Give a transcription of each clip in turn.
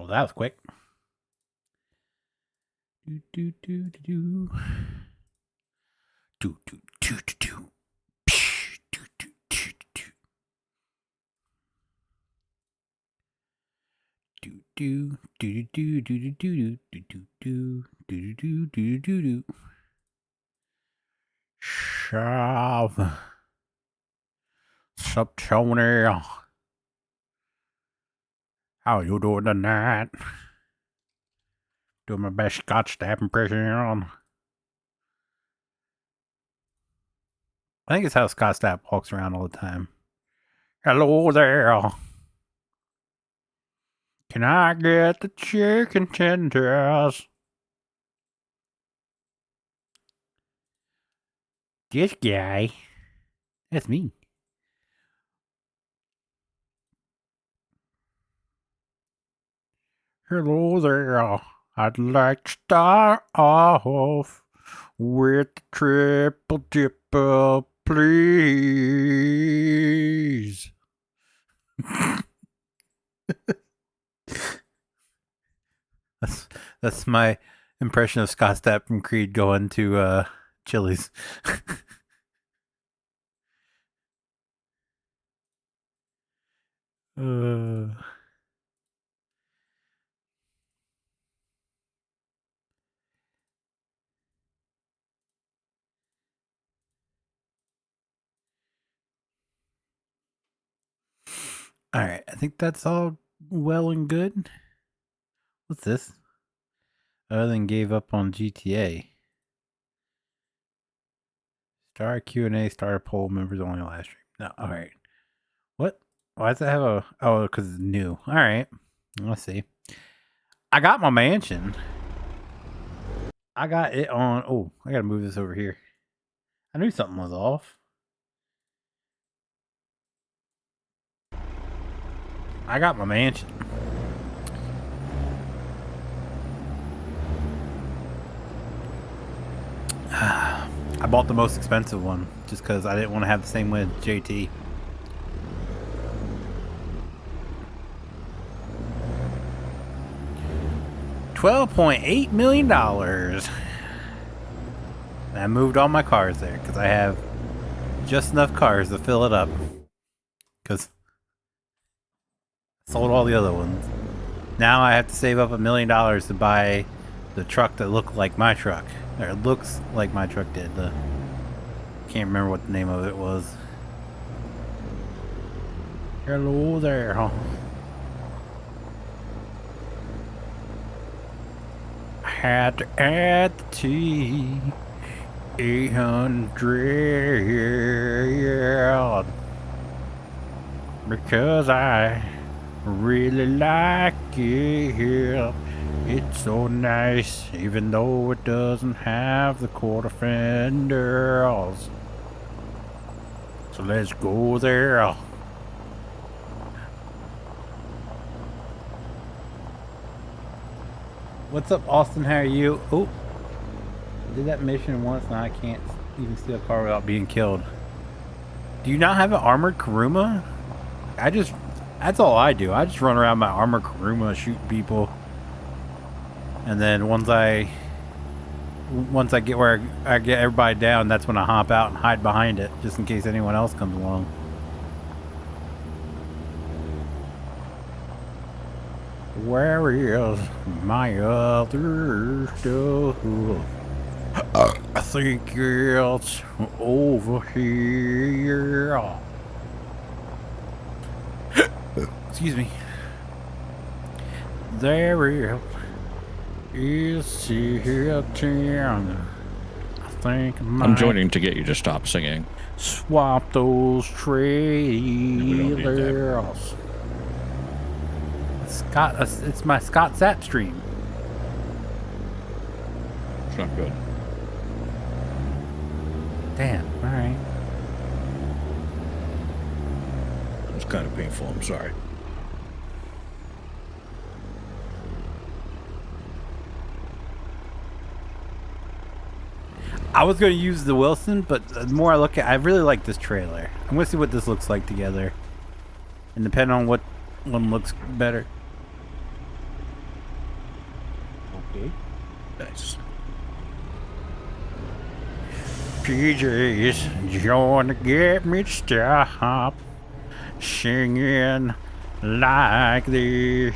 Well, that was quick. Do do do do do. Do do do do do. Psh, do do do do. Do do do do do do do do do do do do do do do. Shove. Sup, Tony? How you doing tonight? Doing my best Scott Stapp impression. I think it's how Scott Stapp walks around all the time. Hello there. Can I get the chicken tenders? This guy. That's me. Hello there. I'd like to start off with the triple dipper, please. That's my impression of Scott Stapp from Creed going to Chili's. Alright, I think that's all well and good. What's this? Other than gave up on GTA. Star Q&A, star poll, members only live stream. No, alright. What? Why does it have a... Oh, because it's new. Alright. Let's see. I got my mansion. I got it on... Oh, I gotta move this over here. I knew something was off. I got my mansion. I bought the most expensive one just because I didn't want to have the same with JT. $12.8 million. I moved all my cars there because I have just enough cars to fill it up. Because I sold all the other ones. Now I have to save up $1 million to buy the truck that looked like my truck. Or it looks like my truck did. Can't remember what the name of it was. Hello there. I had to add the T 800 because I really like it. It's so nice, even though it doesn't have the quarter fenders. So let's go there. What's up, Austin? How are you? Oh, I did that mission once, and I can't even steal a car without being killed. Do you not have an armored Kuruma? That's all I do. I just run around my armored Kuruma, shoot people. And then once I get where I get everybody down, that's when I hop out and hide behind it, just in case anyone else comes along. Where is my other stuff? I think it's over here. Excuse me. There is. Is here town. I think I'm joining to get you to stop singing. Swap those trailers. It's my Scott Sapp stream. It's not good. Damn. All right. It's kind of painful. I'm sorry. I was going to use the Wilson, but the more I look at it, I really like this trailer. I'm going to see what this looks like together. And depending on what one looks better. Nice. PJ's trying to get me to stop singing like this,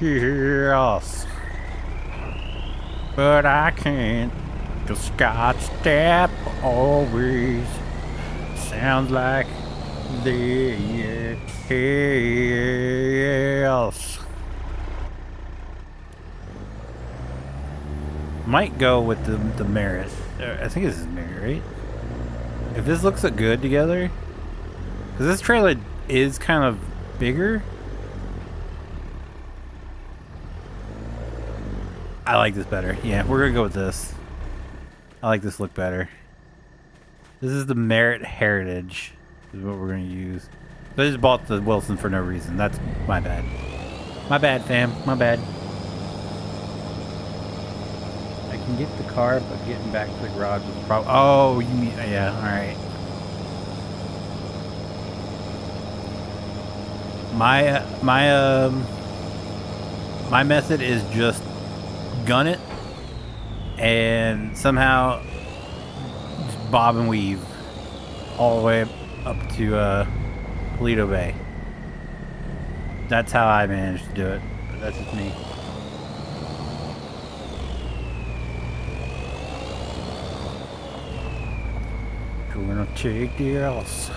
but I can't, 'cause Scott's step always sounds like this. Might go with the Merit. I think this is Merit, right? If this looks good together, because this trailer is kind of bigger. I like this better. Yeah, we're gonna go with this. I like this look better. This is the Merit Heritage, is what we're gonna use. I just bought the Wilson for no reason. That's my bad. My bad, fam. My bad. I can get the car, but getting back to the garage is a problem. Oh, you mean, yeah, alright. My method is just gun it and somehow just bob and weave all the way up to Toledo Bay. That's how I managed to do it, but that's just me. We're gonna take this.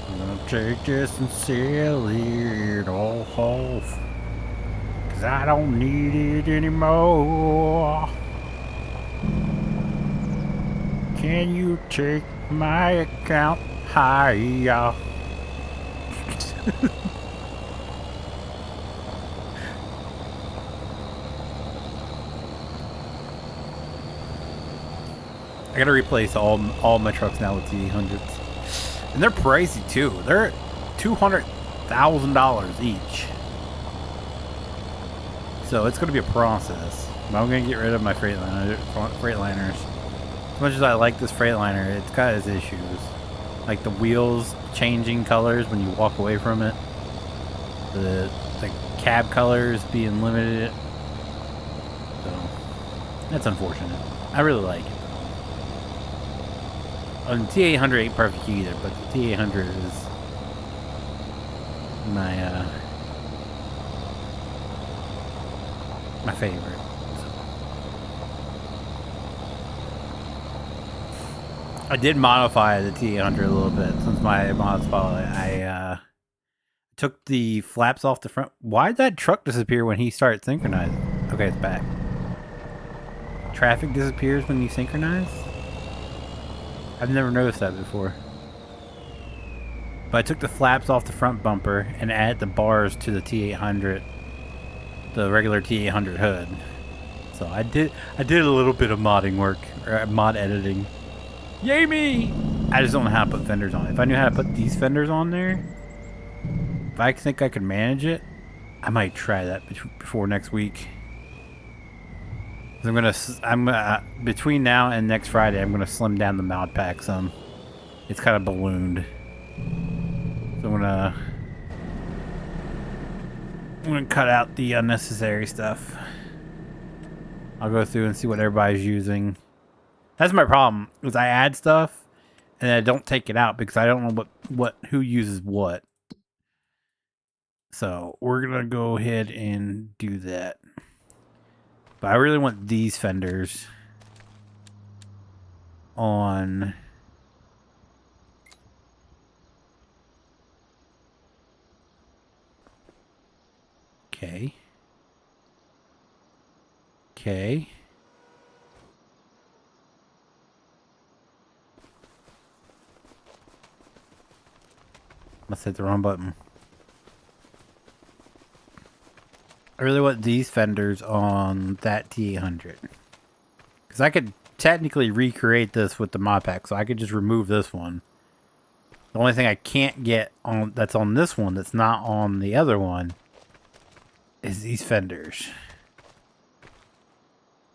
We're gonna take this and sell it all off. 'Cause I don't need it anymore. Can you take my account higher? I gotta replace all my trucks now with T800s. And they're pricey too. They're $200,000 each. So it's gonna be a process. But I'm gonna get rid of my Freightliners. As much as I like this Freightliner, it's got its issues. Like the wheels changing colors when you walk away from it. The cab colors being limited. So that's unfortunate. I really like it. The T800 ain't perfect either, but the T800 is my my favorite. So. I did modify the T800 a little bit since my mod spotlight. I took the flaps off the front. Why did that truck disappear when he started synchronizing? Okay, it's back. Traffic disappears when you synchronize? I've never noticed that before. But I took the flaps off the front bumper and added the bars to the T800, the regular T800 hood. So I did a little bit of modding work, or mod editing. Yay me! I just don't know how to put fenders on it. If I knew how to put these fenders on there, if I think I could manage it, I might try that before next week. I'm between now and next Friday, I'm gonna slim down the mod pack some. It's kind of ballooned, so I'm gonna cut out the unnecessary stuff. I'll go through and see what everybody's using. That's my problem. Is I add stuff and I don't take it out because I don't know who uses what. So we're gonna go ahead and do that. But I really want these fenders on. Okay. Okay. Must hit the wrong button. I really want these fenders on that T800. Because I could technically recreate this with the mod pack, so I could just remove this one. The only thing I can't get on that's on this one that's not on the other one is these fenders.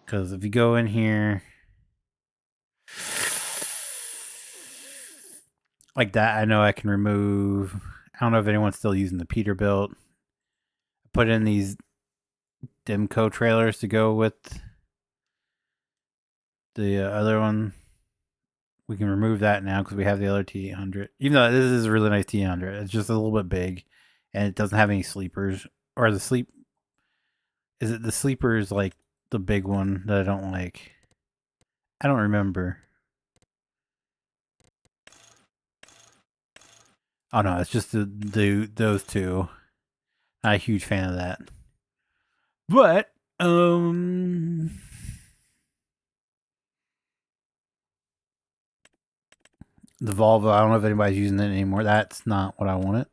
Because if you go in here like that, I know I can remove. I don't know if anyone's still using the Peterbilt. Put in these Demco trailers to go with the other one. We can remove that now because we have the other T800. Even though this is a really nice T800, it's just a little bit big, and it doesn't have any sleepers. Or the sleep. Is it the sleepers like the big one that I don't like? I don't remember. Oh no, it's just those two. Not a huge fan of that. But the Volvo, I don't know if anybody's using it anymore. That's not what I wanted.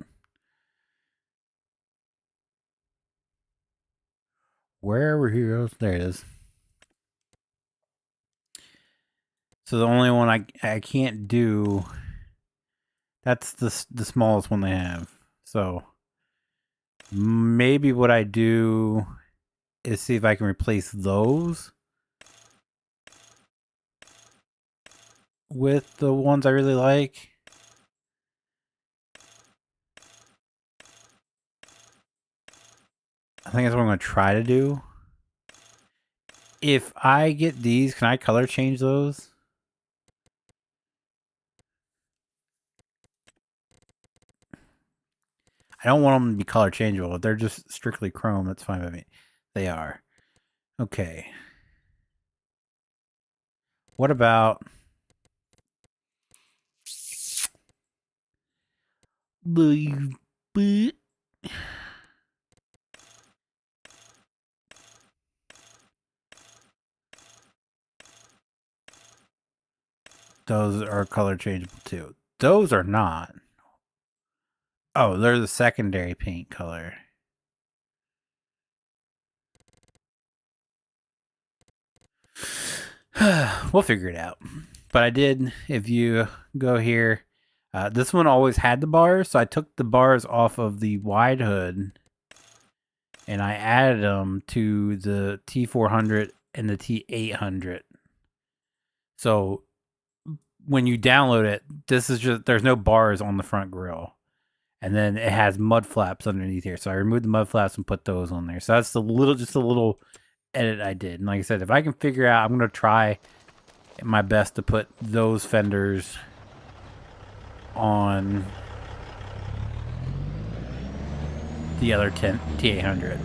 Where were heroes? There it is. So the only one I can't do, that's the smallest one they have. So maybe what I do is see if I can replace those with the ones I really like. I think that's what I'm going to try to do. If I get these, can I color change those? I don't want them to be color changeable. If they're just strictly chrome, that's fine by me. They are. Okay. What about... Those are color changeable too. Those are not. Oh, they're the secondary paint color. We'll figure it out. But I did, if you go here, this one always had the bars, so I took the bars off of the wide hood and I added them to the T400 and the T800. So when you download it, this is just, there's no bars on the front grille. And then it has mud flaps underneath here. So I removed the mud flaps and put those on there. So that's just a little edit I did. And like I said, if I can figure out, I'm going to try my best to put those fenders on the other T800.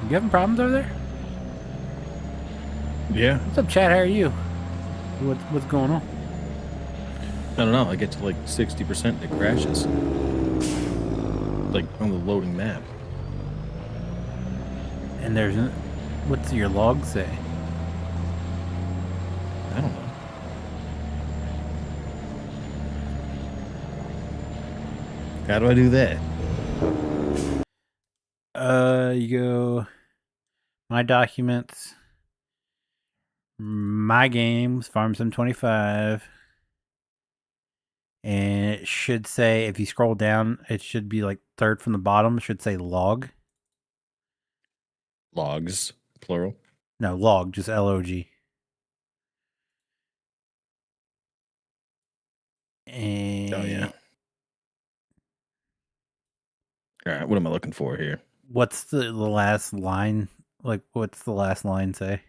You having problems over there? Yeah. What's up, Chad? How are you? What's going on? I don't know. I get to like 60% and it crashes. Like on the loading map. And there's... What's your log say? I don't know. How do I do that? You go... My documents... My games, Farm Sim 25. And it should say, if you scroll down, it should be like third from the bottom. It should say log. Logs, plural. No, log, just L-O-G. And Oh, yeah. All right, what am I looking for here? what's the last line? Like, what's the last line say?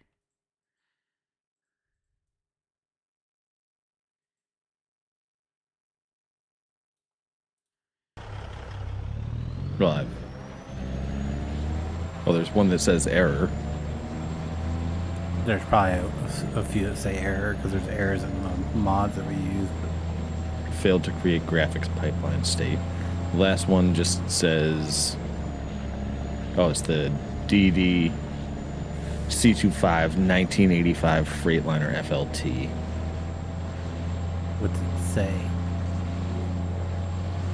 Well, there's one that says error. There's probably a few that say error because there's errors in the mods that we use. Failed to create graphics pipeline state. The last one just says, oh, it's the DD C25 1985 Freightliner FLT. What's it say?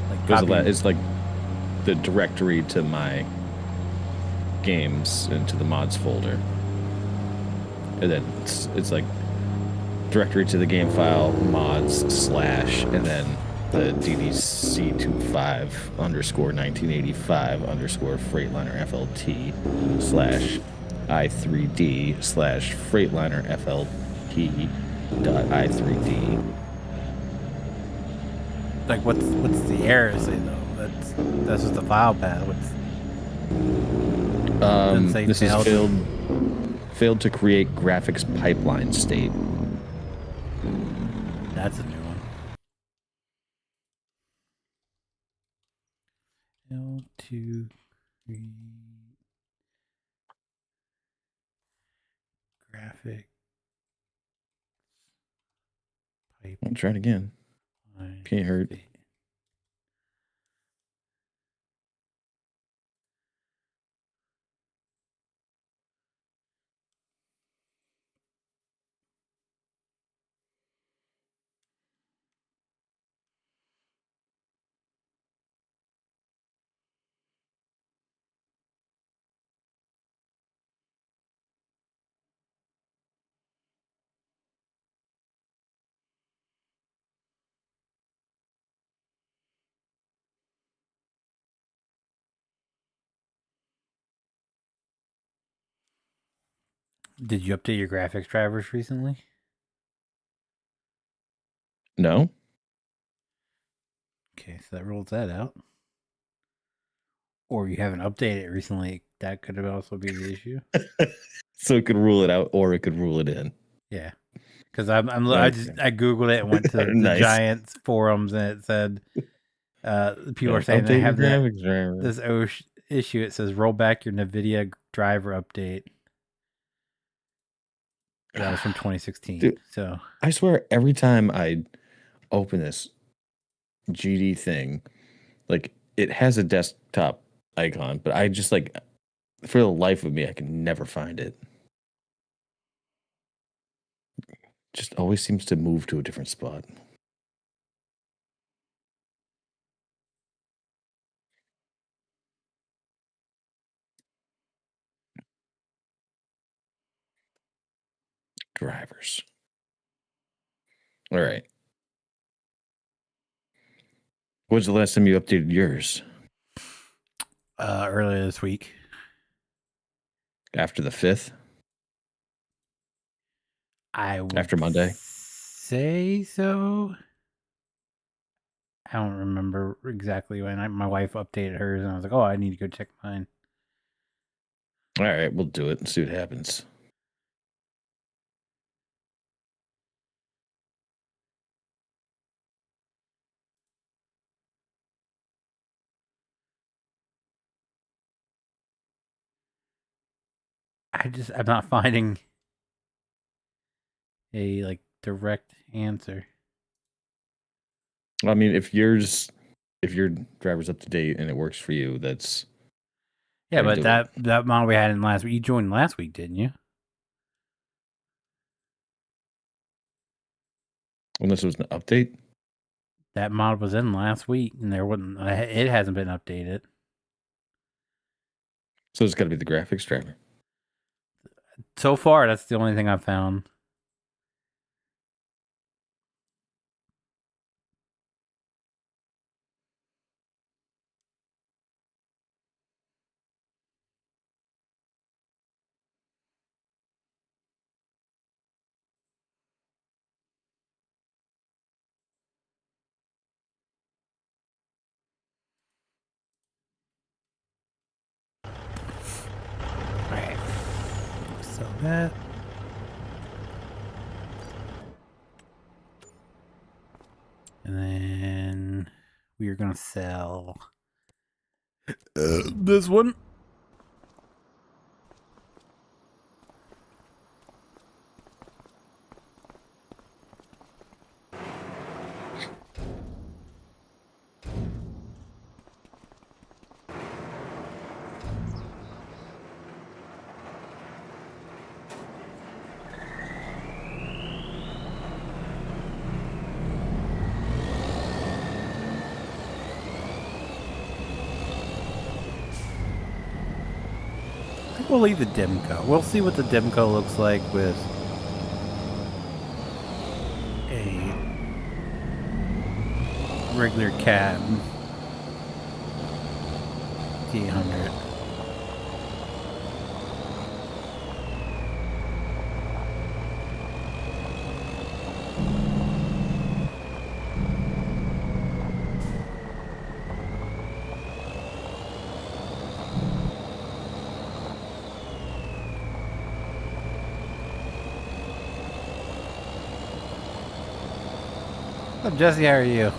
Like It's like the directory to my games into the mods folder. And then it's like directory to the game file, mods, / and then the DDC25 _ 1985 _ Freightliner FLT / I3D / Freightliner FLT .I3D. Like, what's the error say though? That's just the file path. Doesn't say This is failed. failed. Failed to create graphics pipeline state. That's a new one. L2 graphic pipe. I'll try it again. Can't hurt. State. Did you update your graphics drivers recently? No. Okay, so that rules that out. Or you haven't updated it recently. That could also be the issue. So it could rule it out, or it could rule it in. Yeah, because I googled it and went to the Nice. Giants forums, and it said people are saying they have this issue. It says roll back your NVIDIA driver update. That was from 2016. Dude, so I swear, every time I open this GD thing, like it has a desktop icon, but I just like, for the life of me, I can never find it. Just always seems to move to a different spot. Drivers. All right. When's the last time you updated yours? Earlier this week. After the 5th? After Monday? Say so. I don't remember exactly when. My wife updated hers, and I was like, "Oh, I need to go check mine." All right, we'll do it and see what happens. I'm not finding a like direct answer. I mean, if your driver's up to date and it works for you, that's yeah. But that model we had in last week, you joined last week, didn't you? Unless it was an update. That model was in last week, and there wasn't. It hasn't been updated. So it's got to be the graphics driver. So far, that's the only thing I've found. Alright. So that. And then we are going to sell this one. I think we'll leave the Demco. We'll see what the Demco looks like with a regular cab T800. What's up, Jesse? How are you?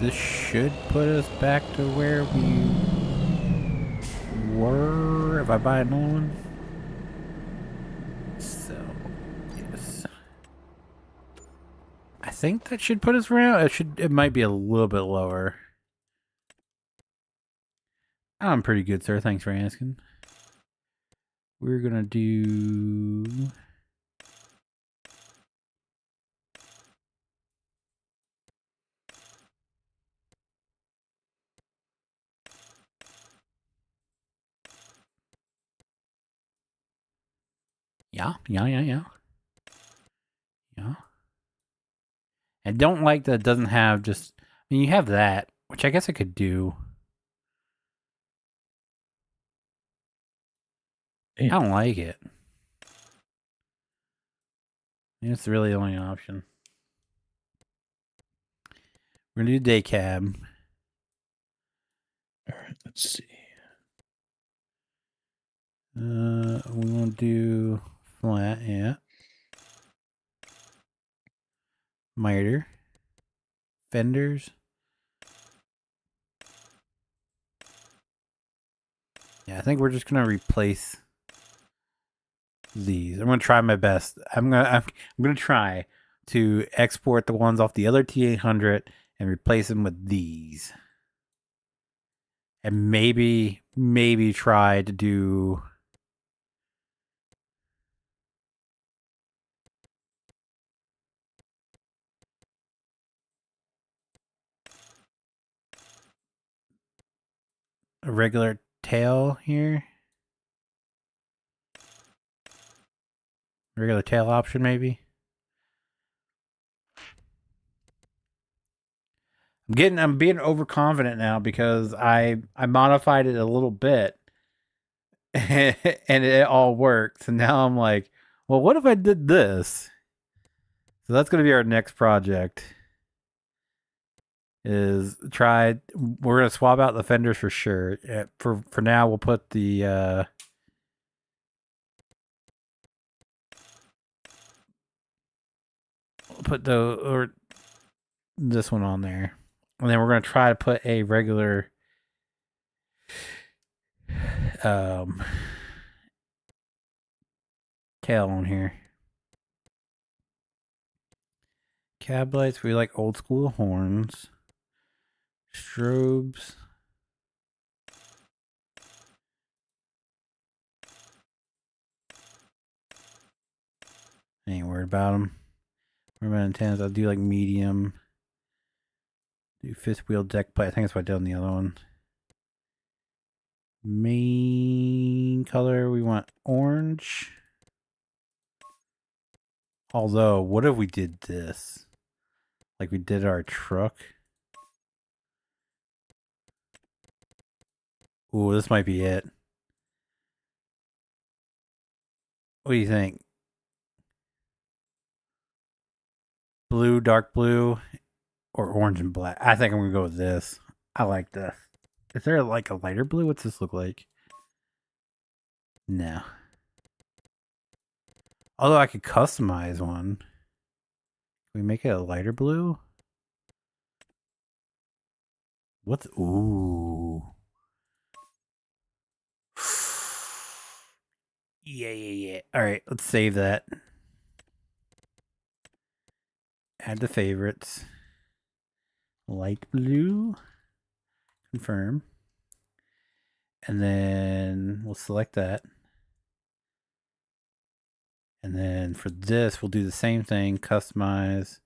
This should put us back to where we were if I buy a new one. So, yes. I think that should put us around. It might be a little bit lower. I'm pretty good, sir. Thanks for asking. We're gonna do... Yeah. Yeah. I don't like that it doesn't have just... I mean, you have that, which I guess I could do. Damn. I don't like it. It's really the only option. We're gonna do day cab. All right, let's see. We want to do flat, yeah. Miter. Fenders. Yeah, I think we're just gonna replace these. I'm gonna try my best. I'm gonna try to export the ones off the other T800 and replace them with these. And maybe try to do a regular tail here. Regular tail option, maybe. I'm being overconfident now because I modified it a little bit and it all works. And now I'm like, well, what if I did this? So that's gonna be our next project. We're gonna swap out the fenders for sure. For now, we'll put the this one on there, and then we're gonna try to put a regular tail on here. Cab lights, we like old school horns. Strobes. Ain't worried about them. What about antennas? I'll do like medium. Do fifth wheel deck plate. I think that's what I did on the other one. Main color, we want orange. Although, what if we did this? Like we did our truck? Ooh, this might be it. What do you think? Blue, dark blue, or orange and black? I think I'm gonna go with this. I like this. Is there like a lighter blue? What's this look like? No. Although I could customize one. Can we make it a lighter blue? What's... Ooh. Yeah. Alright, let's save that. Add the favorites. Light blue. Confirm. And then we'll select that. And then for this, we'll do the same thing, customize.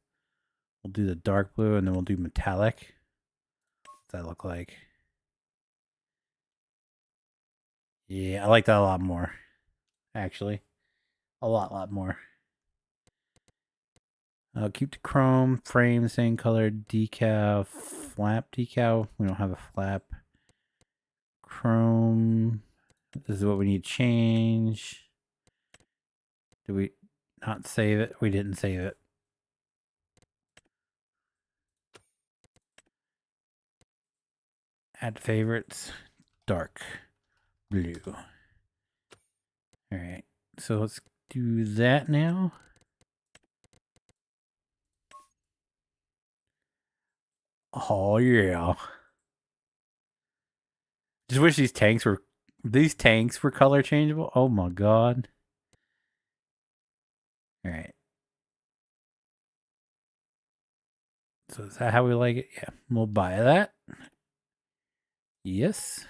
We'll do the dark blue and then we'll do metallic. What's that look like? Yeah, I like that a lot more. Actually, a lot more. Keep the chrome frame same color, decal, flap decal. We don't have a flap. Chrome. This is what we need to change. Did we not save it? We didn't save it. Add favorites. Dark blue. All right. So let's do that now. Oh yeah. Just wish these tanks were color changeable. Oh my god. All right. So is that how we like it? Yeah. We'll buy that. Yes.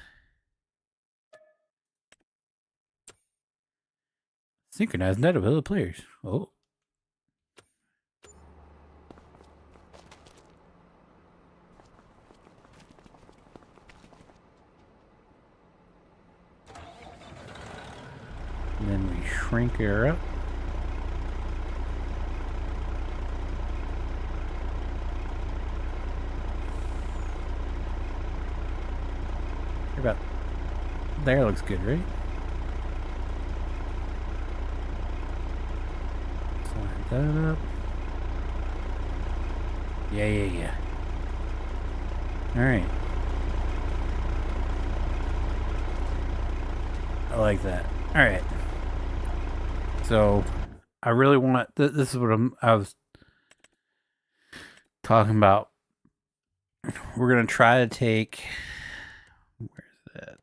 Synchronize net of other players. Oh. And then we shrink her up. About there looks good, right? Slide that up. Yeah. All right. I like that. All right. So I really want this is what I was talking about. We're gonna try to take. Where's that?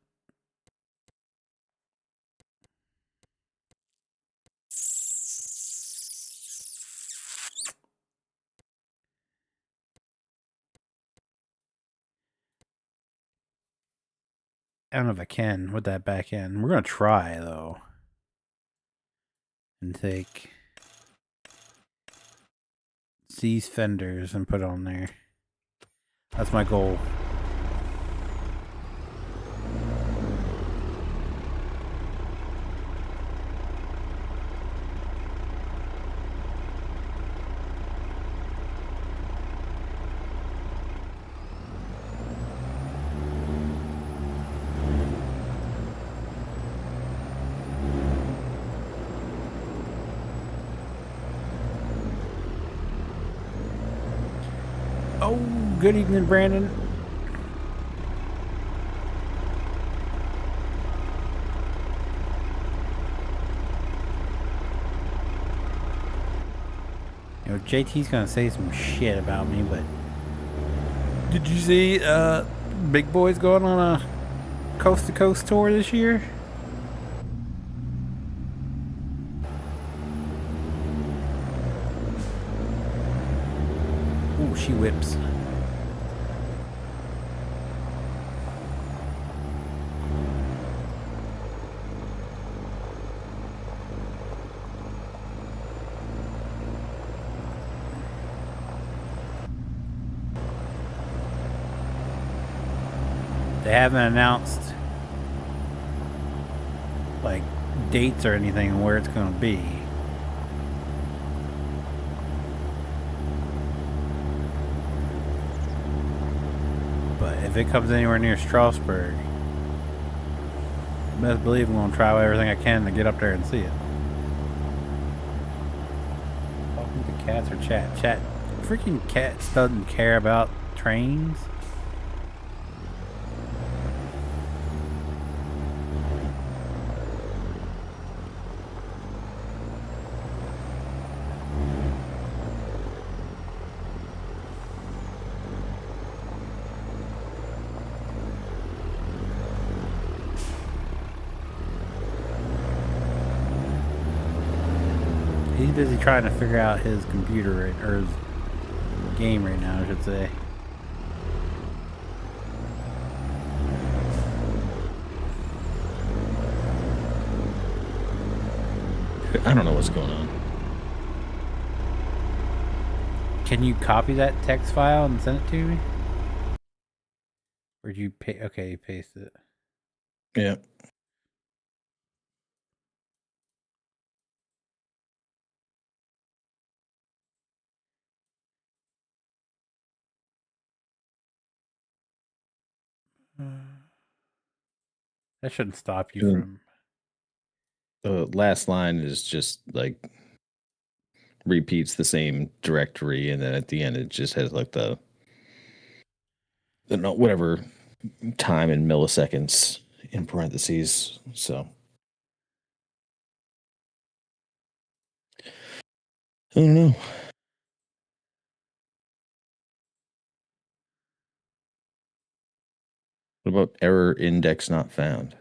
I don't know if I can with that back end. We're gonna try though, and take these fenders and put it on there. That's my goal. Oh, good evening, Brandon. You know, JT's gonna say some shit about me, but did you see Big Boy's going on a coast to coast tour this year? Ooh, she whips. They haven't announced like dates or anything on where it's going to be. But if it comes anywhere near Strasbourg, best believe I'm going to try everything I can to get up there and see it. Talking to cats or chat? Chat. Freaking cats doesn't care about trains. He's busy trying to figure out his computer or his game right now, I should say. I don't know what's going on. Can you copy that text file and send it to me? Or did you pay? Okay, you paste it. Yeah. That shouldn't stop you And from. the last line is just like repeats the same directory, and then at the end it just has like the whatever time in milliseconds in parentheses. So I don't know. What about error index not found?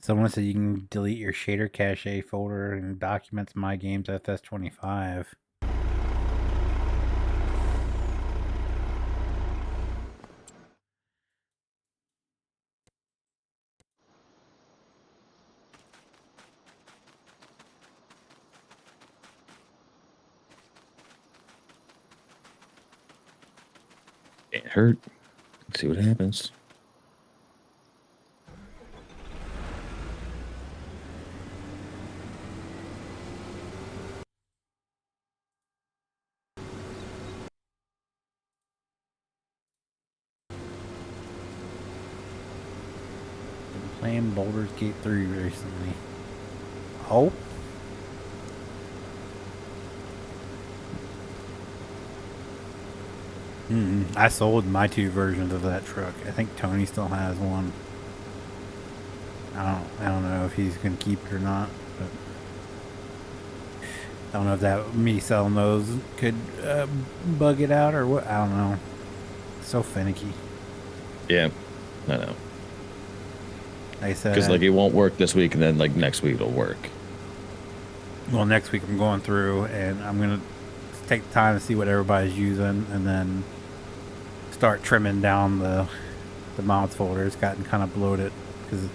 Someone said you can delete your shader cache folder and documents my games FS25. It hurt. Let's see what happens. Been playing Baldur's Gate 3 recently. Oh? I sold my 2 versions of that truck. I think Tony still has one. I don't know if he's gonna keep it or not. But I don't know if that me selling those could bug it out or what. I don't know. So finicky. Yeah, I know. Like I said, Because like it won't work this week, and then like next week it'll work. well, next week I'm going through and I'm gonna take the time to see what everybody's using, and then start trimming down the mods folder. It's gotten kind of bloated because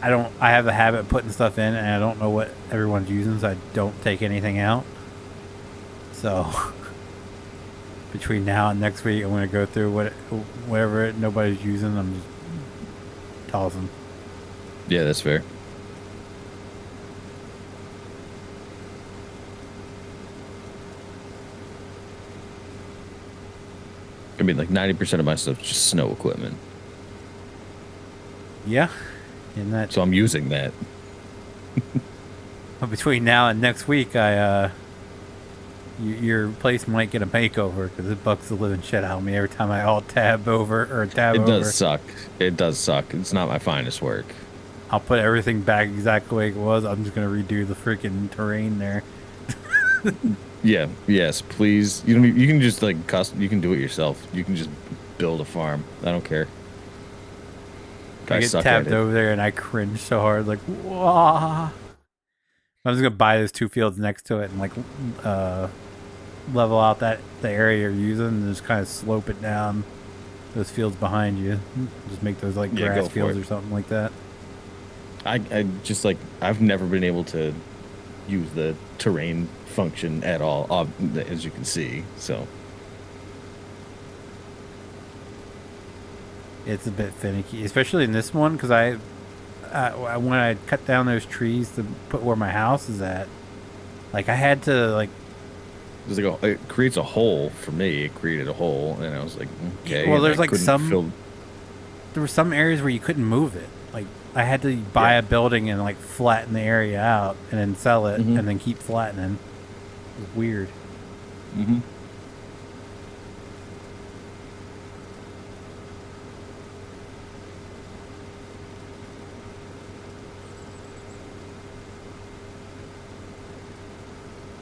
I have a habit of putting stuff in, and I don't know what everyone's using, so I don't take anything out. So between now and next week, I'm going to go through whatever nobody's using. I'm just tossing. Yeah, that's fair. I mean, like 90% of my stuff is just snow equipment. Yeah, and that. So I'm using that. But between now and next week, your place might get a makeover because it bucks the living shit out of me every time I alt tab over or tab over. It does suck. It does suck. It's not my finest work. I'll put everything back exactly the way it was. I'm just gonna redo the freaking terrain there. Yeah. Yes. Please. You don't. You can just like custom. You can do it yourself. You can just build a farm. I don't care. I get tabbed over there and I cringe so hard, like, wah. I'm just gonna buy those 2 fields next to it and like level out the area you're using and just kind of slope it down. Those fields behind you, just make those like grass fields or something like that. I just like I've never been able to use the terrain function at all, as you can see. So it's a bit finicky, especially in this one, because when I cut down those trees to put where my house is at, like I had to like. It creates a hole for me. It created a hole, and I was like, okay. Well, there's like there were some areas where you couldn't move it. Like I had to buy a building and like flatten the area out and then sell it and then keep flattening. It was weird. Mm-hmm.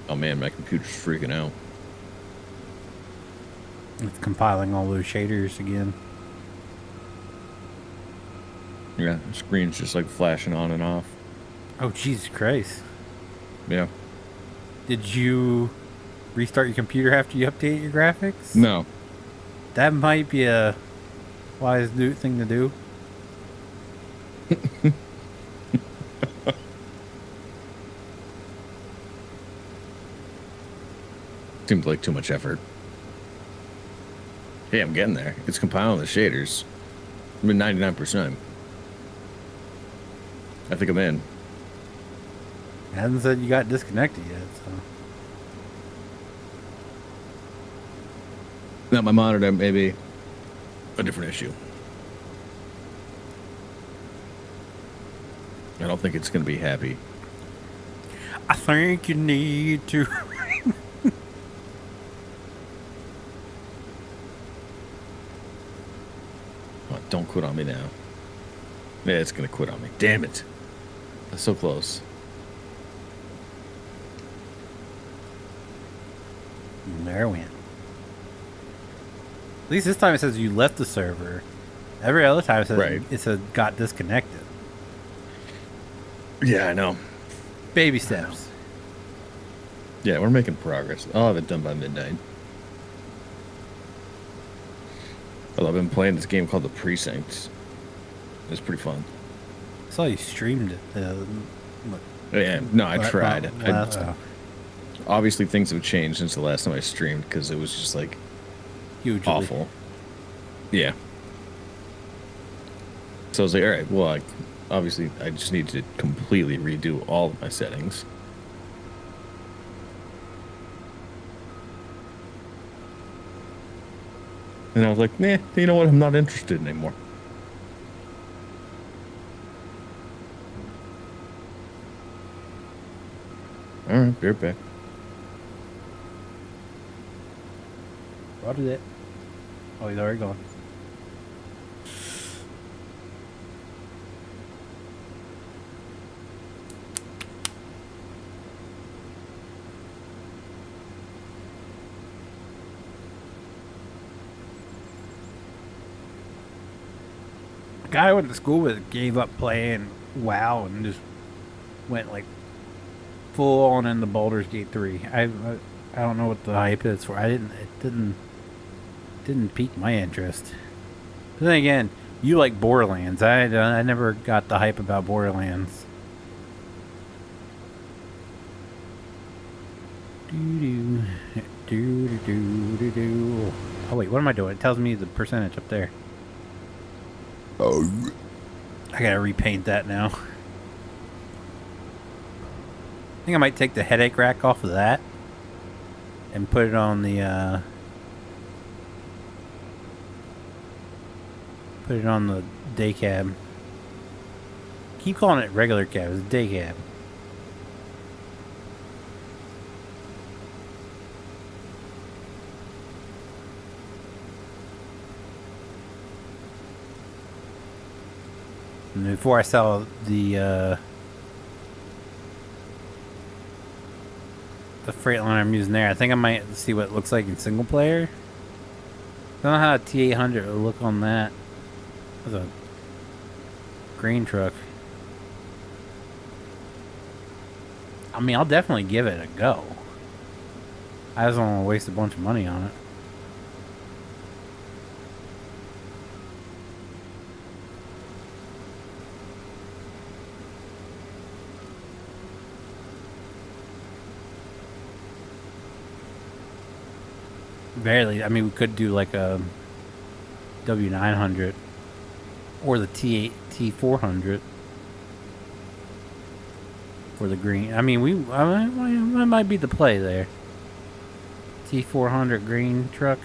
Oh man, my computer's freaking out. It's compiling all those shaders again. Yeah, the screen's just like flashing on and off. Oh, Jesus Christ. Yeah. Did you restart your computer after you update your graphics? No. That might be a wise thing to do. Seems like too much effort. Hey, I'm getting there. It's compiling the shaders. I'm at 99%. I think I'm in. It hasn't said you got disconnected yet, so. Not my monitor, maybe a different issue. I don't think it's going to be happy. I think you need to. Oh, don't quit on me now. Yeah, it's going to quit on me. Damn it. That's so close. There it went. At least this time it says you left the server. Every other time it says it said got disconnected. Yeah, I know. Baby steps. Yeah, we're making progress. I'll have it done by midnight. Well, I've been playing this game called The Precincts. It's pretty fun. I saw you streamed it. Yeah, no, I tried. Obviously, things have changed since the last time I streamed because it was just like hugely awful. Yeah. So I was like, all right, well, obviously, I just need to completely redo all of my settings. And I was like, nah, you know what? I'm not interested anymore. All right, be right back. Roger that. Oh, he's already gone. The guy I went to school with gave up playing WoW and just went like full on into Baldur's Gate 3. I don't know what the hype is for. It didn't pique my interest. But then again, You like Borderlands. I never got the hype about Borderlands. Do do do do do do. Oh wait, what am I doing? It tells me the percentage up there. Oh, I gotta repaint that now. I think I might take the headache rack off of that and put it on the day cab. Keep calling it regular cab. It's a day cab. And before I sell the Freightliner I'm using there, I think I might see what it looks like in single player. I don't know how a T800 will look on that. That's a green truck. I mean, I'll definitely give it a go. I just don't want to waste a bunch of money on it. Barely. I mean, we could do like a W900 or the T400 for the green. I mean, I might be the play there. T400 green truck.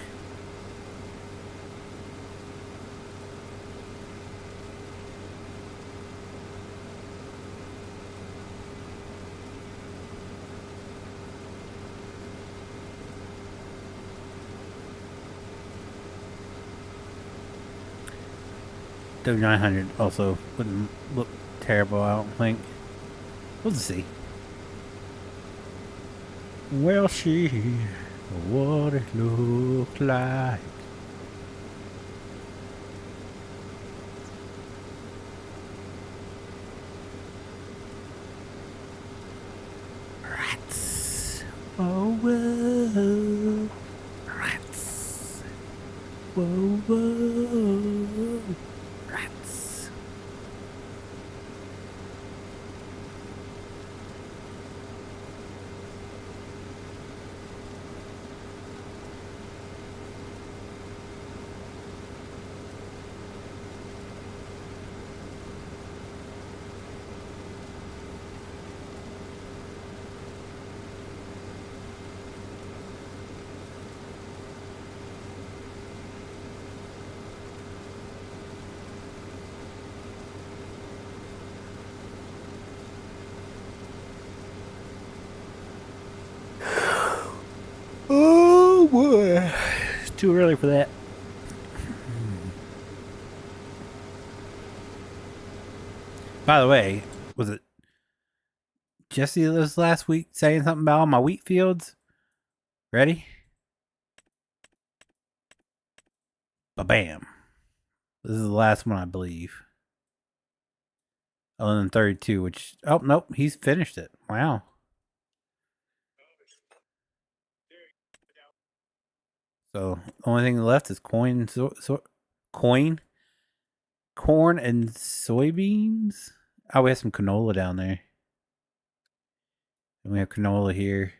W900 also wouldn't look terrible, I don't think. We'll see. We'll see what it looks like. Rats. Oh, whoa. Rats. Whoa, whoa. Rats. Oh boy, it's too early for that. By the way, was it Jesse this last week saying something about all my wheat fields? Ready? Ba-bam. This is the last one, I believe. Other than 32, which... Oh, nope, he's finished it. Wow. So, the only thing left is corn and soybeans. Oh, we have some canola down there. And we have canola here.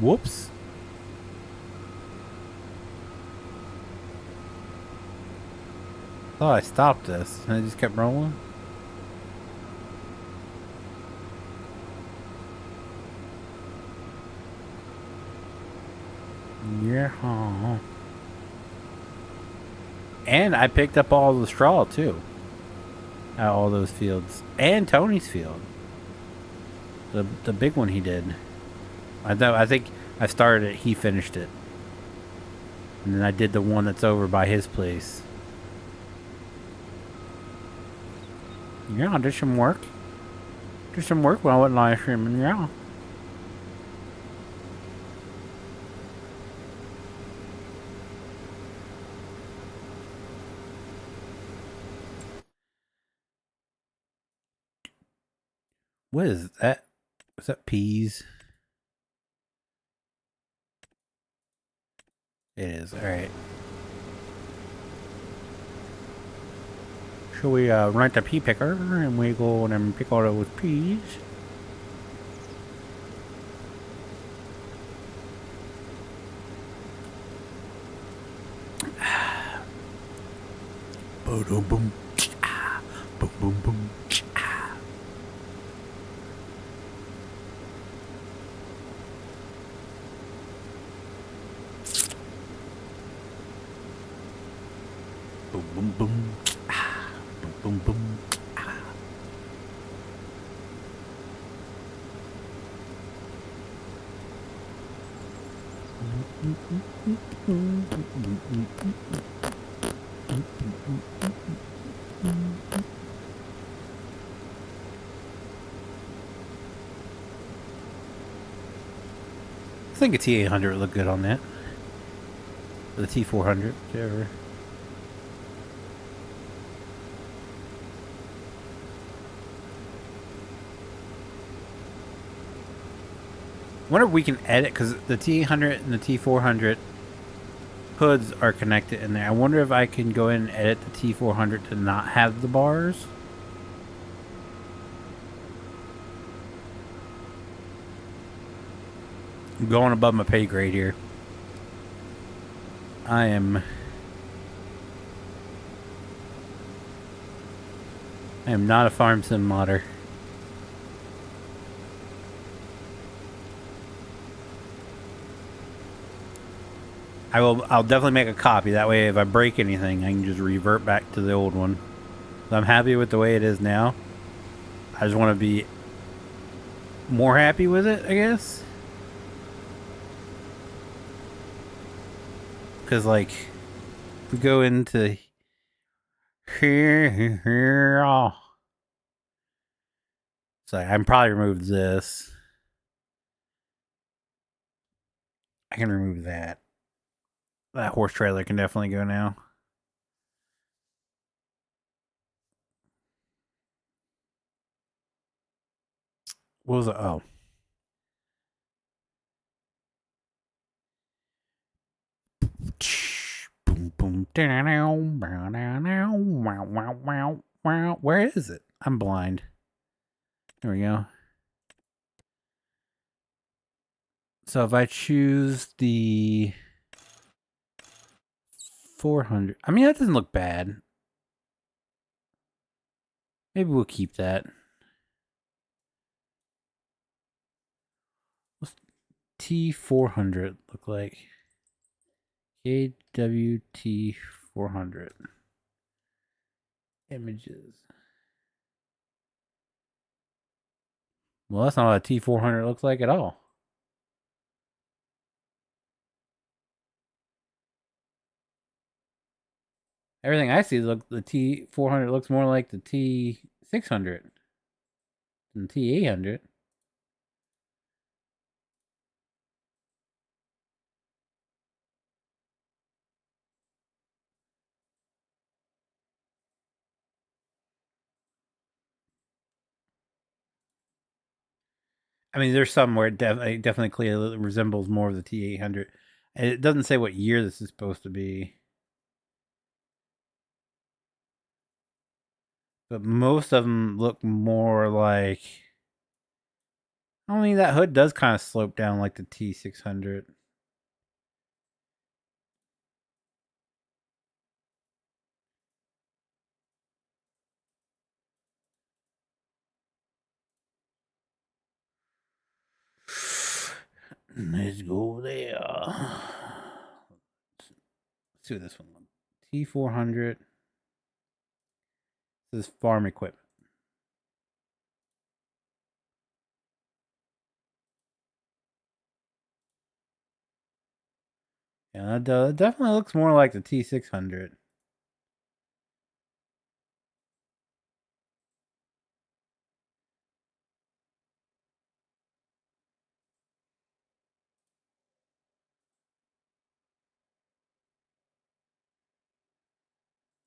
Whoops. Oh, I stopped this. And I just kept rolling. Yeah. And I picked up all the straw, too. Out of all those fields. And Tony's field. The big one he did. I think I started it, he finished it. And then I did the one that's over by his place. Yeah, I did some work. Did some work when I wasn't live streaming, yeah. What is that? Is that peas? It is, alright. Should we rent a pea picker and we go and pick all those peas? Boom, boom, boom, boom, boom, boom. Boom, boom, boom. Boom, boom, boom. I think a T800 would look good on that. Or the T400, whichever. I wonder if we can edit, because the T800 and the T400 hoods are connected in there. I wonder if I can go in and edit the T400 to not have the bars. I'm going above my pay grade here. I am not a farm sim modder. I'll definitely make a copy. That way if I break anything, I can just revert back to the old one. I'm happy with the way it is now. I just want to be more happy with it, I guess. Because, like, if we go into here, oh. So I can probably remove this. I can remove that. That horse trailer can definitely go now. What was it? Oh. Boom, boom. Where is it? I'm blind. There we go. So if I choose the 400, I mean, that doesn't look bad. Maybe we'll keep that. What's T400 look like? KWT 400. Images. Well, that's not what a T400 looks like at all. Everything I see, look, the T400 looks more like the T600 than the T800. I mean, there's some where it definitely clearly resembles more of the T800. And it doesn't say what year this is supposed to be. But most of them look more like... I mean, that hood does kind of slope down like the T600. Let's go there. Let's see what this one looks like. T400. This is farm equipment. Yeah, that definitely looks more like the T600.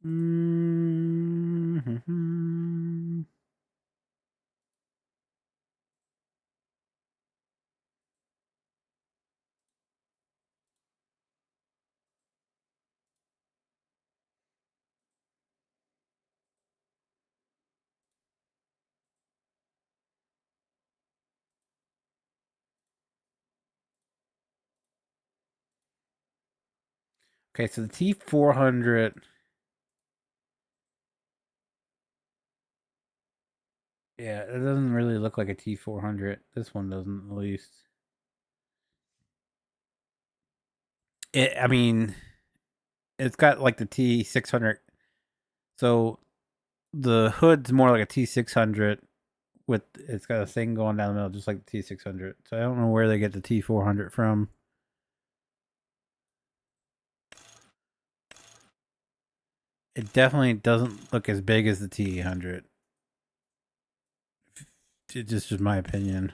Mm-hmm. Okay, so the T400. Yeah, it doesn't really look like a T400. This one doesn't, at least. I mean, it's got like the T600. So the hood's more like a T600 with it's got a thing going down the middle, just like the T600. So I don't know where they get the T400 from. It definitely doesn't look as big as the T100. It's just my opinion.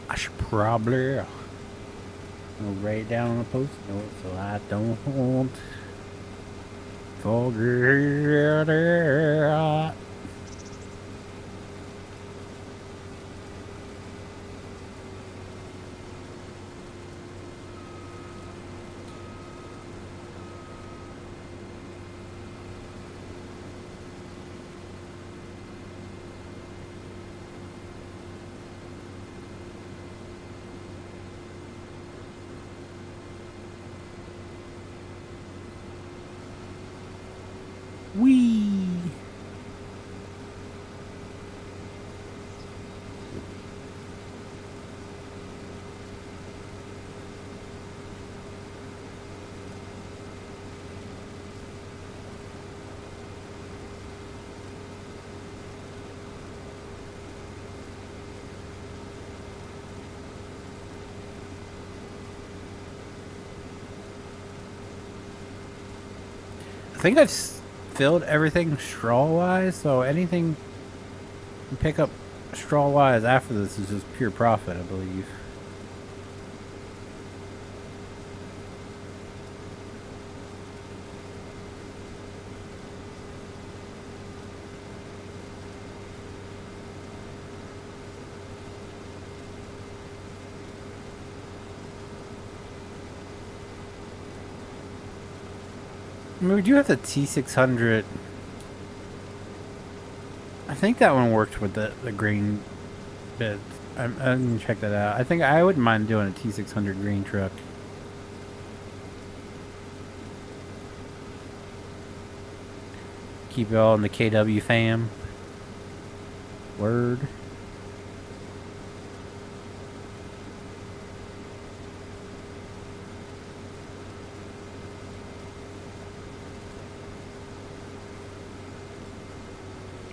I should probably write down on a post note so I don't forget it. Wee. I think I've filled everything straw-wise, so anything you pick up straw-wise after this is just pure profit, I believe. I mean, we do have the T600. I think that one worked with the green bit. I'm gonna check that out. I think I wouldn't mind doing a T600 green truck. Keep it all in the KW fam. Word.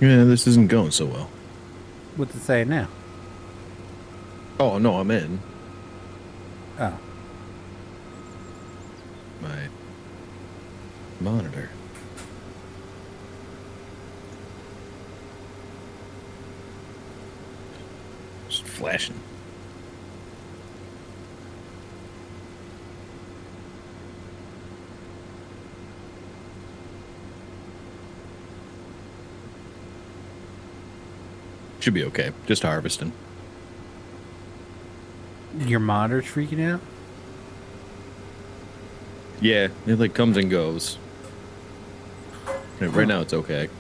Yeah, this isn't going so well. What's it say now? Oh, no, I'm in. Oh. My monitor. Just flashing. Should be okay. Just harvesting. Your monitor's freaking out? Yeah, it like comes and goes. Right now it's okay.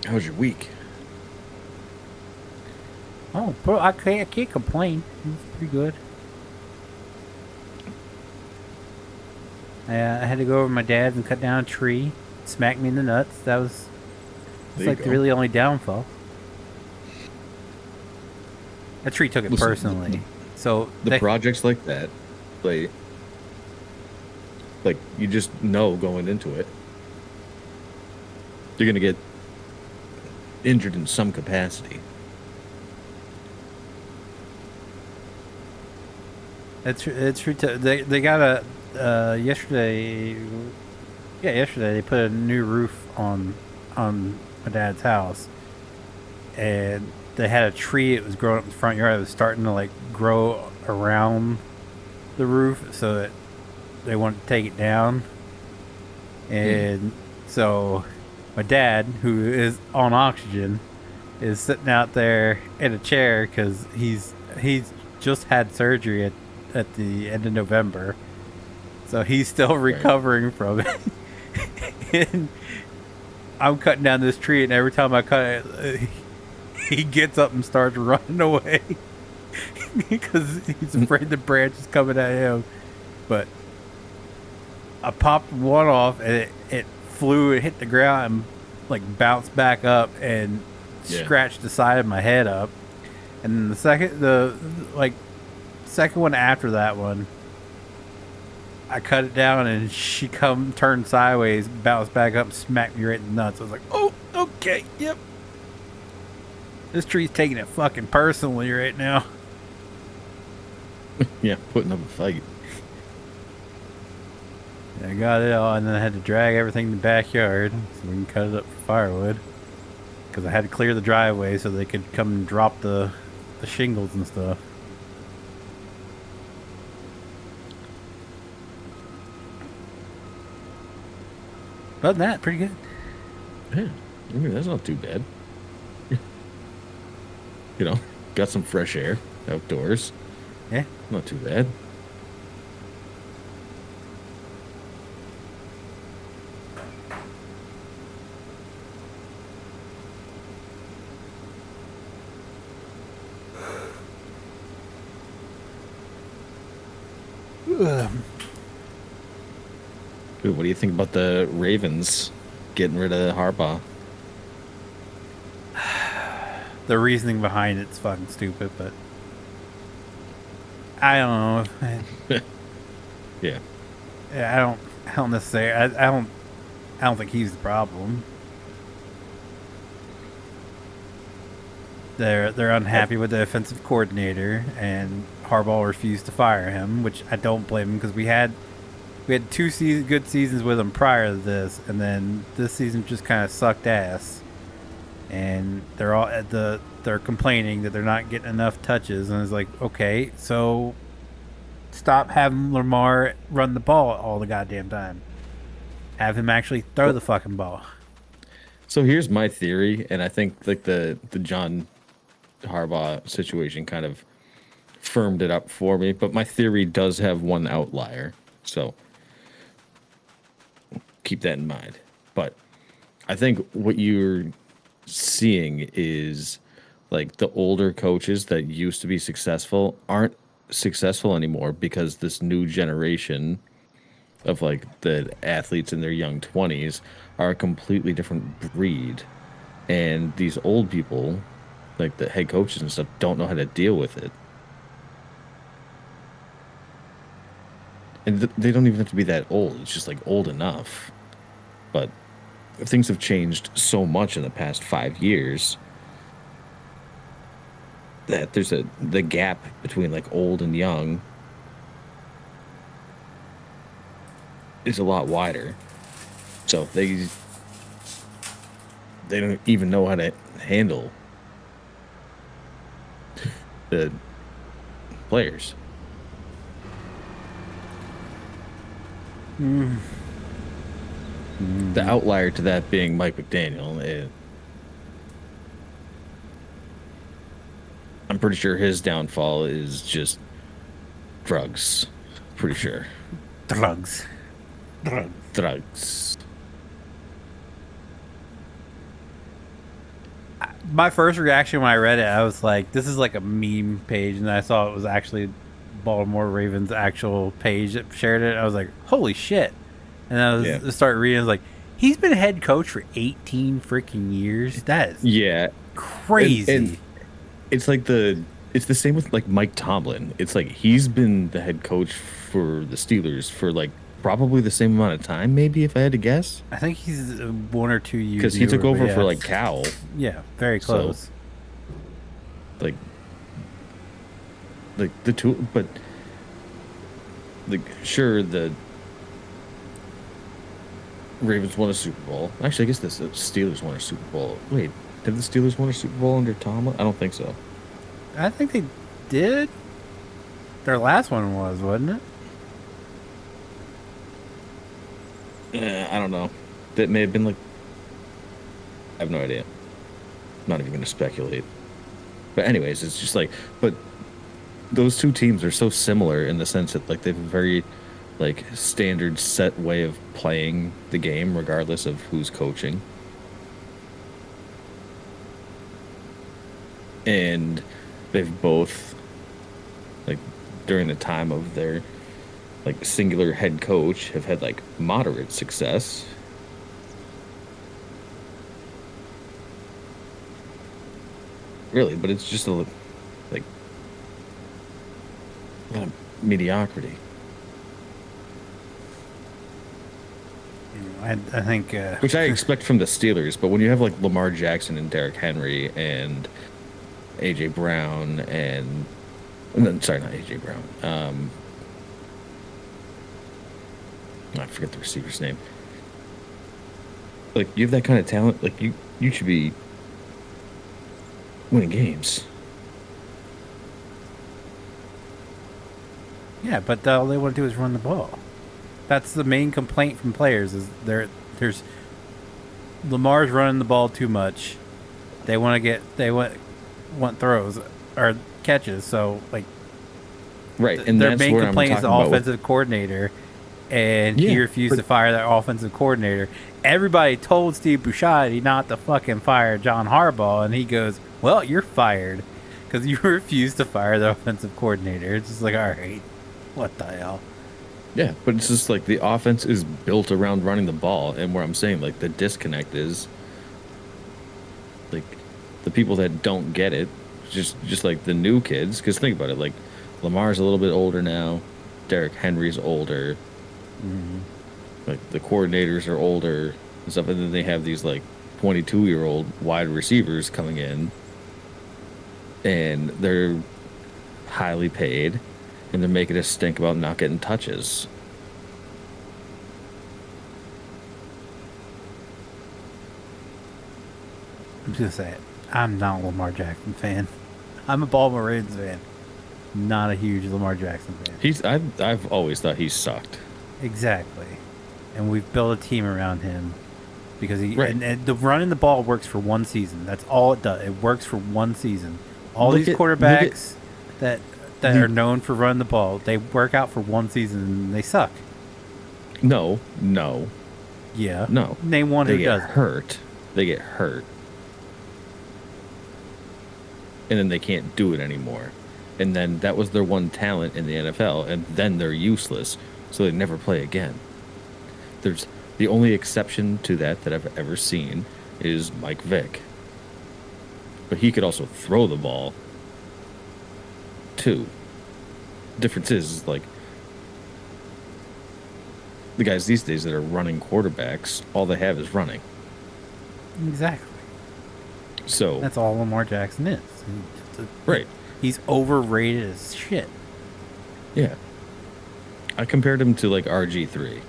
How was your week? Oh, bro, I can't complain. It's pretty good. I had to go over to my dad's and cut down a tree. Smacked me in the nuts. That's There you like the go. really only downfall. That tree took it Listen, personally. So the projects like that, like you just know going into it, you're gonna get injured in some capacity. it's true. They got yesterday. Yeah, yesterday they put a new roof on my dad's house, and they had a tree. It was growing up in the front yard. It was starting to like grow around the roof, so that they wanted to take it down. Hmm. And so my dad, who is on oxygen, is sitting out there in a chair because he's just had surgery at the end of November, so he's still Right. recovering from it. And I'm cutting down this tree, and every time I cut it, he gets up and starts running away because he's afraid the branch is coming at him. But I popped one off, and it flew, it hit the ground, and like bounced back up and Yeah. scratched the side of my head up. And then the second one after that one, I cut it down, and she turned sideways, bounced back up, smacked me right in the nuts. I was like, oh, okay, yep. This tree's taking it fucking personally right now. Yeah. Putting up a fight. I got it all, and then I had to drag everything in the backyard so we can cut it up for firewood. Because I had to clear the driveway so they could come and drop the shingles and stuff. Other than that, pretty good. Yeah. I mean, that's not too bad. You know, got some fresh air outdoors. Yeah. Not too bad. Dude, what do you think about the Ravens getting rid of Harbaugh? The reasoning behind it's fucking stupid, but I don't know. Yeah. I don't necessarily. I don't think he's the problem. They're Yep. unhappy with the offensive coordinator, and Harbaugh refused to fire him, which I don't blame him because we had good seasons with him prior to this, and then this season just kind of sucked ass. And they're complaining that they're not getting enough touches, and it's like, okay, so stop having Lamar run the ball all the goddamn time. Have him actually throw Well, the fucking ball. so here's my theory, and I think like the John Harbaugh situation kind of firmed it up for me, but my theory does have one outlier. So keep that in mind. But I think what you're seeing is like the older coaches that used to be successful aren't successful anymore because this new generation of like the athletes in their young 20s are a completely different breed. And these old people, like the head coaches and stuff, don't know how to deal with it. And they don't even have to be that old. It's just like old enough. But things have changed so much in the past 5 years that the gap between like old and young is a lot wider. So they don't even know how to handle the players. The outlier to that being Mike McDaniel. I'm pretty sure his downfall is just drugs. Pretty sure. Drugs. Drugs. Drugs. My first reaction when I read it, I was like, "This is like a meme page," and I saw it was actually Baltimore Ravens' actual page that shared it. I was like, "Holy shit!" And I was start reading. I was like, "He's been head coach for 18 freaking years. That is Yeah, crazy." and it's like it's the same with like Mike Tomlin. It's like he's been the head coach for the Steelers for like probably the same amount of time, maybe if I had to guess. I think he's 1 or 2 years Because he took newer, over but for like Cal. yeah, very So close. like the two, but like sure the Ravens won a Super Bowl. Actually, I guess the Steelers won a Super Bowl. Wait, did the Steelers win a Super Bowl under Tomlin? I don't think so. I think they did. Their last one was, wasn't it? I don't know. That may have been like. I have no idea. I'm not even going to speculate. But anyways, it's just like, but those two teams are so similar in the sense that like they have a very like standard set way of playing the game, regardless of who's coaching. And they've both like during the time of their like singular head coach have had like moderate success. Really, but it's just a like a lot of mediocrity. I think Which I expect from the Steelers, but when you have like Lamar Jackson and Derrick Henry and AJ Brown and no, sorry, not AJ Brown. I forget the receiver's name. Like you have that kind of talent, like you should be winning games. yeah, but all they want to do is run the ball. That's the main complaint from players is there's Lamar's running the ball too much. They want throws or catches. So like Right, and their that's main where I'm complaint is talking the about. offensive coordinator, and he Yeah, refused but to fire that offensive coordinator. Everybody told Steve Buscemi not to fucking fire John Harbaugh, and he goes, "Well, you're fired because you refused to fire the offensive coordinator." It's just like, all right, what the hell? yeah, but it's just like the offense is built around running the ball, and where I'm saying like the disconnect is like the people that don't get it, just like the new kids. Because think about it, like Lamar's a little bit older now, Derrick Henry's older, like the coordinators are older and stuff, and then they have these like 22-year-old wide receivers coming in, and they're highly paid, and they're making us stink about not getting touches. I'm just gonna say it. I'm not a Lamar Jackson fan. I'm a Baltimore Ravens fan. Not a huge Lamar Jackson fan. I've always thought he sucked. Exactly. And we've built a team around him because Right. and the running the ball works for one season. That's all it does. It works for one season. All Look these at- quarterbacks that the- are known for running the ball, they work out for one season and they suck. No. Yeah. No. Name one They who get doesn't. hurt. They get hurt. And then they can't do it anymore. And then that was their one talent in the NFL, and then they're useless, so they never play again. There's the only exception to that I've ever seen is Mike Vick. But he could also throw the ball too. Difference is like the guys these days that are running quarterbacks, all they have is running. Exactly. So That's all Lamar Jackson is. right. He's overrated as shit. Yeah. I compared him to like RG3.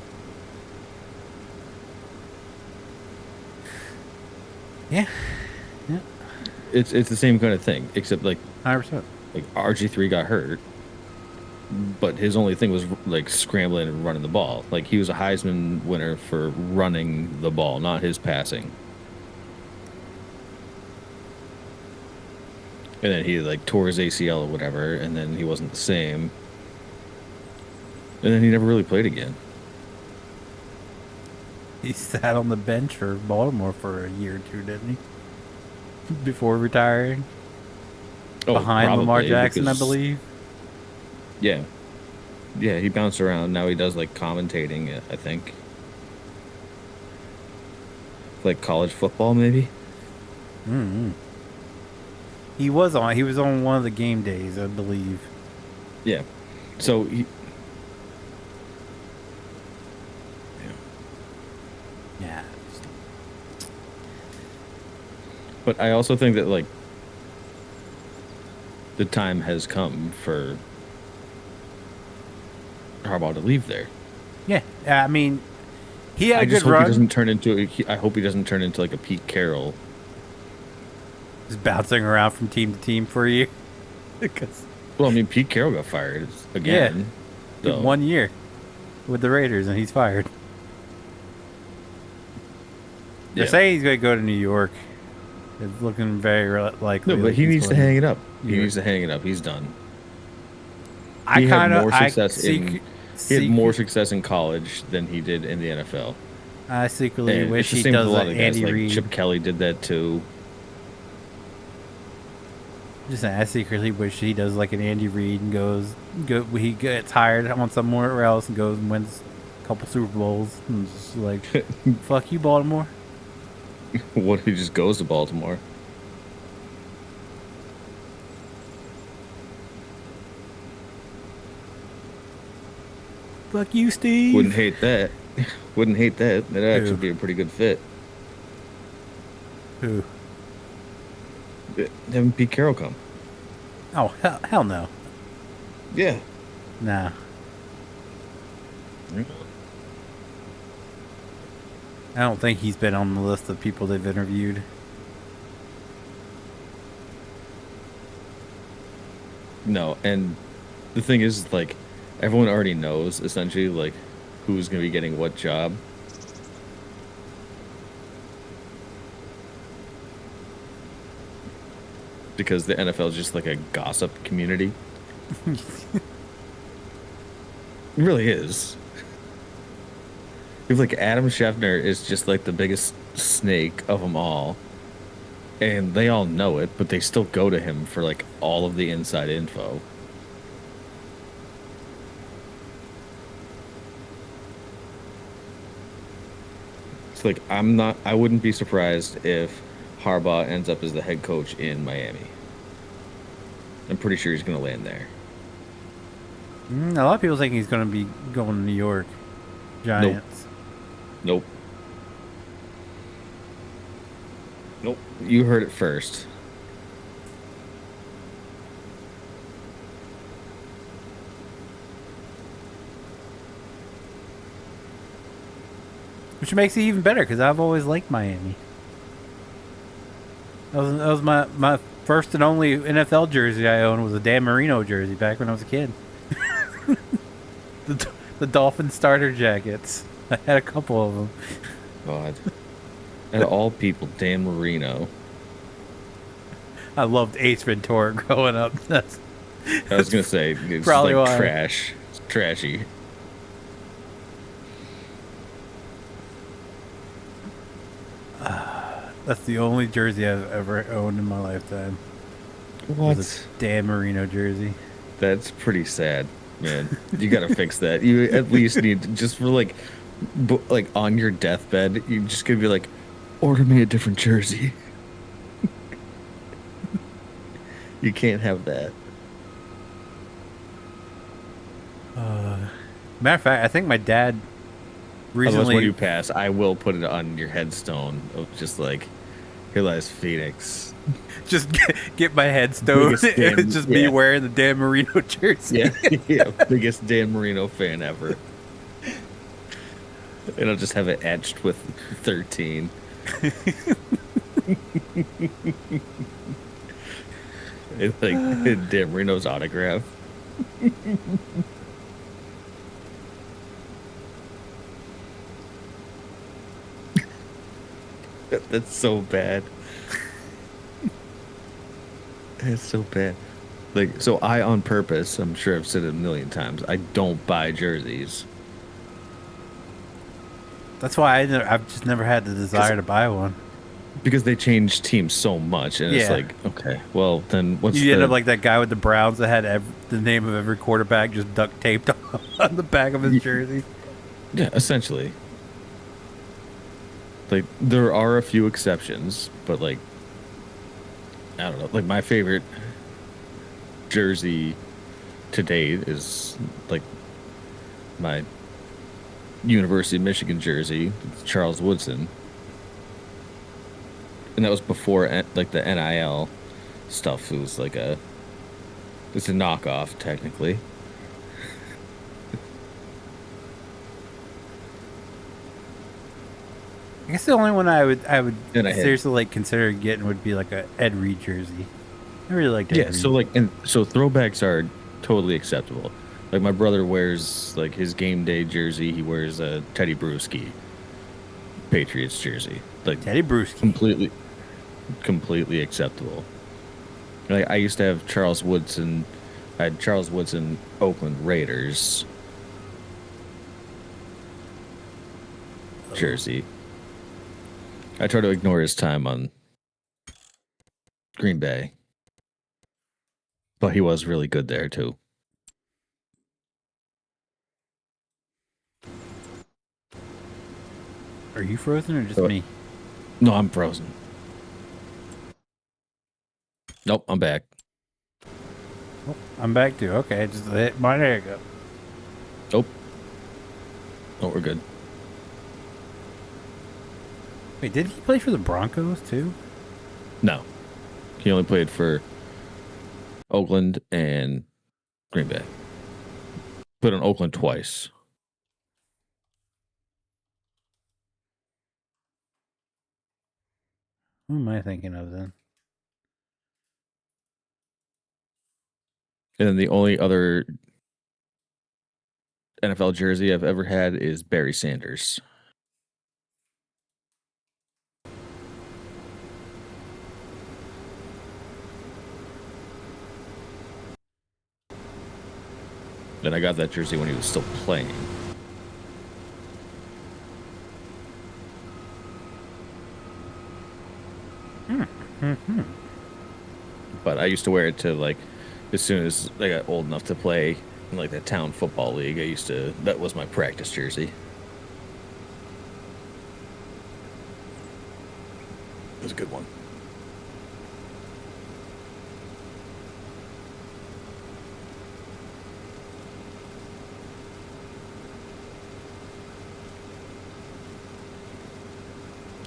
Yeah. Yeah. It's the same kind of thing, except like 100%. RG3 got hurt, but his only thing was like scrambling and running the ball. Like he was a Heisman winner for running the ball, not his passing. And then he like tore his ACL or whatever, and then he wasn't the same. And then he never really played again. He sat on the bench for Baltimore for a year or two, didn't he? before retiring. Oh, Behind Lamar probably, Jackson, I because believe. yeah, yeah, he bounced around. Now he does like commentating, I think, like college football, maybe. Mm-hmm. He was on one of the game days, I believe. Yeah. So he, yeah. Yeah. But I also think that like the time has come for Harbaugh to leave there. Yeah. I mean, he had I a just good hope he run. doesn't turn into. I hope he doesn't turn into like a Pete Carroll. Just bouncing around from team to team for a year. Because Well, I mean, Pete Carroll got fired yeah, again. he had So 1 year with the Raiders, and he's fired. They're yeah. saying he's going to go to New York. It's looking very likely. No, but that he he's needs to going hang it up. New He York. needs to hang it up. He's done. I kind of, He had more success in college than he did in the NFL. I secretly And it's wish the he same with does a lot like of guys. Andy Like Reid. Chip Kelly did that too. Just saying, I secretly wish he does like an Andy Reid and he gets hired on somewhere else and goes and wins a couple Super Bowls and just like, fuck you, Baltimore. What, he just goes to Baltimore? Fuck you, Steve. Wouldn't hate that. Wouldn't hate that. That'd actually Who? be a pretty good fit. Who? Having Pete Carroll come. Oh, hell no. Yeah. Nah. I don't think he's been on the list of people they've interviewed. No, and the thing is, like, everyone already knows essentially like who's going to be getting what job. Because the NFL is just like a gossip community. It really is. If like Adam Schefter is just like the biggest snake of them all, and they all know it, but they still go to him for like all of the inside info. It's like I wouldn't be surprised if Harbaugh ends up as the head coach in Miami. I'm pretty sure he's going to land there. A lot of people think he's going to be going to New York Giants. Nope. Nope. You heard it first. Which makes it even better because I've always liked Miami. That was my first and only NFL jersey I owned was a Dan Marino jersey back when I was a kid. the Dolphin starter jackets. I had a couple of them. God. And all people, Dan Marino. I loved Ace Ventura growing up. I was going to say, it's probably like why. trash. It's trashy. That's the only jersey I've ever owned in my lifetime. What? Was a Dan Marino jersey. That's pretty sad, man. You got to fix that. You at least need to, just for like on your deathbed, you just gonna be like, order me a different jersey. You can't have that. Matter of fact, I think my dad Otherwise, when recently you pass, I will put it on your headstone of just like, here lies Phoenix. just get my headstone. Biggest Just yeah. me wearing the Dan Marino jersey. Yeah, yeah, biggest Dan Marino fan ever. And I'll just have it etched with 13. It's like Dan Marino's autograph. That's so bad. It's so bad. Like, so I, on purpose, I'm sure I've said it a million times, I don't buy jerseys. That's why I've just never had the desire to buy one. because they changed teams so much, and it's Yeah. like, okay, well then what's You end up the like that guy with the Browns that had the name of every quarterback just duct taped on the back of his jersey. yeah, essentially. Like there are a few exceptions, but like I don't know. Like my favorite jersey to date is like my University of Michigan jersey, Charles Woodson, and that was before like the NIL stuff. It was like it's a knockoff technically. I guess the only one I would And I had seriously like consider getting would be like a Ed Reed jersey. I really liked Ed yeah, Reed. so like and so throwbacks are totally acceptable. Like my brother wears like his game day jersey. He wears a Teddy Bruschi Patriots jersey. Like Teddy Bruschi. completely acceptable. Like I used to have Charles Woodson. I had Charles Woodson Oakland Raiders jersey. I try to ignore his time on Green Bay, but he was really good there too. Are you frozen or just So- me? No, I'm frozen. Nope, I'm back. Oh, I'm back too. Okay, just hit my there you go. Nope. Oh, we're good. Wait, did he play for the Broncos too? No, he only played for Oakland and Green Bay. Put on Oakland twice. Who am I thinking of then? And then the only other NFL jersey I've ever had is Barry Sanders. And I got that jersey when he was still playing. But I used to wear it to like as soon as I got old enough to play in like the town football league. That was my practice jersey. It was a good one.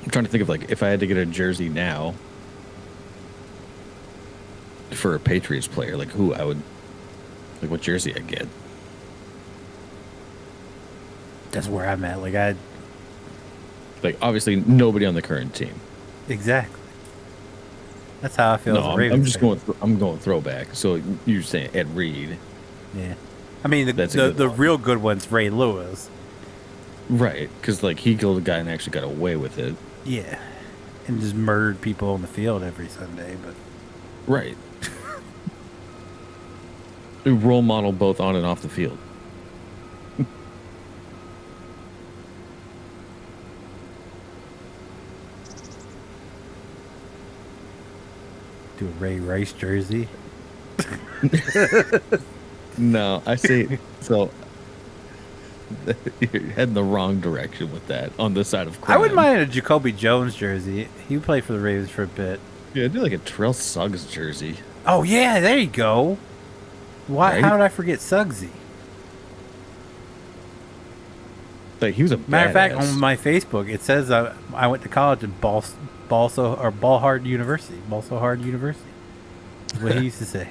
I'm trying to think of like if I had to get a jersey now for a Patriots player, like who I would like what jersey I'd get. That's where I'm at. Like obviously nobody on the current team. Exactly. That's how I feel. No, as a I'm Ravens just fan. I'm going throwback. So you're saying Ed Reed, Yeah. I mean, That's a the good one. real good one's Ray Lewis. right? Because like he killed a guy and actually got away with it. Yeah. And just murdered people on the field every Sunday. But Right. A role model both on and off the field. do a Ray Rice jersey. No, I say so. You're heading the wrong direction with that on the side of crime. I wouldn't mind a Jacoby Jones jersey. He played for the Ravens for a bit. Yeah, do like a Terrell Suggs jersey. Oh, yeah, there you go. Why? Right? How did I forget Suggsy? Like he was a Matter of fact, badass. on my Facebook, it says I went to college at Ballhard University. Balsahard University. That's what he used to say.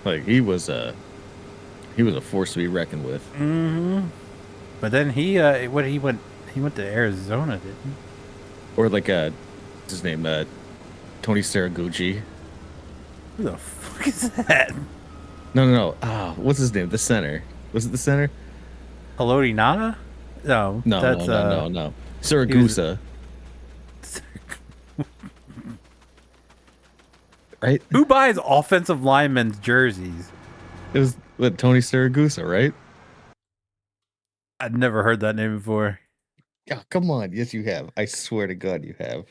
Like he was a force to be reckoned with. Mm-hmm. But then he went to Arizona, didn't he? Or like what's his name? Tony Saraguchi. Who the fuck is that? No. Ah, what's his name? The center. Was it the center? Haloti Nana? No. No, that's, no. Saragusa. Right? Who buys offensive linemen's jerseys? It was Tony Saragusa, right? I'd never heard that name before. Oh, come on. Yes, you have. I swear to God, you have.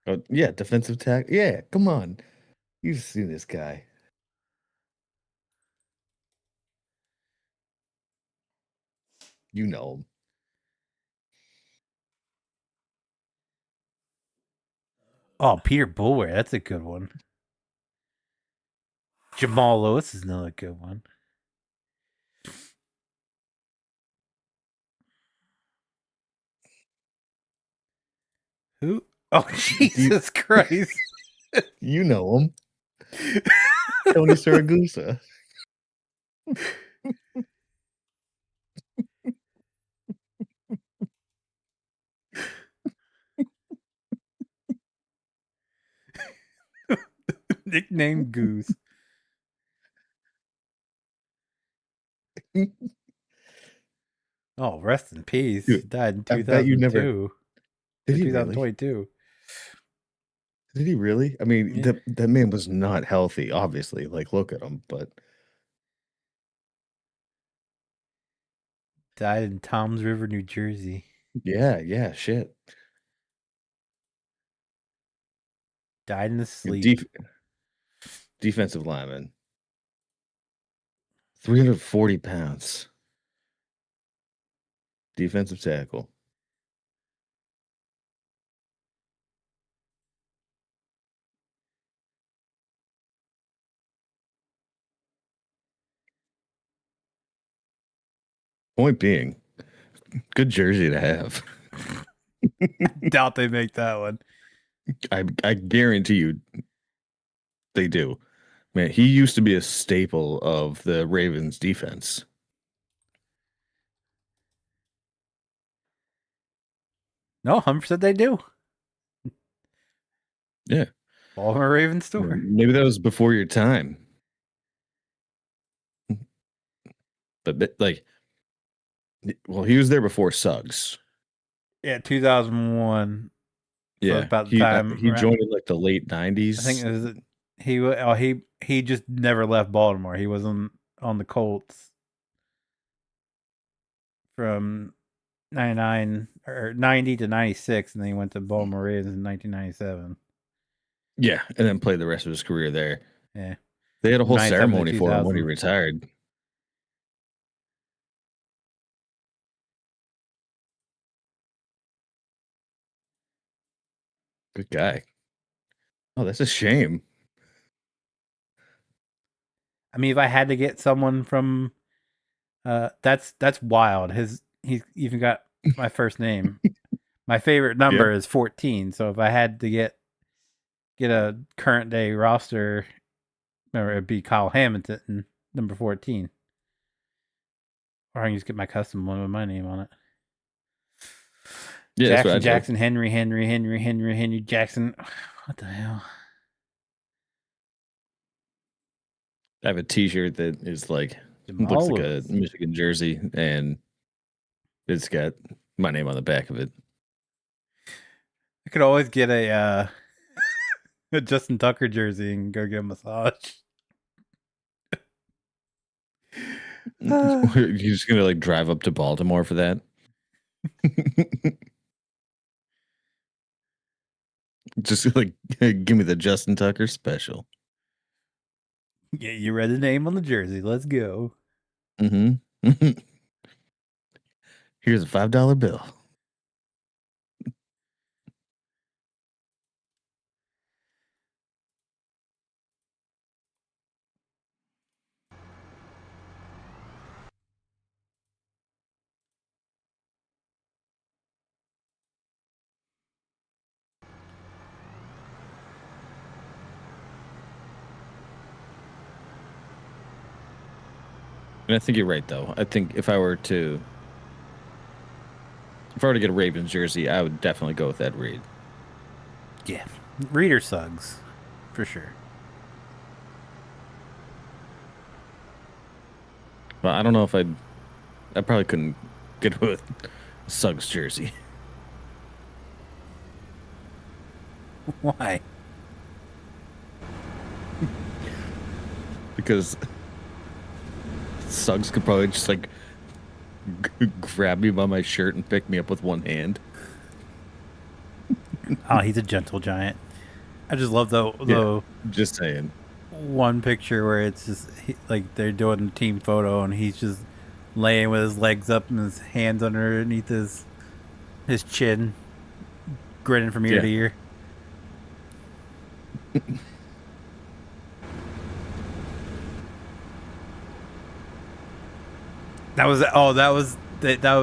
Oh, yeah, defensive tackle. Yeah, come on. You've seen this guy. You know him. Oh, Peter Bulwer, that's a good one. Jamal Lewis is another good one. Who? Oh, Jesus Christ. You know him. Tony Saragusa. Nickname Goose. Oh, rest in peace. He Dude, died in I bet you never. 2002. Did Or he really? 2022. Did he really? I mean, Yeah. that man was not healthy, obviously. Like, look at him. But Died in Toms River, New Jersey. yeah, shit. Died in his sleep. Defensive lineman. 340 pounds. Defensive tackle. Point being, good jersey to have. Doubt they make that one. I guarantee you they do. Man, he used to be a staple of the Ravens defense. No, 100% they do. Yeah. Baltimore Ravens store. Maybe that was before your time. But like, well, he was there before Suggs. Yeah, 2001. So Yeah, about the time he joined in like the late 90s. I think it was he just never left Baltimore. He was on the Colts from 99 or 90 to 96, and then he went to Baltimore Ravens in 1997. Yeah, and then played the rest of his career there. Yeah, They had a whole 97 to ceremony for him when he 2000. retired. Good guy. Oh, that's a shame. I mean, if I had to get someone from, that's wild. He's even got my first name. My favorite number is 14. So if I had to get a current day roster, remember it'd be Kyle Hamilton, number 14. Or I can just get my custom one with my name on it. Yeah, Jackson, Henry, Jackson. What the hell? I have a T-shirt that is like Jamal looks like Lewis. a Michigan jersey, and it's got my name on the back of it. I could always get a Justin Tucker jersey and go get a massage. You're just gonna like drive up to Baltimore for that? Just like give me the Justin Tucker special. Yeah, you read the name on the jersey. Let's go. Mm-hmm. Here's a $5 bill. And I think you're right, though. I think if I were to get a Ravens jersey, I would definitely go with Ed Reed. Yeah, Reader Suggs, for sure. Well, I don't know if I probably couldn't get with Suggs jersey. Why? because Suggs could probably just like grab me by my shirt and pick me up with one hand. Oh, he's a gentle giant. I just love the Just saying. one picture where it's just like they're doing a team photo and he's just laying with his legs up and his hands underneath his chin, grinning from ear to ear. That was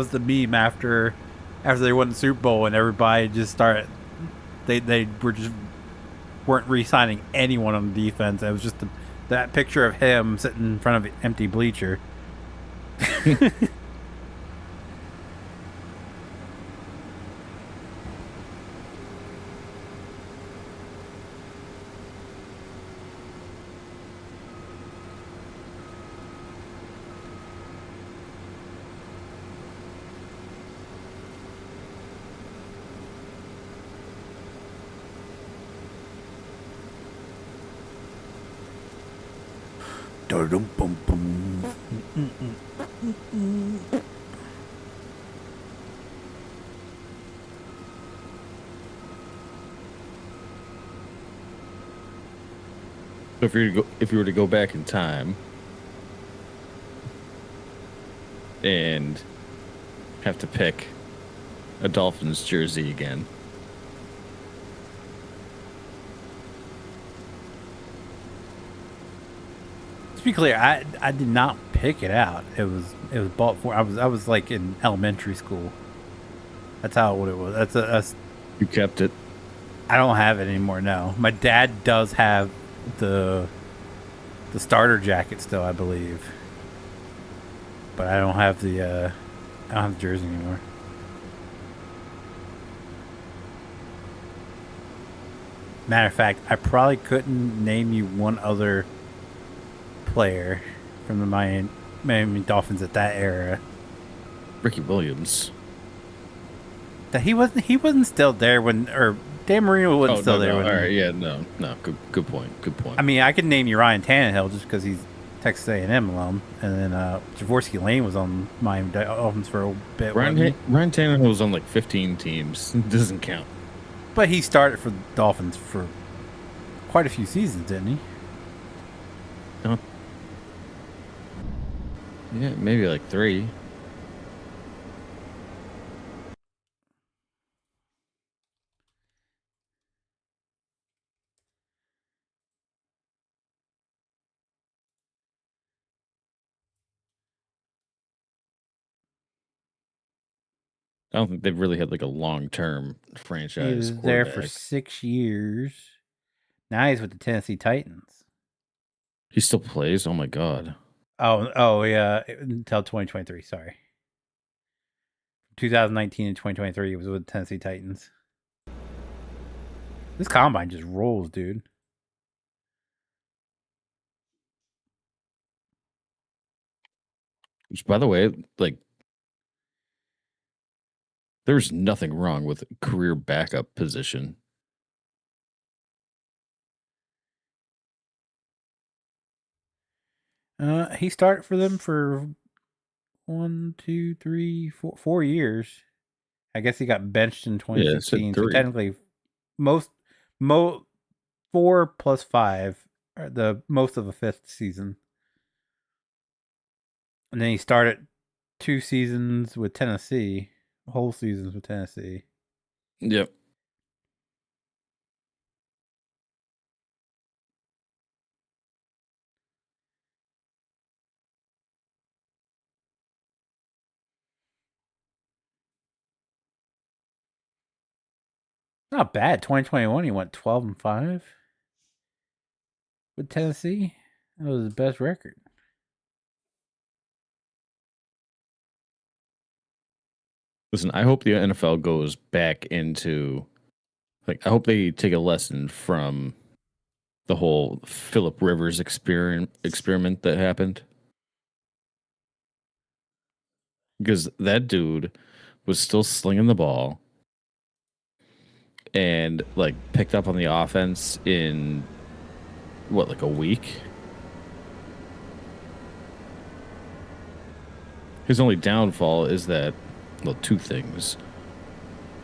the meme after they won the Super Bowl and everybody just started. They were just weren't re-signing anyone on the defense. It was just that picture of him sitting in front of an empty bleacher. So if you were to go back in time and have to pick a Dolphins jersey again, To be clear, I did not pick it out. It was bought for. I was like in elementary school. That's what it was. That's you kept it. I don't have it anymore. No, my dad does have the starter jacket still, I believe, but I don't have the jersey anymore. Matter of fact, I probably couldn't name you one other player from the Miami Dolphins at that era. Ricky Williams. That he wasn't still there when, or Dan Marino wasn't still there. All right, yeah, no, good point. I mean, I could name you Ryan Tannehill just because he's Texas A&M alum, and then Javorsky Lane was on Miami Dolphins for a bit. Ryan Tannehill was on like 15 teams. It doesn't count. But he started for the Dolphins for quite a few seasons, didn't he? Yeah, maybe like 3. I don't think they've really had like a long-term franchise. He was there for 6 years. Now he's with the Tennessee Titans. He still plays? Oh my god. Oh yeah, until 2023. Sorry, 2019 and 2023 he was with the Tennessee Titans. This combine just rolls, dude. Which, by the way, like, there's nothing wrong with career backup position. He started for them for 4 years. I guess he got benched in 2016. So technically, most 4 plus 5 are the most of a 5th season. And then he started 2 seasons with Tennessee, whole seasons with Tennessee. Yep. Not bad. 2021, he went 12-5 with Tennessee. That was his best record. Listen, I hope the NFL goes back into, like, I hope they take a lesson from the whole Phillip Rivers experiment that happened. Because that dude was still slinging the ball and like picked up on the offense in what, like a week? His only downfall is that, well, two things.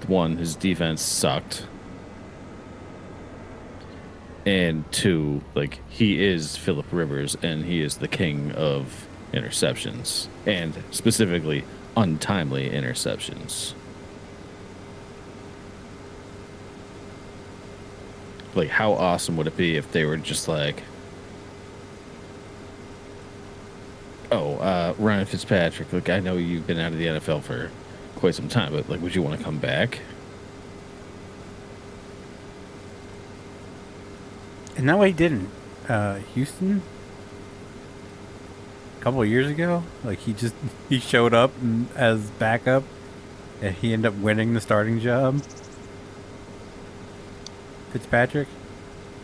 One, his defense sucked. And two, like, he is Phillip Rivers, and he is the king of interceptions, and specifically untimely interceptions. Like, how awesome would it be if they were just like, oh, Ryan Fitzpatrick, look, I know you've been out of the NFL for quite some time, but, like, would you want to come back? And that way he didn't. Houston, a couple of years ago, like he showed up as backup, and he ended up winning the starting job. Fitzpatrick.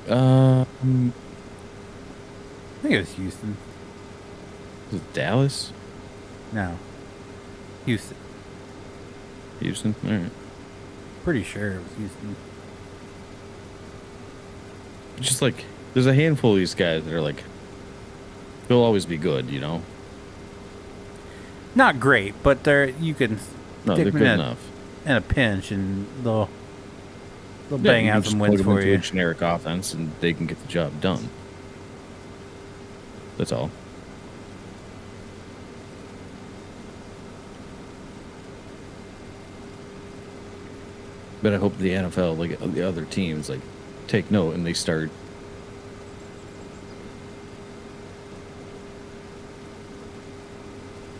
Um, I think it was Houston. was it Dallas? No, Houston. Houston? All right. Pretty sure it was Houston. Just like, there's a handful of these guys that are like, they'll always be good, you know? Not great, but you can No, stick they're them good in enough. in a pinch, and they'll Yeah, bang you out can some just wins plug them for into you. a generic offense, and they can get the job done. That's all. But I hope the NFL, like the other teams, like take note and they start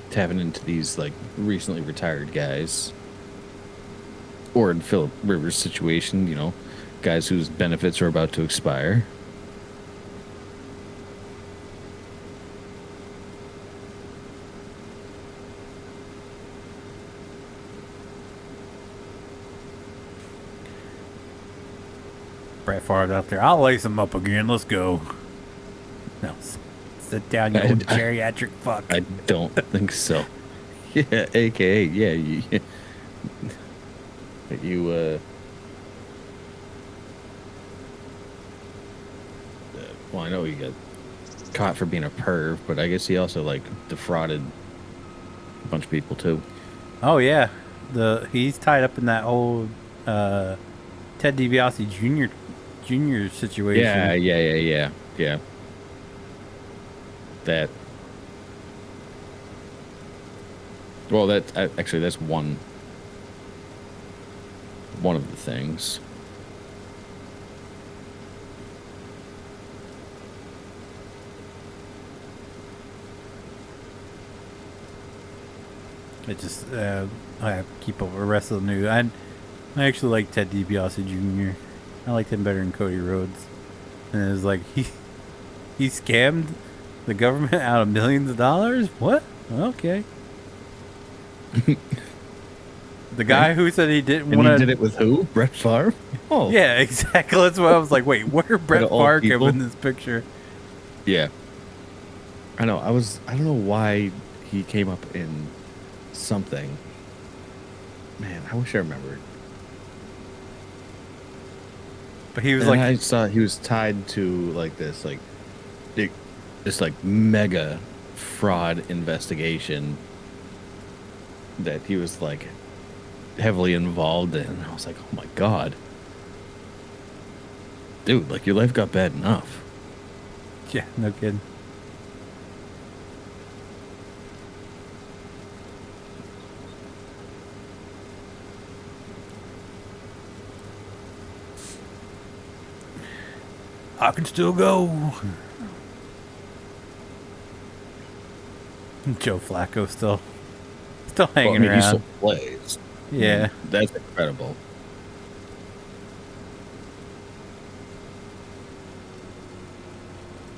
tapping into these like recently retired guys, or in Phillip Rivers' situation, you know, guys whose benefits are about to expire. Brett Favre's out there. I'll lace him up again. Let's go. No, sit down, you old geriatric fuck. I don't think so. Yeah, AKA, yeah, well, I know he got caught for being a perv, but I guess he also like defrauded a bunch of people too. Oh yeah, he's tied up in that old Ted DiBiase Jr. situation. Yeah. That. Well, actually that's one of the things. It just I keep up with the rest of the news. I actually like Ted DiBiase Jr. I liked him better than Cody Rhodes. And it was like he scammed the government out of millions of dollars. What? Okay. The guy who said he didn't want to. He did it with who? Brett Favre? Oh, Yeah, exactly. That's what I was like. Wait, where Brett all Favre people? in this picture? yeah. I know. I don't know why he came up in something. Man, I wish I remembered. But he was And like, I saw he was tied to like this mega fraud investigation that he was like heavily involved in. I was like, oh my god, dude, like your life got bad enough. yeah, no kidding. I can still go. Joe Flacco still hanging Well, I mean, he around. still plays. Yeah. That's incredible.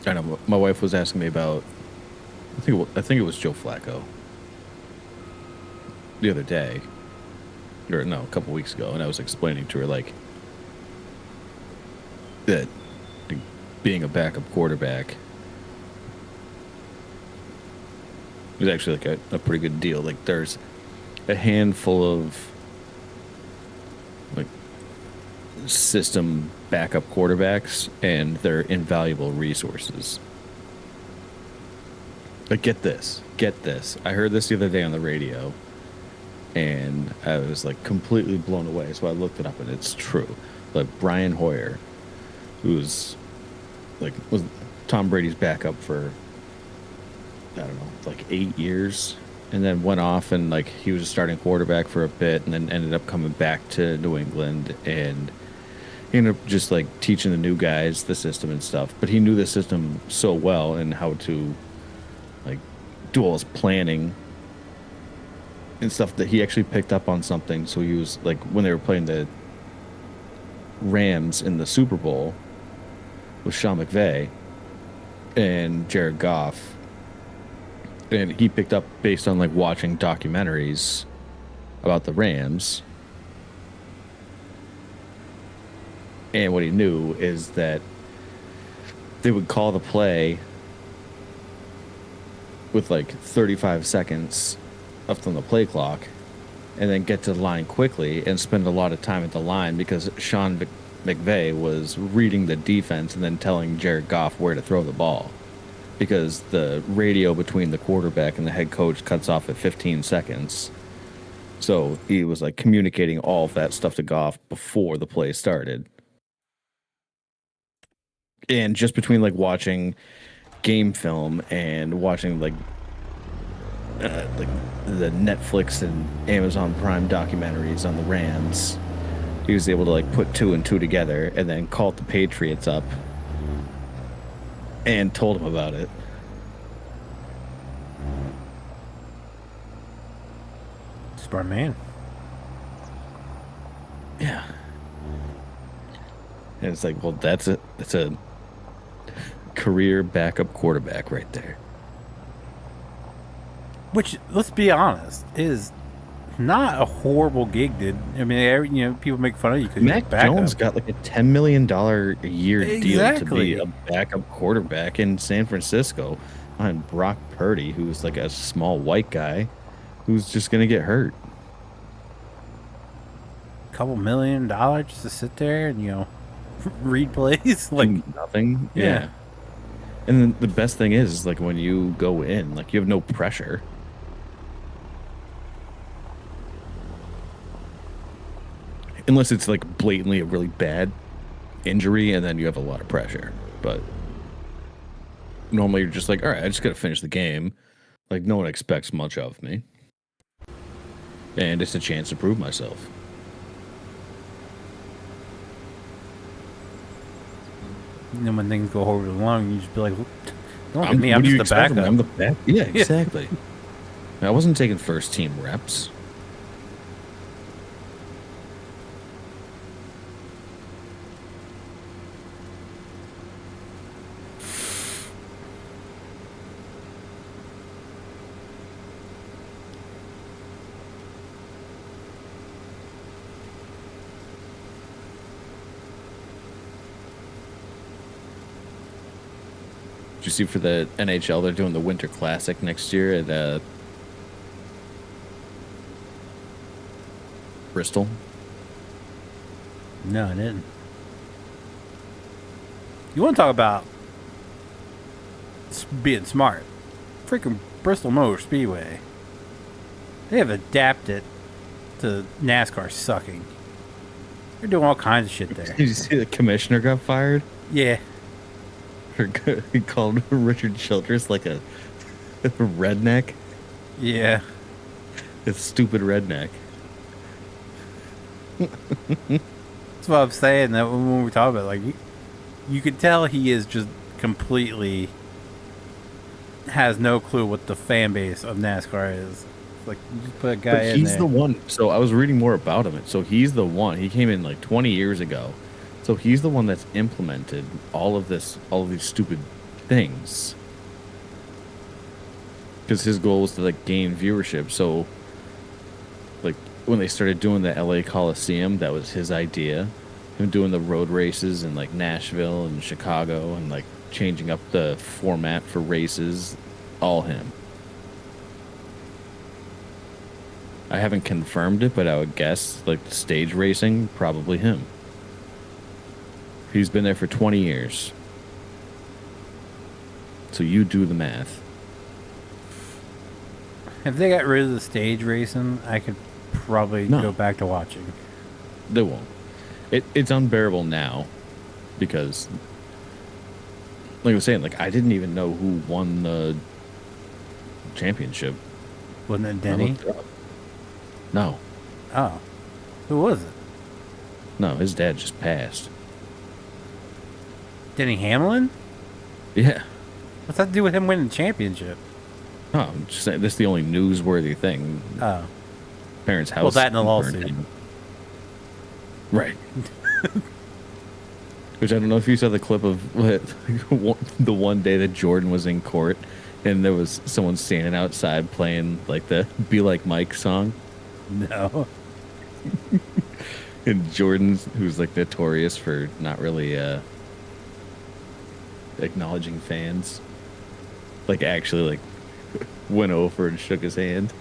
I know. My wife was asking me about. I think it was Joe Flacco. The other day, or no, a couple weeks ago, and I was explaining to her like that being a backup quarterback is actually like a pretty good deal. Like there's a handful of like system backup quarterbacks, and they're invaluable resources. But get this. get this. I heard this the other day on the radio, and I was like completely blown away. So I looked it up, and it's true. Like Brian Hoyer, who's like was Tom Brady's backup for I don't know, like 8 years, and then went off and like he was a starting quarterback for a bit, and then ended up coming back to New England, and he ended up just like teaching the new guys the system and stuff. But he knew the system so well and how to like do all his planning and stuff that he actually picked up on something. So he was like when they were playing the Rams in the Super Bowl with Sean McVay and Jared Goff, and he picked up based on like watching documentaries about the Rams. And what he knew is that they would call the play with like 35 seconds left on the play clock and then get to the line quickly and spend a lot of time at the line because Sean McVay was reading the defense and then telling Jared Goff where to throw the ball, because the radio between the quarterback and the head coach cuts off at 15 seconds. So he was like communicating all of that stuff to Goff before the play started. And just between like watching game film and watching like the Netflix and Amazon Prime documentaries on the Rams, he was able to like put two and two together and then called the Patriots up and told them about it. Smart man. Yeah. And it's like, well, that's a career backup quarterback right there. Which, let's be honest, is not a horrible gig, dude. I mean, people make fun of you because Mac Jones got like a $10 million a year deal to be a backup quarterback in San Francisco on Brock Purdy, who's like a small white guy who's just going to get hurt. Couple $1 million just to sit there and, read plays. Like nothing. Yeah. And then the best thing is like when you go in, like you have no pressure. Unless it's like blatantly a really bad injury and then you have a lot of pressure. But normally you're just like, all right, I just got to finish the game. Like no one expects much of me. And it's a chance to prove myself. And then when things go horribly wrong, you just be like, don't look at me, I'm just the backup. I'm the back. Yeah, exactly. I wasn't taking first team reps. Did you see for the NHL, they're doing the Winter Classic next year at Bristol? No, I didn't. You want to talk about being smart? Freaking Bristol Motor Speedway. They have adapted to NASCAR sucking. They're doing all kinds of shit there. Did you see the commissioner got fired? Yeah. He called Richard Childress like a redneck. Yeah. It's stupid redneck. That's what I'm saying. That when we talk about it, like, you could tell he is just completely has no clue what the fan base of NASCAR is. Like, you just put a guy in there. He's the one. So I was reading more about him. So he's the one. He came in like 20 years ago. So he's the one that's implemented all of these stupid things. Because his goal was to like gain viewership. So like when they started doing the LA Coliseum, that was his idea. Him doing the road races in like Nashville and Chicago and like changing up the format for races, all him. I haven't confirmed it, but I would guess like the stage racing, probably him. He's been there for 20 years. So you do the math. If they got rid of the stage racing, I could probably No. go back to watching. They won't. It's unbearable now because, like I was saying, like I didn't even know who won the championship. Wasn't it I Denny? looked it up. No, Oh. Who was it? no, his dad just passed. Denny Hamlin? Yeah. What's that to do with him winning the championship? Oh, I'm just saying, this is the only newsworthy thing. Oh. Parents' house. Well, that and the burned lawsuit. down. Right. Which I don't know if you saw the clip of the one day that Jordan was in court and there was someone standing outside playing like the Be Like Mike song. No. And Jordan, who's like notorious for not really acknowledging fans, like actually like went over and shook his hand.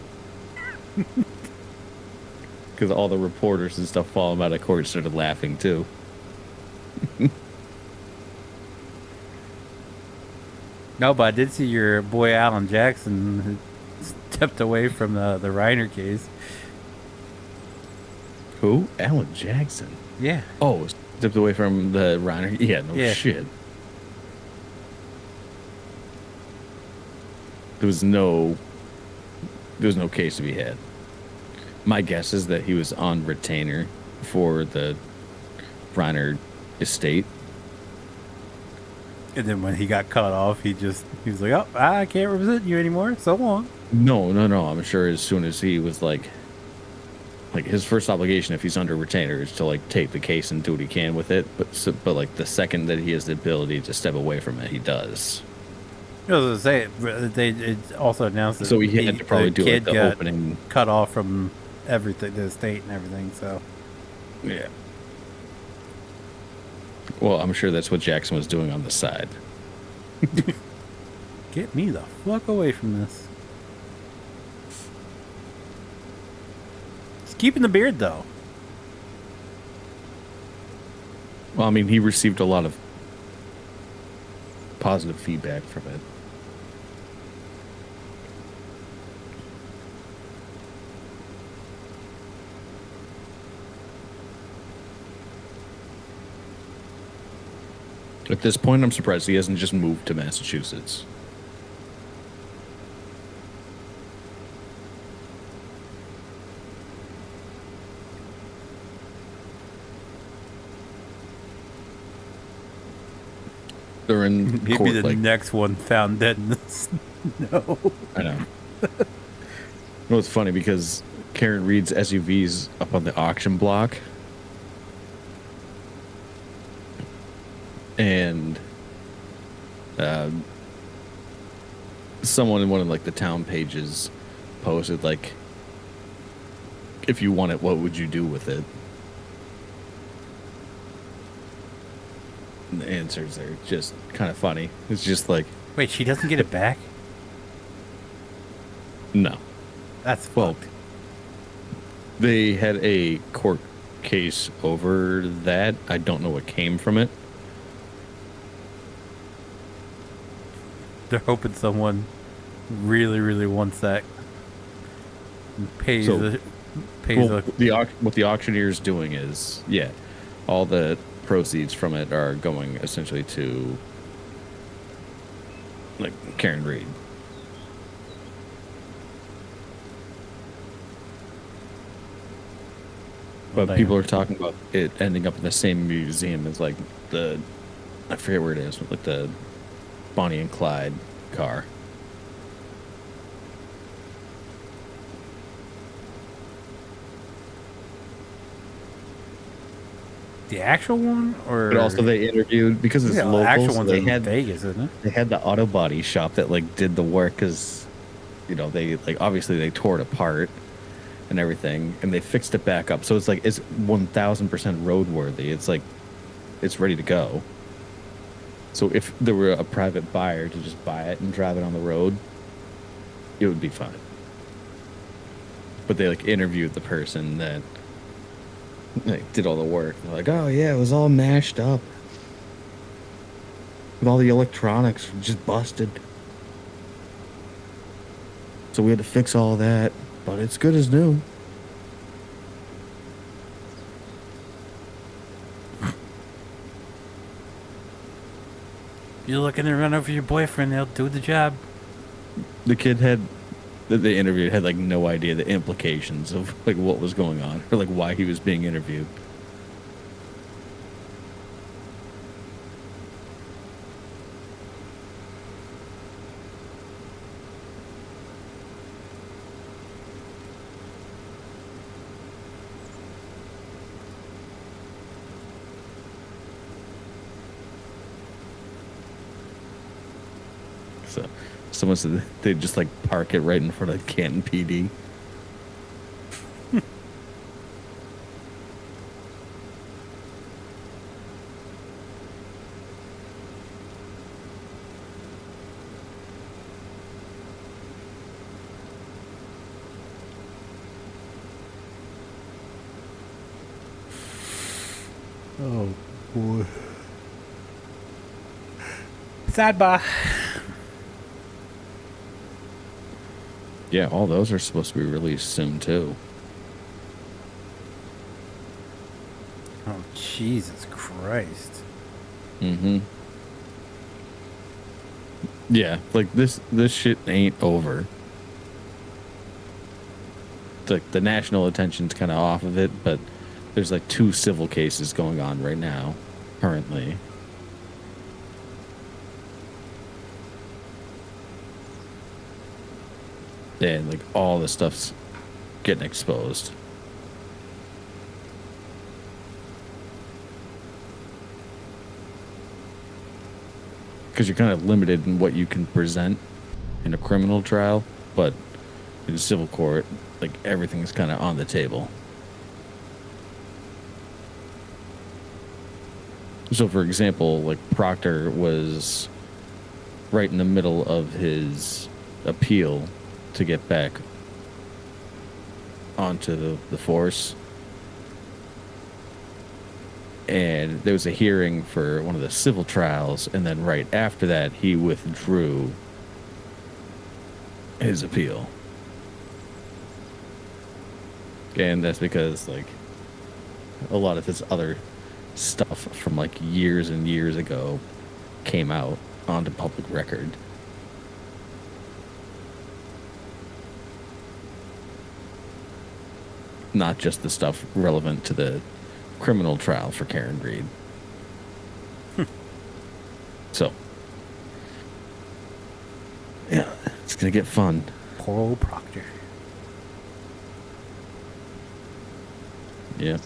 Because all the reporters and stuff following him out of court started laughing too. No, but I did see your boy Alan Jackson who stepped away from the Reiner case. Who? Alan Jackson. Yeah. Oh, stepped away from the Reiner. Yeah, no Yeah. shit. There was no case to be had. My guess is that he was on retainer for the Reiner estate. And then when he got cut off, he was like, "Oh, I can't represent you anymore. So long." No. I'm sure as soon as he was like his first obligation, if he's under retainer, is to like take the case and do what he can with it. But like the second that he has the ability to step away from it, he does. I was gonna say it also announced that So he had to probably the do like kid the got opening. cut off from everything, the estate and everything. So Yeah. Well, I'm sure that's what Jackson was doing on the side. get me the fuck away from this. He's keeping the beard though. Well, I mean, he received a lot of positive feedback from it. At this point, I'm surprised he hasn't just moved to Massachusetts. They're in Maybe court, the like, next one found dead in the snow. I know. No, it's funny because Karen Reed's SUV's up on the auction block. And someone in one of like the town pages posted like, if you want it, what would you do with it? And the answers are just kind of funny. It's just like, Wait, she doesn't get it back? no. That's Well, fucked. they had a court case over that. I don't know what came from it. They're hoping someone really, really wants that. And pays So- the What the auctioneer's doing is, yeah, all the proceeds from it are going essentially to like Karen Reed. But Damn. people are talking about it ending up in the same museum as like I forget where it is, like the Bonnie and Clyde car. the actual one, or But also they interviewed, because it's yeah, the local, actual so one's they in had Vegas, isn't it? they had the auto body shop that like did the work, because they like obviously they tore it apart and everything, and they fixed it back up, so it's like it's 1000% roadworthy. It's like it's ready to go. So if there were a private buyer to just buy it and drive it on the road, it would be fine. But they like interviewed the person that like did all the work. They're like, oh yeah, it was all mashed up with all the electronics just busted. So we had to fix all that, but it's good as new. If you're looking to run over your boyfriend, they'll do the job. The kid that they interviewed had like no idea the implications of like what was going on or like why he was being interviewed. So someone said they'd just like park it right in front of Canton PD. Oh boy. Sidebar. Yeah, all those are supposed to be released soon too. Oh Jesus Christ. Mm-hmm. Yeah, like this shit ain't over. It's like the national attention's kind of off of it, but there's like 2 civil cases going on right now, currently. And like all the stuff's getting exposed. Because you're kind of limited in what you can present in a criminal trial, but in a civil court, like everything's kind of on the table. So, for example, like Proctor was right in the middle of his appeal to get back onto the force. And there was a hearing for one of the civil trials, and then right after that, he withdrew his appeal. And that's because, like, a lot of his other stuff from, like, years and years ago came out onto public record. Not just the stuff relevant to the criminal trial for Karen Reed. So, yeah, it's going to get fun. Poor old Proctor. Yeah.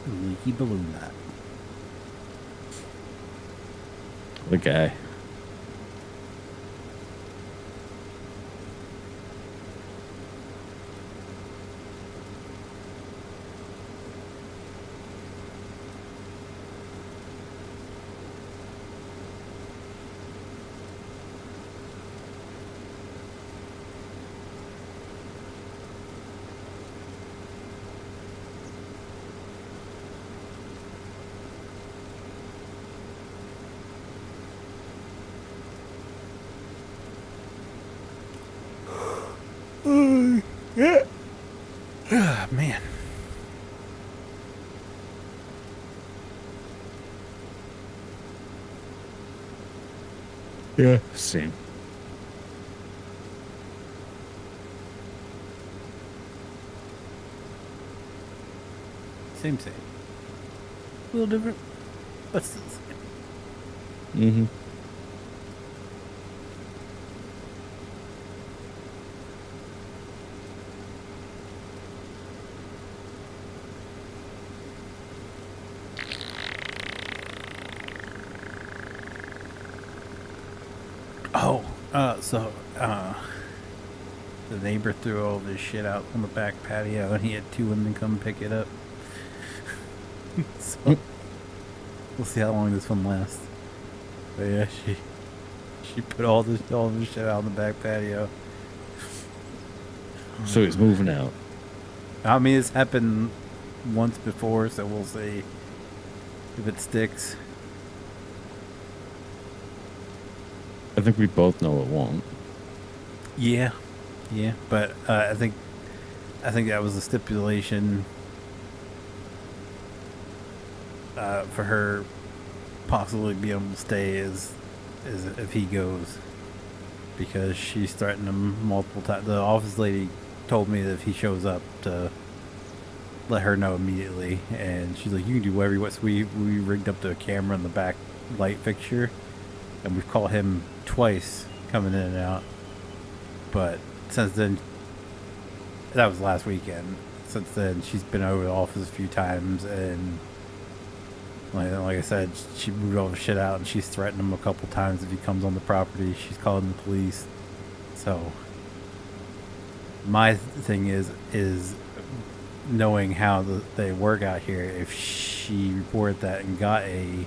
Leaky balloon that. The guy. Ah, man. Yeah. Same. Same. A little different, but still the same. Mm-hmm. Oh, the neighbor threw all this shit out on the back patio, and he had 2 women come pick it up. So we'll see how long this one lasts. But yeah, she put all this shit out on the back patio. So he's moving out. I mean, it's happened once before, so we'll see. if it sticks. I think we both know it won't. Yeah, yeah, but I think that was the stipulation for her possibly being able to stay is if he goes, because she's threatened him multiple times. The office lady told me that if he shows up to let her know immediately, and she's like, you can do whatever you want. So we rigged up the camera in the back light fixture, and we've caught him twice coming in and out. But since then, that was last weekend. Since then, she's been over the office a few times, and like I said, she moved all the shit out, and she's threatened him a couple times if he comes on the property. She's calling the police. So my thing is knowing how they work out here. If she reported that and got a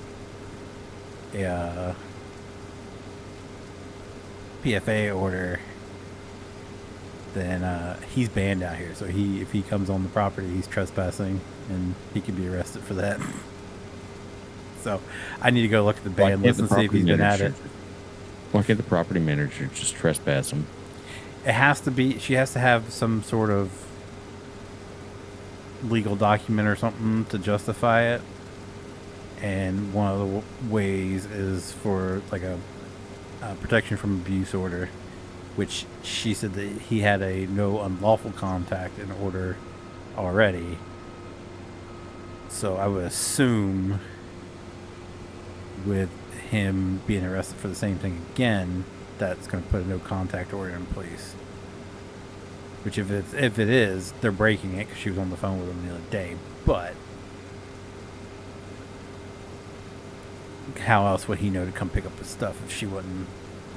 PFA order, then he's banned out here. So if he comes on the property, he's trespassing, and he can be arrested for that. So I need to go look at the ban list and see if he's been at it. Why can't the property manager just trespass him? It has to be. She has to have some sort of legal document or something to justify it. And one of the ways is for like a protection from abuse order, which she said that he had a no unlawful contact in order already. So I would assume with him being arrested for the same thing again, that's going to put a no contact order in place. Which if it is, they're breaking it because she was on the phone with him the other day. But how else would he know to come pick up his stuff if she wasn't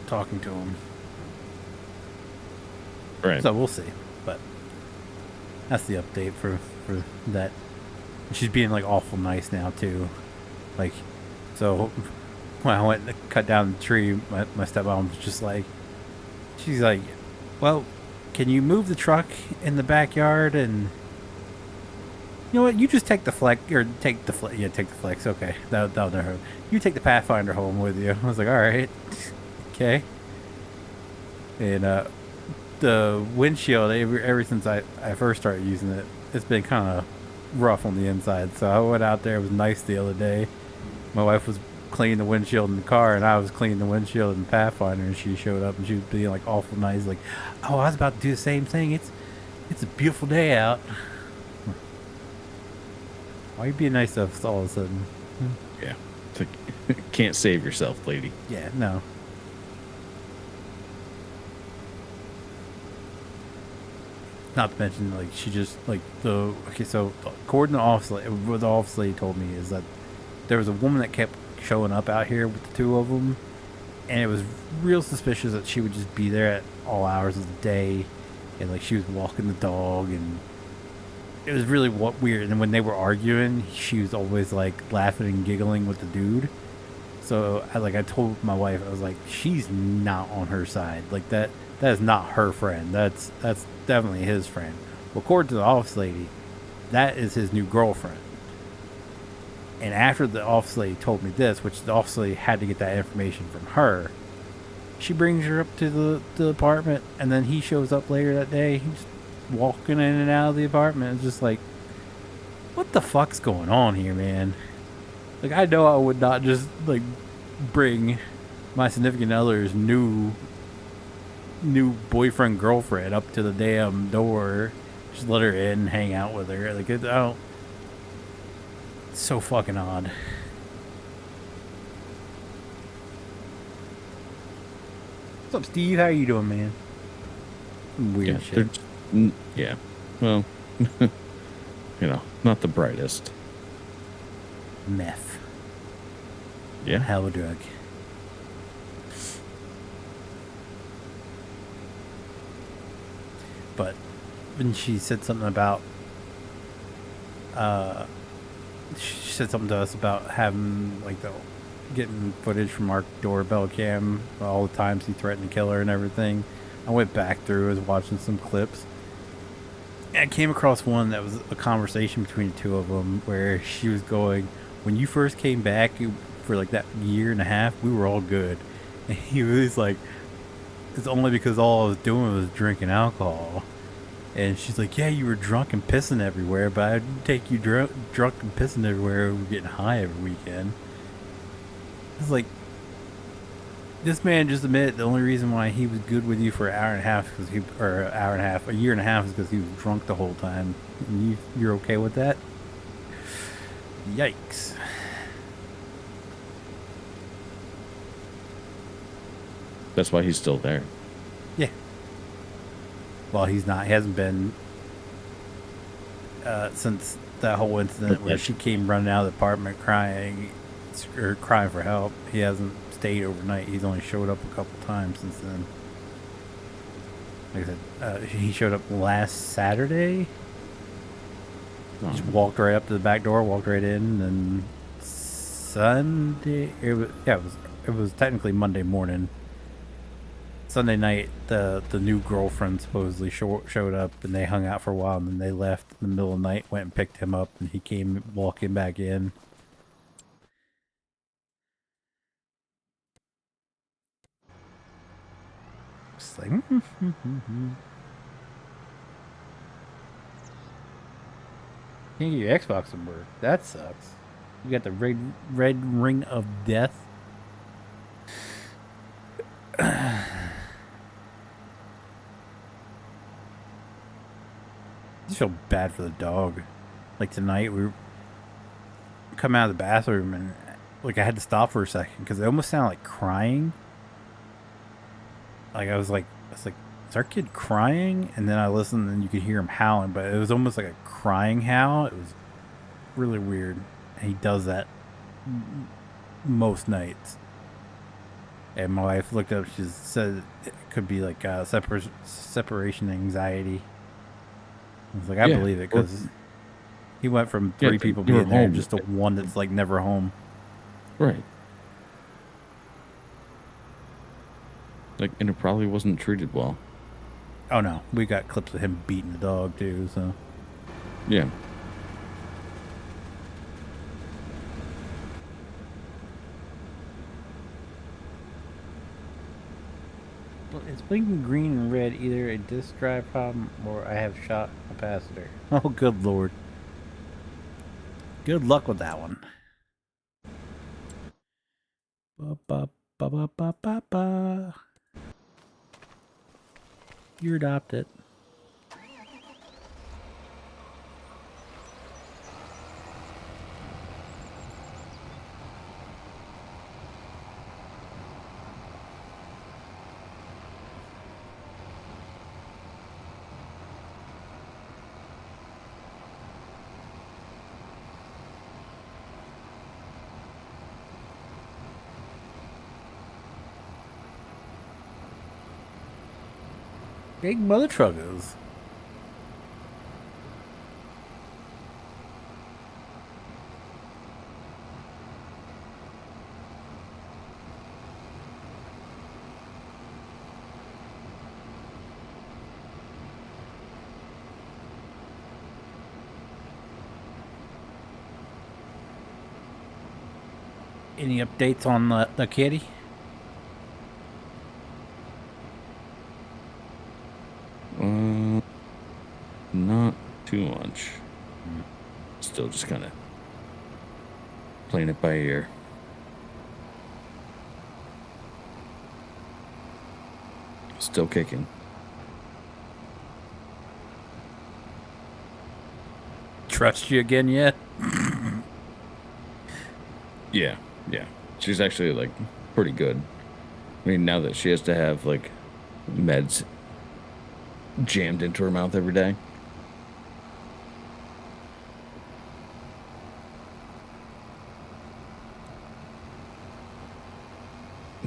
talking to him? Right. So we'll see. But that's the update for that. She's being like awful nice now too. Like, so when I went to cut down the tree, my stepmom was just like, she's like, well, can you move the truck in the backyard, and you know what, you just take the flex, or take the flex, yeah, take the flex, okay, that'll never hurt. You take the Pathfinder home with you. I was like, alright, okay. And the windshield, ever since I first started using it, it's been kind of rough on the inside, so I went out there, it was nice the other day. My wife was cleaning the windshield in the car, and I was cleaning the windshield in Pathfinder, and she showed up, and she was being like awful nice, like, oh, I was about to do the same thing. It's a beautiful day out. Why are you being nice to us all of a sudden? Yeah. It's like, can't save yourself, lady. Yeah, no. Not to mention, like, she just, like, okay, so according to the office lady, what the office lady told me is that there was a woman that kept showing up out here with the two of them, and it was real suspicious that she would just be there at all hours of the day, and like she was walking the dog, and it was really weird. And when they were arguing, she was always like laughing and giggling with the dude. So I told my wife, I was like, she's not on her side. Like that is not her friend. That's definitely his friend. Well, according to the office lady, that is his new girlfriend. And after the office lady told me this, which the office lady had to get that information from her, she brings her up to the apartment, and then he shows up later that day. He's walking in and out of the apartment. It's just like, what the fuck's going on here, man? Like, I know I would not just, like, bring my significant other's new boyfriend, girlfriend up to the damn door. Just let her in and hang out with her. Like, I don't... It's so fucking odd. What's up, Steve? How are you doing, man? Weird shit. Yeah. Well, not the brightest. Meth. Yeah. Hell of a drug. But when she said something about she said something to us about having like getting footage from our doorbell cam, all the times he threatened to kill her and everything. I went back through, was watching some clips, and I came across one that was a conversation between the two of them where she was going, when you first came back for like that year and a half, we were all good. And he was like, it's only because all I was doing was drinking alcohol. And she's like, yeah, you were drunk and pissing everywhere, but I'd take you drunk and pissing everywhere. We're getting high every weekend. It's like, this man just admitted the only reason why he was good with you for an hour and a half, a year and a half, is because he was drunk the whole time. And you're okay with that? Yikes. That's why he's still there. Yeah. Well, he's not. He hasn't been since that whole incident where she came running out of the apartment crying for help. He hasn't stayed overnight. He's only showed up a couple times since then. Like I said, he showed up last Saturday. Just walked right up to the back door, walked right in, and Sunday. It was technically Monday morning. Sunday night, the new girlfriend supposedly showed up, and they hung out for a while, and then they left in the middle of the night, went and picked him up, and he came walking back in. Just like, can't get your Xbox to work. That sucks. You got the red ring of death. I just feel bad for the dog. Like tonight, we were coming out of the bathroom and like I had to stop for a second because it almost sounded like crying. Like I was like, is our kid crying? And then I listened and you could hear him howling, but it was almost like a crying howl. It was really weird. And he does that most nights. And my wife looked up, she said it could be like separation anxiety. I was like, I believe it, because he went from 3 people being there just to one that's like never home. Right. Like, and it probably wasn't treated well. Oh no, we got clips of him beating the dog too, so. Yeah. Well, it's blinking green and red, either a disk drive problem or I have shot capacitor. Oh, good lord. Good luck with that one. Ba ba ba ba ba ba ba. You're adopted. Big mother truckers. Any updates on the kitty? Not too much. Still just kind of playing it by ear. Still kicking. Trust you again yet? Yeah. She's actually like pretty good. I mean, now that she has to have like meds jammed into her mouth every day.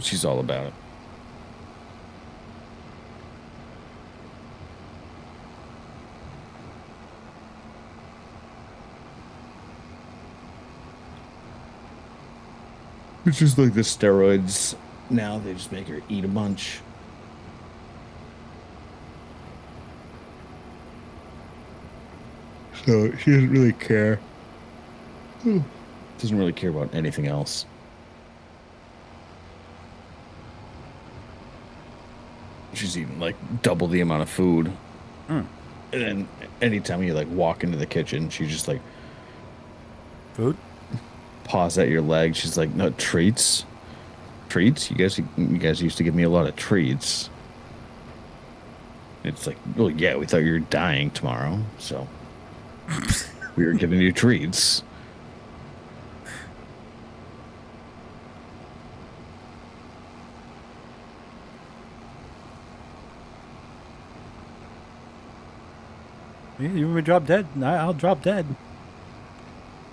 She's all about it. It's just like the steroids. Now they just make her eat a bunch. So she doesn't really care. Doesn't really care about anything else. She's eating like double the amount of food. Mm. And then anytime you like walk into the kitchen, she just like Food? paws at your leg. She's like, "No treats, treats. You guys used to give me a lot of treats." It's like, well, yeah, we thought you were dying tomorrow, so we were giving you treats. Yeah, you want me to drop dead? I'll drop dead.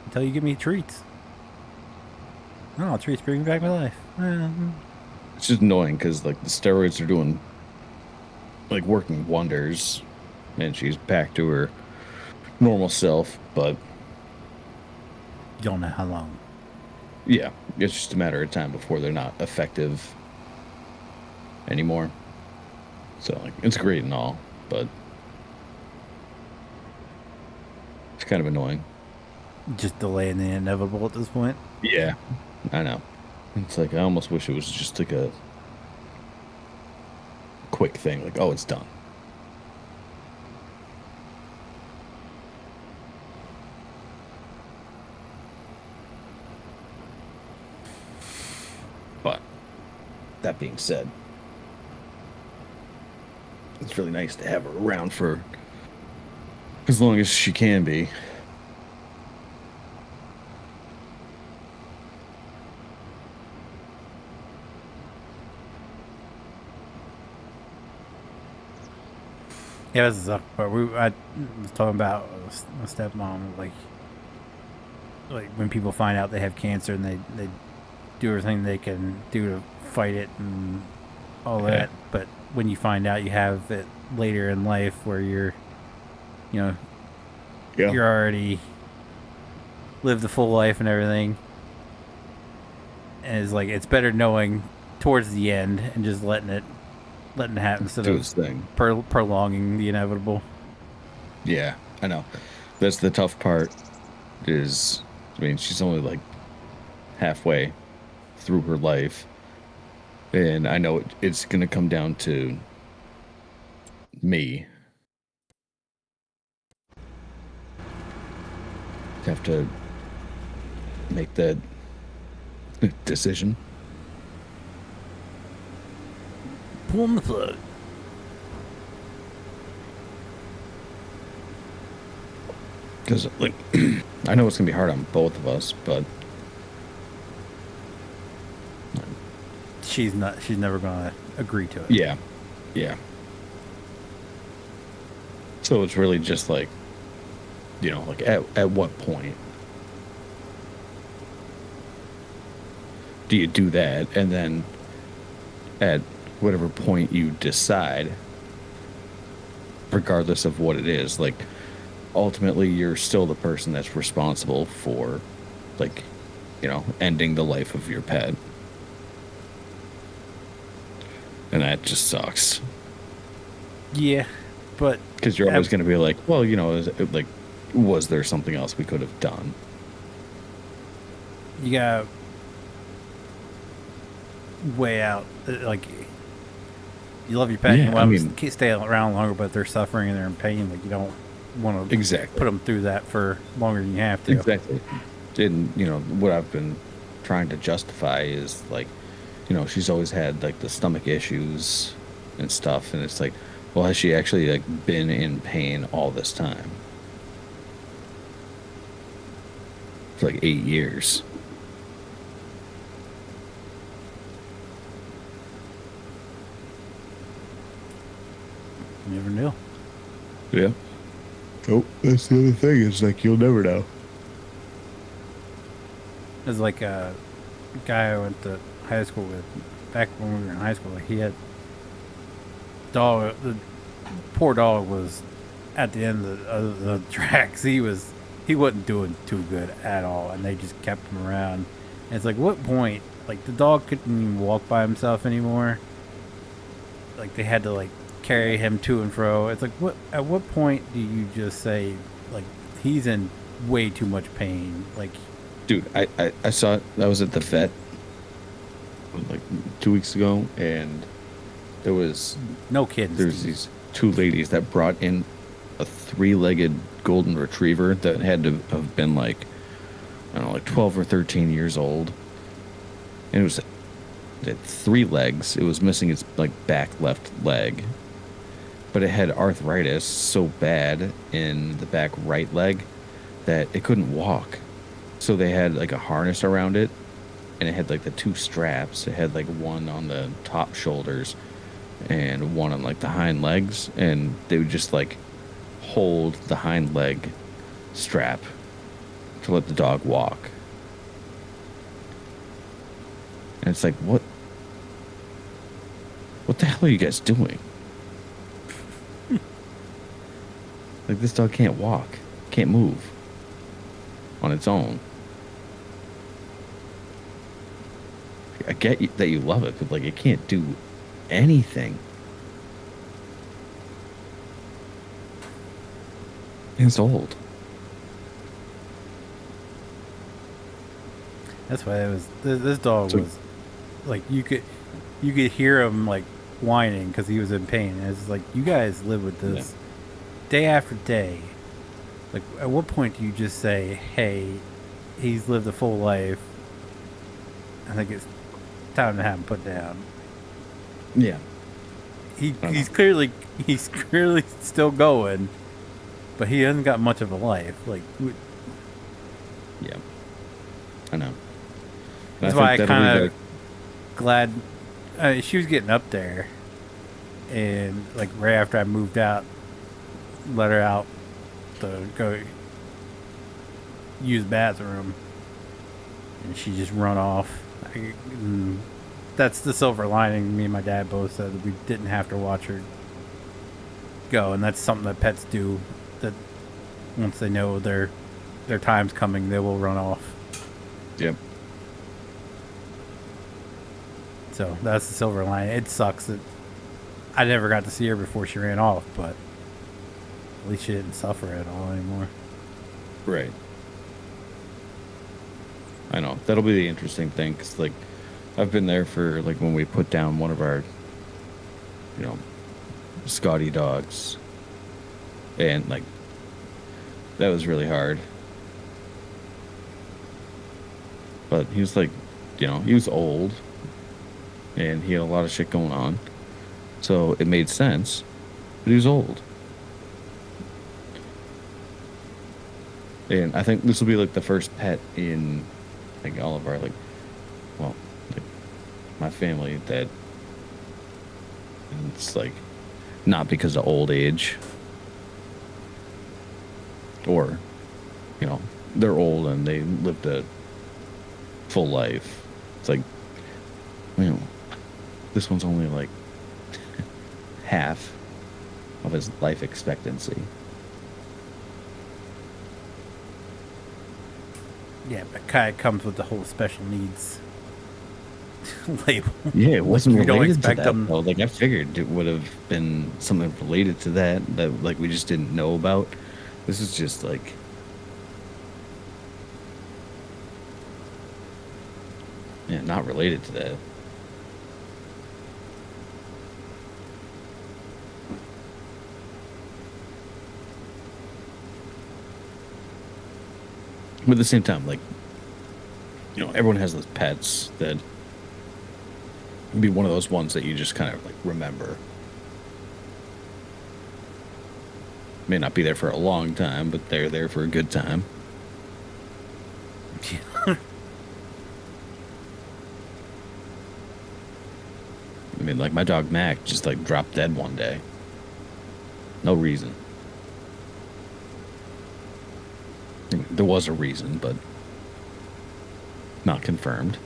Until you give me treats. No, treats bring back my life. It's just annoying because like the steroids are doing like working wonders, and she's back to her normal self. But You don't know how long. yeah, it's just a matter of time before they're not effective anymore. So like, it's great and all, but it's kind of annoying. Just delaying the inevitable at this point. Yeah, I know. It's like I almost wish it was just like a quick thing, like, oh, it's done. But that being said, it's really nice to have her around for as long as she can be. Yeah, this is up. But I was talking about my stepmom, like when people find out they have cancer and they do everything they can do to fight it and all that. But when you find out you have it later in life, where you're already lived the full life and everything, and it's like it's better knowing towards the end and just letting it happen instead Do of his thing. prolonging the inevitable. Yeah, I know. That's the tough part. Is, I mean, she's only like halfway through her life, and I know it's going to come down to me. Have to make that decision. Pulling the plug. Because, like, I know it's going to be hard on both of us, but She's never gonna agree to it. yeah. So it's really just like, like at what point do you do that? And then at whatever point you decide, regardless of what it is, like, ultimately you're still the person that's responsible for, like, ending the life of your pet. And that just sucks. Yeah, but Because you're always going to be like, well, was there something else we could have done? you got way out. Like, you love your pet. Yeah, you want them to stay around longer, but if they're suffering and they're in pain, like, you don't want to Exactly. put them through that for longer than you have to. Exactly. And, what I've been trying to justify is, like, she's always had, like, the stomach issues and stuff. And it's like, well, has she actually, like, been in pain all this time? For, like, 8 years. You never knew. Yeah. Oh, that's the other thing. It's like, you'll never know. There's like a guy I went to high school with back when we were in high school. Like, he had dog. The poor dog was at the end of the tracks. He wasn't doing too good at all, and they just kept him around. And it's like, what point? Like, the dog couldn't even walk by himself anymore. Like, they had to, like, carry him to and fro. It's like, what? At what point do you just say, like, he's in way too much pain? Like, Dude, I saw it. I was at the vet like 2 weeks ago, and No kidding, there's Steve. these two ladies that brought in a three-legged golden retriever that had to have been like, I don't know, like 12 or 13 years old. And it had three legs. It was missing its like back left leg, but it had arthritis so bad in the back right leg that it couldn't walk. So they had like a harness around it, and it had like the two straps. It had like one on the top shoulders and one on like the hind legs, and they would just like hold the hind leg strap to let the dog walk. And it's like, what the hell are you guys doing? Like, this dog can't walk, can't move on its own. I get that you love it, but like, it can't do anything. And it's old. That's why it was. This dog So- was like you could hear him like whining because he was in pain. And it's like you guys live with this day after day. Like, at what point do you just say, "Hey, he's lived a full life. I think it's time to have him put down." Yeah. He's clearly still going, but he hasn't got much of a life. Like, Yeah. I know. that's why I kind of glad she was getting up there, and like right after I moved out, let her out to go use the bathroom, and she just run off. That's the silver lining. Me and my dad both said that we didn't have to watch her go, and that's something that pets do. That once they know their time's coming, they will run off. Yep. So that's the silver lining. It sucks that I never got to see her before she ran off, but at least she didn't suffer at all anymore. Right. I know. That'll be the interesting thing, because, like, I've been there for, like, when we put down one of our, Scotty dogs. And, like, that was really hard. But he was, like, he was old. And he had a lot of shit going on. So it made sense. But he was old. And I think this will be like the first pet in like all of our like my family that it's like not because of old age or they're old and they lived a full life. It's like this one's only like half of his life expectancy. Yeah, but kind of comes with the whole special needs label. Yeah, it wasn't you don't related to expect that, them. though. Like, I figured it would have been something related to that like we just didn't know about. This is just like not related to that. But at the same time, like, everyone has those pets that would be one of those ones that you just kind of like remember. May not be there for a long time, but they're there for a good time. I mean, like, my dog Mac just like dropped dead one day. No reason. I mean, there was a reason, but not confirmed.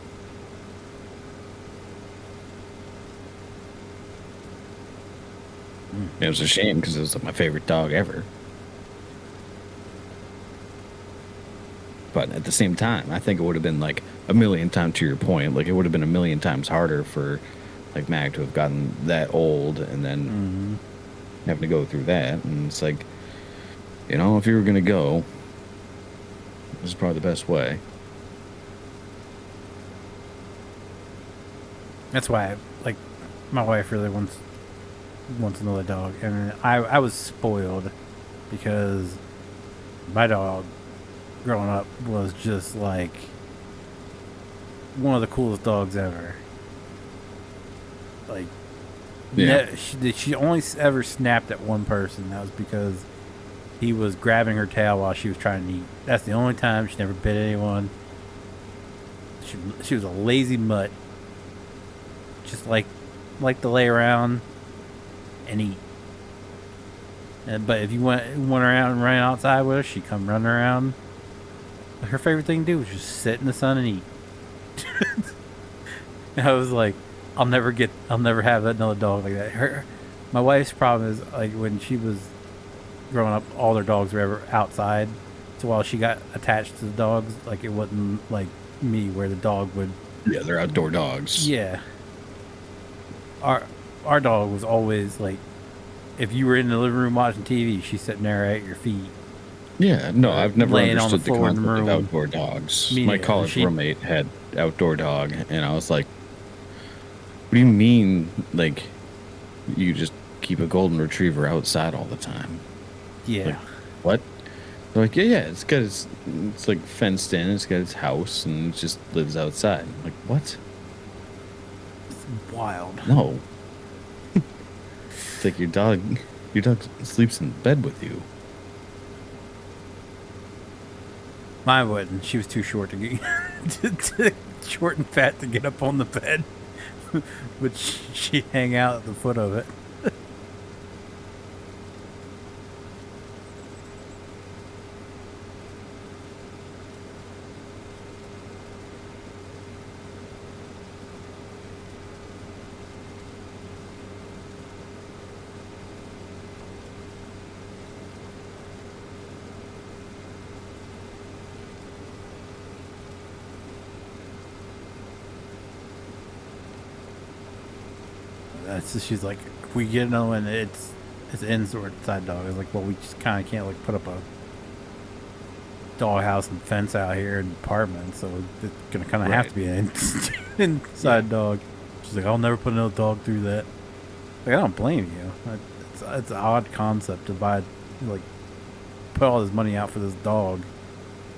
It was a shame because it was like my favorite dog ever. But at the same time, I think it would have been like a million times, to your point, like it would have been a million times harder for like Mag to have gotten that old and then having to go through that. And it's like, if you were going to go, this is probably the best way. That's why, like, my wife really wants another dog, and I was spoiled because my dog growing up was just like one of the coolest dogs ever. Like, Yeah. she only ever snapped at one person. That was because he was grabbing her tail while she was trying to eat. That's the only time. She never bit anyone. She was a lazy mutt, just like to lay around and eat. But if you went around and ran outside with her, she'd come running around. Her favorite thing to do was just sit in the sun and eat. And I was like, I'll never have another dog like that. My wife's problem is, like, when she was growing up, all their dogs were ever outside. So while she got attached to the dogs, like, it wasn't like me where the dog would. Yeah, they're outdoor dogs. Yeah. Our dog was always like, if you were in the living room watching TV, she's sitting there at your feet. Yeah, no, I've never Laying on the understood the floor in the concept of room. outdoor dogs. Me My neither. college roommate had outdoor dog, and I was like, "What do you mean? Like, you just keep a golden retriever outside all the time?" Yeah. Like, what? They're like, yeah, it's like fenced in. It's got its house, and it just lives outside. I'm like, what? It's wild. No. It's like your dog sleeps in bed with you. Mine wouldn't. She was too short to get short and fat to get up on the bed. But she'd hang out at the foot of it. She's like, if we get another one, it's inside dog. It's like, well, we just kind of can't like put up a dog house and fence out here in apartments, so it's gonna kind of have to be an inside dog. She's like, I'll never put another dog through that. Like, I don't blame you. It's an odd concept to buy, like, put all this money out for this dog,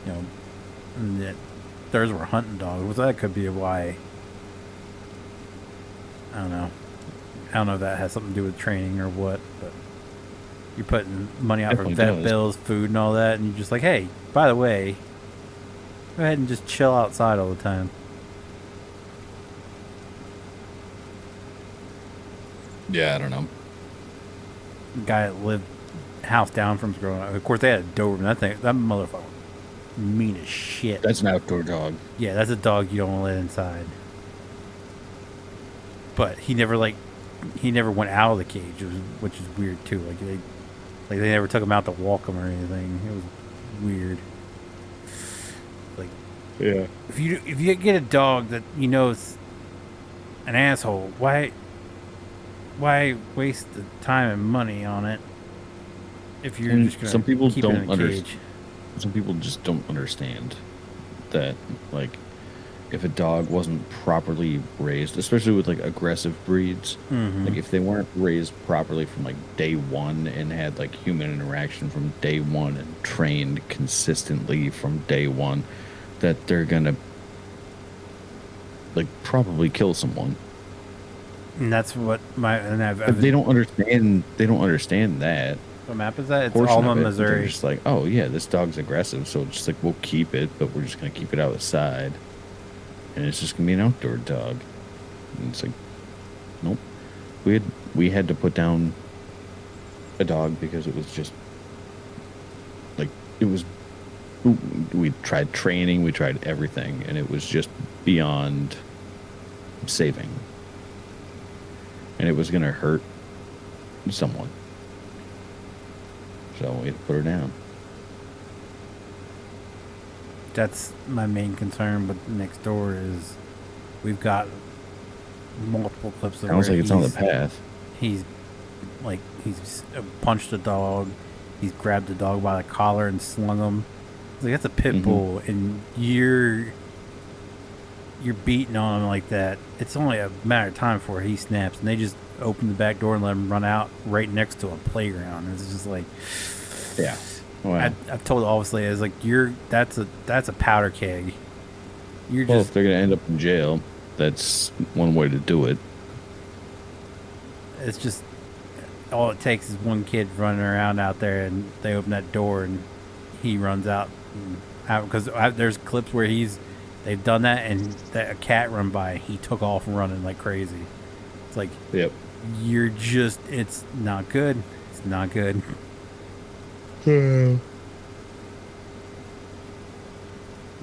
you know, and yet theirs were hunting dogs. Well, that could be why. I don't know. I don't know if that has something to do with training or what, but you're putting money out for vet bills, food, and all that, and you're just like, hey, by the way, go ahead and just chill outside all the time. Yeah, I don't know. The guy that lived house down from us growing up. Of course, they had a Doberman. That motherfucker, mean as shit. That's an outdoor dog. Yeah, that's a dog you don't want to let inside. But he never went out of the cage, which is weird too. Like they never took him out to walk him or anything. It was weird. Like, yeah, if you get a dog that you know is an asshole, why waste the time and money on it if you're just gonna some people keep don't it in a cage? Some people just don't understand that, like, if a dog wasn't properly raised, especially with like aggressive breeds, like if they weren't raised properly from like day one and had like human interaction from day one and trained consistently from day one, that they're gonna like probably kill someone. And that's what They don't understand that. What map is that? It's Alma, Missouri. They're just like, oh yeah, this dog's aggressive, so it's just like we'll keep it, but we're just gonna keep it outside. And it's just gonna be an outdoor dog. And it's like, nope. We had to put down a dog because it was just like we tried training, we tried everything, and it was just beyond saving. And it was gonna hurt someone. So we had to put her down. That's my main concern with next door is we've got multiple clips of Sounds like it's on the path. He's punched a dog. He's grabbed the dog by the collar and slung him. It's like, that's a pit bull, and you're you're beating on him like that, it's only a matter of time before he snaps, and they just open the back door and let him run out right next to a playground. It's just like, Yeah. Wow. I've told obviously, it's like that's a powder keg. You're Well, just if they're gonna end up in jail, that's one way to do it. it's just all it takes is one kid running around out there, and they open that door, and he runs out. Because there's clips where they've done that, and that a cat run by, he took off running like crazy. It's like, Yep. it's not good. It's not good.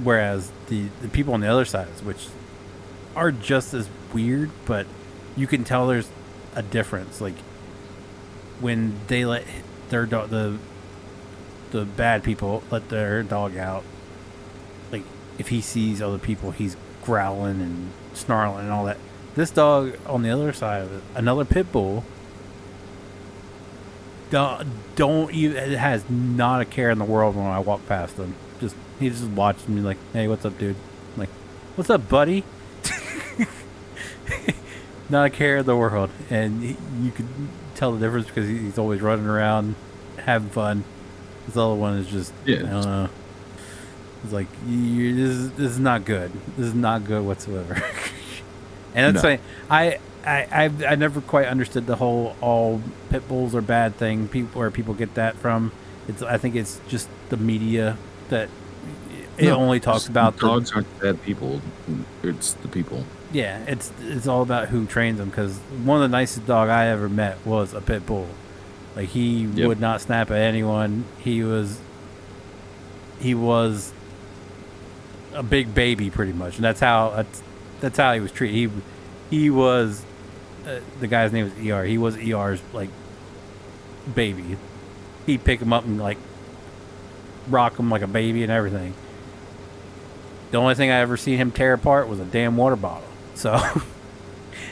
Whereas the people on the other side, which are just as weird, but you can tell there's a difference. Like when they let their dog, the bad people let their dog out. Like if he sees other people, he's growling and snarling and all that. This dog on the other side of it, another pit bull, don't even, it has not a care in the world when I walk past them. He just watches me like, hey, what's up, dude? I'm like, what's up, buddy? Not a care in the world, and you can tell the difference because he's always running around, having fun. This other one is just, I don't know. It's like, this is not good. This is not good whatsoever. And that's why I never quite understood the whole all pit bulls are bad thing. Where people get that from. I think it's just the media that only talks about dogs aren't bad people. It's the people. Yeah, it's all about who trains them. Because one of the nicest dog I ever met was a pit bull. Like he would not snap at anyone. He was a big baby, pretty much, and that's how he was treated. He was the guy's name was ER. He was ER's like baby. He'd pick him up and like rock him like a baby and everything. The only thing I ever seen him tear apart was a damn water bottle. So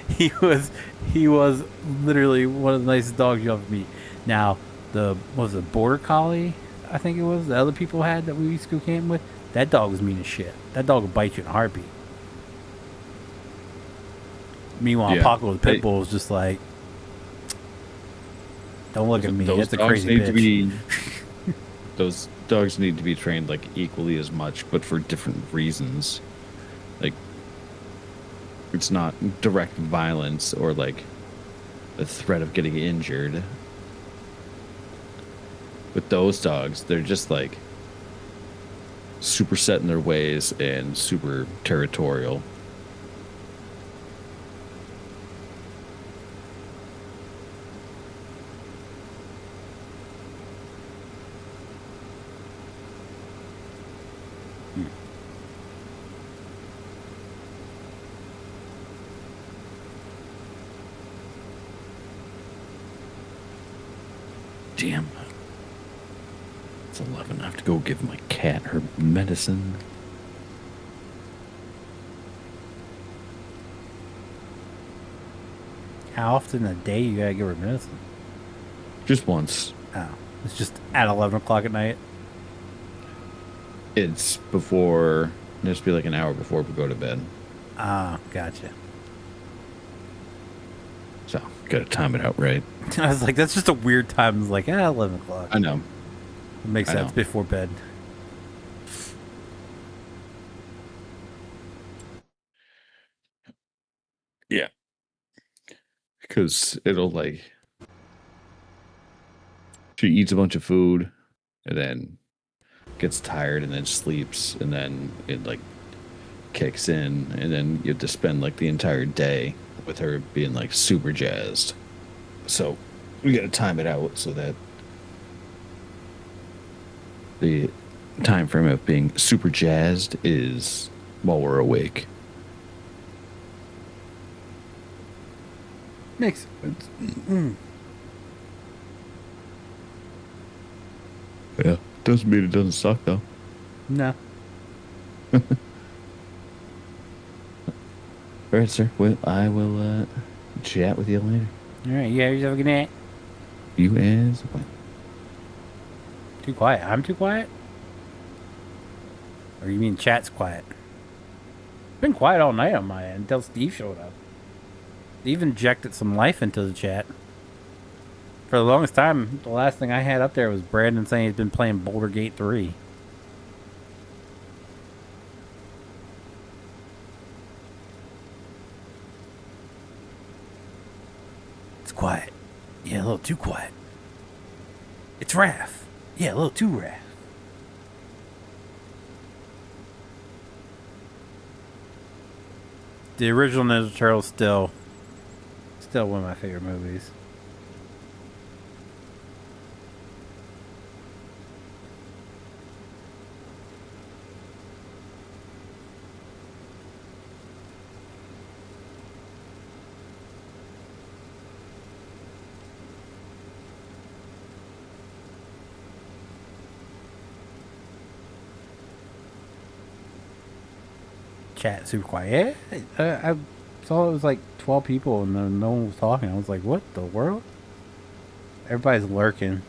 he was literally one of the nicest dogs you'll ever meet. Now was it border collie? I think it was the other people had that we used to go camping with. That dog was mean as shit. That dog would bite you in a heartbeat. Meanwhile, Paco the pit bull is just like, don't look at me. That's a crazy bitch. Those dogs need to be trained like equally as much, but for different reasons. Like, it's not direct violence or like the threat of getting injured. With those dogs, they're just like super set in their ways and super territorial. Damn. It's 11. I have to go give my cat her medicine. How often a day you gotta give her medicine? Just once. Oh, it's just at 11 o'clock at night. It's before. It has to be like an hour before we go to bed. Ah, gotcha. So, gotta time it out right. I was like, that's just a weird time. It's like, 11 o'clock. I know. It makes sense before bed. Yeah. Because it'll like. She eats a bunch of food and then gets tired and then sleeps and then it like kicks in and then you have to spend like the entire day with her being like super jazzed. So we got to time it out so that the time frame of being super jazzed is while we're awake. Makes sense. Yeah, doesn't mean it doesn't suck though. No. All right, sir. Well, I will chat with you later. All right, you guys have a good night. You as well. Too quiet. I'm too quiet? Or you mean chat's quiet? Been quiet all night on my end until Steve showed up. Steve injected some life into the chat. For the longest time, the last thing I had up there was Brandon saying he's been playing Boulder Gate 3. It's quiet. Yeah, a little too quiet. It's Raph. Yeah, a little too Raph. The original Ninja Turtles still one of my favorite movies. Chat super quiet. I saw it was like 12 people and then no one was talking. I was like, what the world? Everybody's lurking.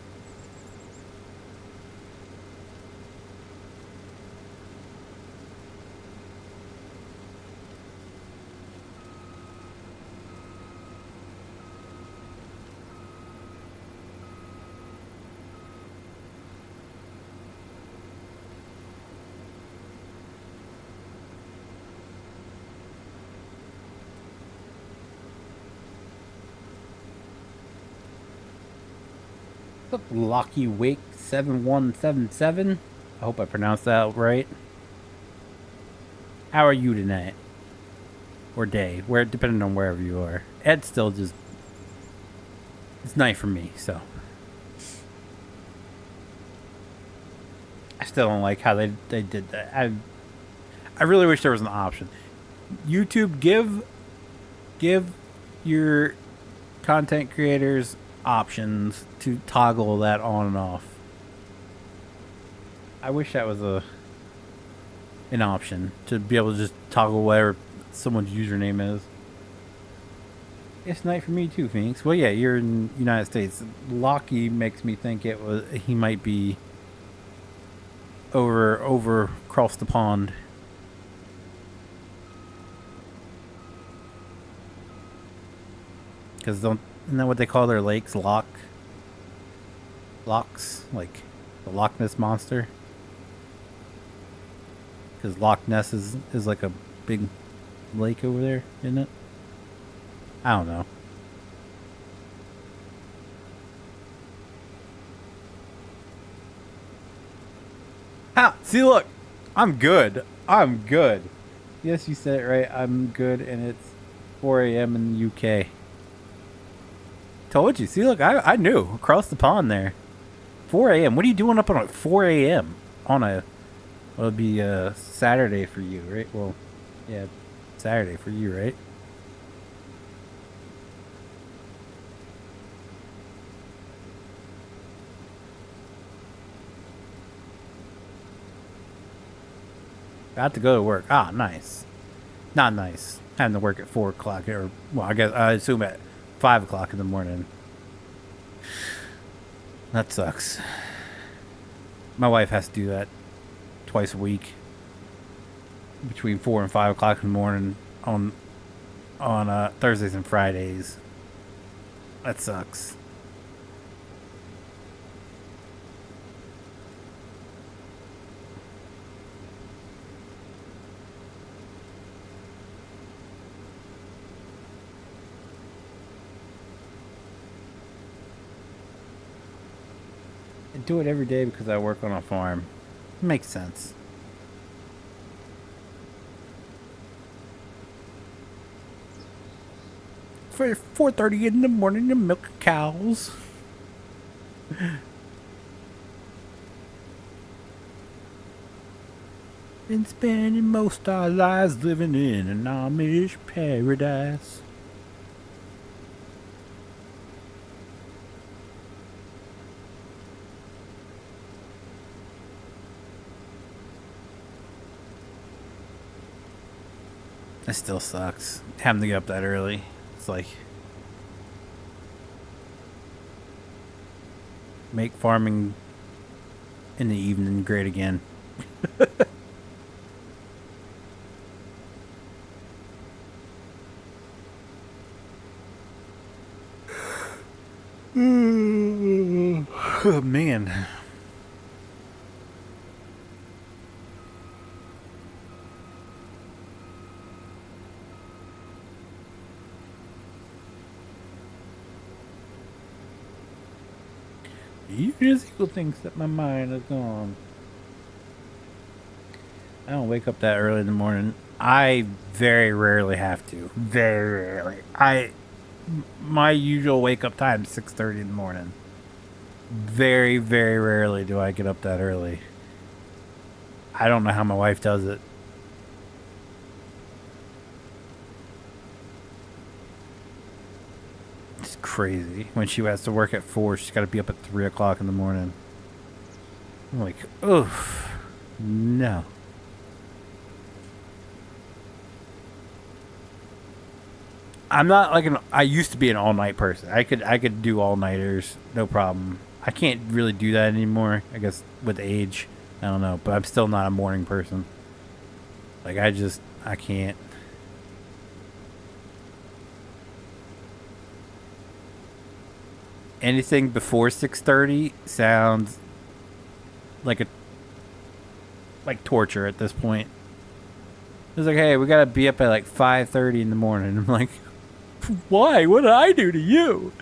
What's up, Locky Wake 7177? I hope I pronounced that right. How are you tonight? Or day, where depending on wherever you are. Ed's still just it's night for me, so I still don't like how they did that. I really wish there was an option. YouTube, give your content creators options to toggle that on and off. I wish that was an option to be able to just toggle whatever someone's username is. It's night for me too, Phoenix. Well, yeah, you're in the United States. Locky makes me think he might be over across the pond. Because isn't that what they call their lakes? Locks? Like the Loch Ness Monster? Because Loch Ness is like a big lake over there, isn't it? I don't know. Ah, see, look. I'm good. I'm good. Yes, you said it right. I'm good, and it's 4 a.m. in the UK. Told you. See, look, I knew. Across the pond there. 4 a.m. What are you doing up on at 4 a.m. on a... Well, it'd be Saturday for you, right? Well, yeah, Saturday for you, right? Got to go to work. Ah, nice. Not nice. Having to work at 4 o'clock, or, well, I assume at 5 o'clock in the morning. That sucks. My wife has to do that twice a week. Between 4 and 5 o'clock in the morning on Thursdays and Fridays. That sucks. I do it every day because I work on a farm. Makes sense. For 4:30 in the morning to milk cows. Been spending most our lives living in an Amish paradise. It still sucks having to get up that early. It's like make farming in the evening great again. Oh, man. You just equal things that my mind is gone. I don't wake up that early in the morning. I very rarely have to. Very rarely. My usual wake up time is 6:30 in the morning. Very, very rarely do I get up that early. I don't know how my wife does it. It's crazy. When she has to work at 4, she's got to be up at 3 o'clock in the morning. I'm like, oof, no. I'm not like I used to be an all-night person. I could do all-nighters, no problem. I can't really do that anymore, I guess, with age. I don't know, but I'm still not a morning person. Like, I can't. Anything before 6:30 sounds like torture at this point. It's like, hey, we gotta be up at like 5:30 in the morning. I'm like, why? What did I do to you?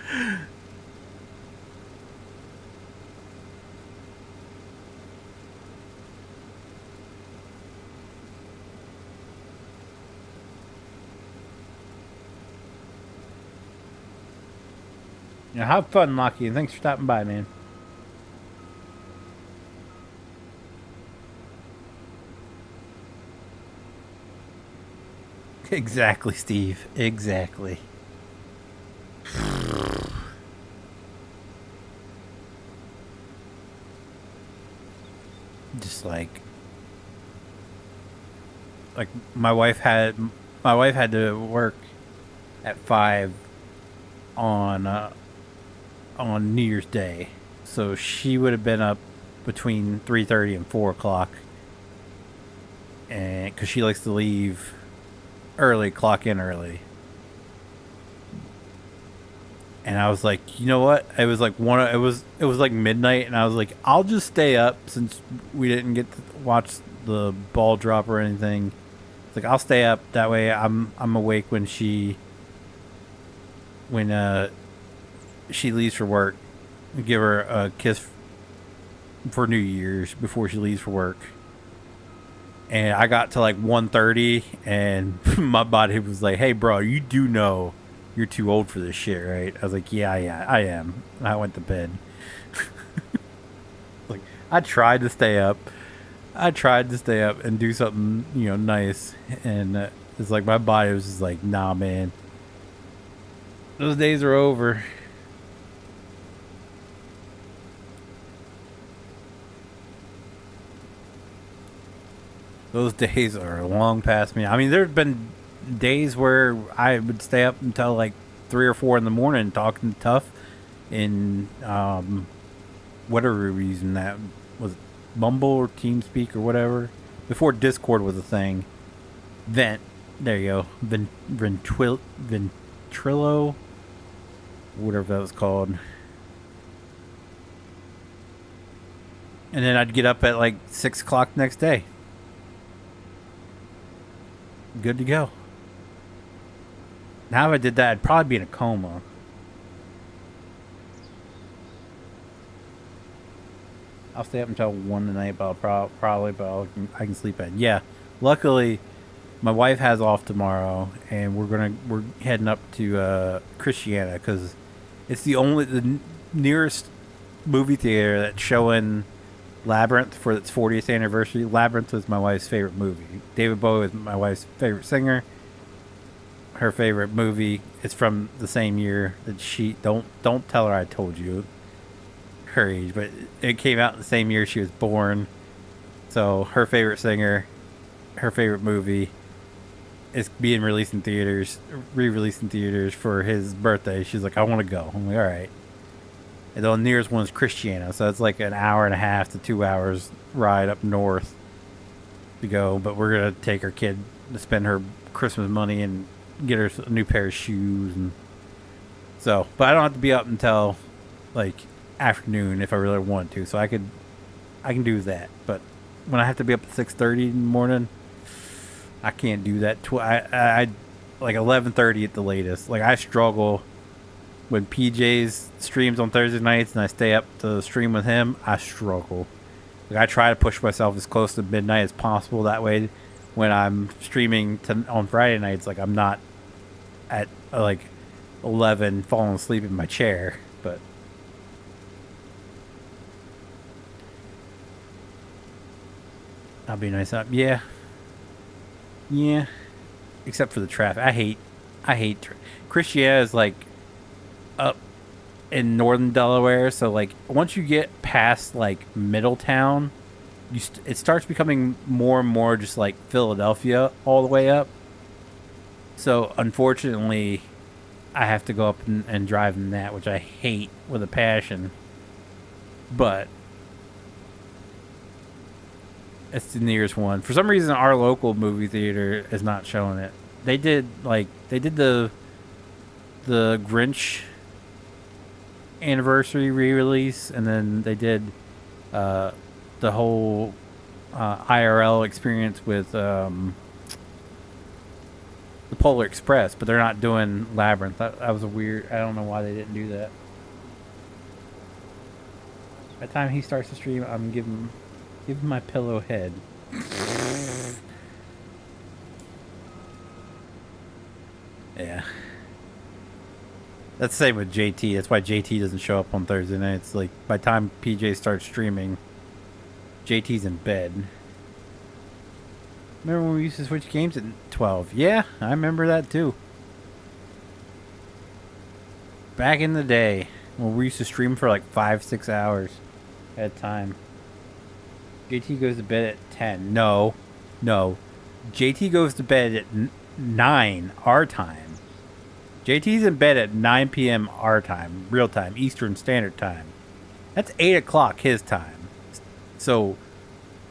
Yeah, have fun, Lucky, and thanks for stopping by, man. Exactly, Steve. Exactly. Just like my wife had to work at 5 on New Year's Day, so she would have been up between 3:30 and 4 o'clock, and because she likes to leave early, clock in early. And I was like, you know what? It was like it was like midnight, and I was like, I'll just stay up since we didn't get to watch the ball drop or anything. It's like, I'll stay up, that way I'm awake when she leaves for work. Give her a kiss for New Year's before she leaves for work. And I got to like 1:30, and my body was like, hey, bro, you do know you're too old for this shit, right? I was like, yeah, I am. And I went to bed. Like, I tried to stay up. And do something, nice. And it's like my body was just like, nah, man. Those days are over. Those days are long past me. I mean, there's been days where I would stay up until like 3 or 4 in the morning talking tough in whatever reason that was, Mumble or TeamSpeak or whatever, before Discord was a thing. There you go. Ventrilo, whatever that was called. And then I'd get up at like 6 o'clock next day. Good to go. Now if I did that, I'd probably be in a coma. I'll stay up until 1 tonight, but I can sleep in. Yeah, luckily, my wife has off tomorrow, and we're heading up to Christiana because it's the nearest movie theater that's showing Labyrinth for its 40th anniversary. Labyrinth was my wife's favorite movie. David Bowie is my wife's favorite singer. Her favorite movie is from the same year that she don't tell her I told you her age, but it came out the same year she was born. So her favorite singer, her favorite movie is being re-released in theaters for his birthday. She's like, I want to go. I'm like, all right. And the nearest one is Christiana, so it's like an hour and a half to 2 hours ride up north to go. But we're gonna take our kid to spend her Christmas money and get her a new pair of shoes, and so. But I don't have to be up until like afternoon if I really want to. So I can do that. But when I have to be up at 6:30 in the morning, I can't do that. I like 11:30 at the latest. Like I struggle when PJ's streams on Thursday nights and I stay up to stream with him. I struggle. Like I try to push myself as close to midnight as possible. That way, when I'm streaming on Friday nights, like I'm not at like 11 falling asleep in my chair. But I'll be nice up. Yeah. Yeah. Except for the traffic. I hate Christiana is like up in northern Delaware, so like once you get past like Middletown, it starts becoming more and more just like Philadelphia all the way up. So unfortunately, I have to go up and drive in that, which I hate with a passion. But it's the nearest one. For some reason, our local movie theater is not showing it. They did the Grinch anniversary re-release, and then they did the whole IRL experience with the Polar Express, but they're not doing Labyrinth. That was a weird. I don't know why they didn't do that. By the time he starts the stream, I'm giving my pillow head. Yeah. That's the same with JT. That's why JT doesn't show up on Thursday nights. Like, by the time PJ starts streaming, JT's in bed. Remember when we used to switch games at 12? Yeah, I remember that too. Back in the day, when we used to stream for like 5-6 hours at a time. JT goes to bed at 10. No. JT goes to bed at 9 our time. JT's in bed at 9 p.m. our time, real time, Eastern Standard Time. That's 8 o'clock his time. So,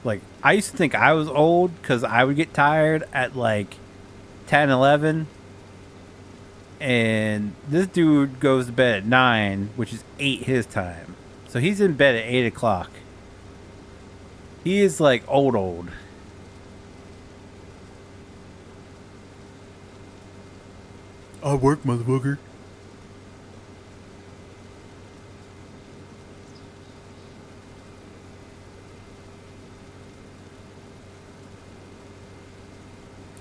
like, I used to think I was old because I would get tired at like 10, 11. And this dude goes to bed at 9, which is 8 his time. So he's in bed at 8 o'clock. He is like old. I work, motherfucker.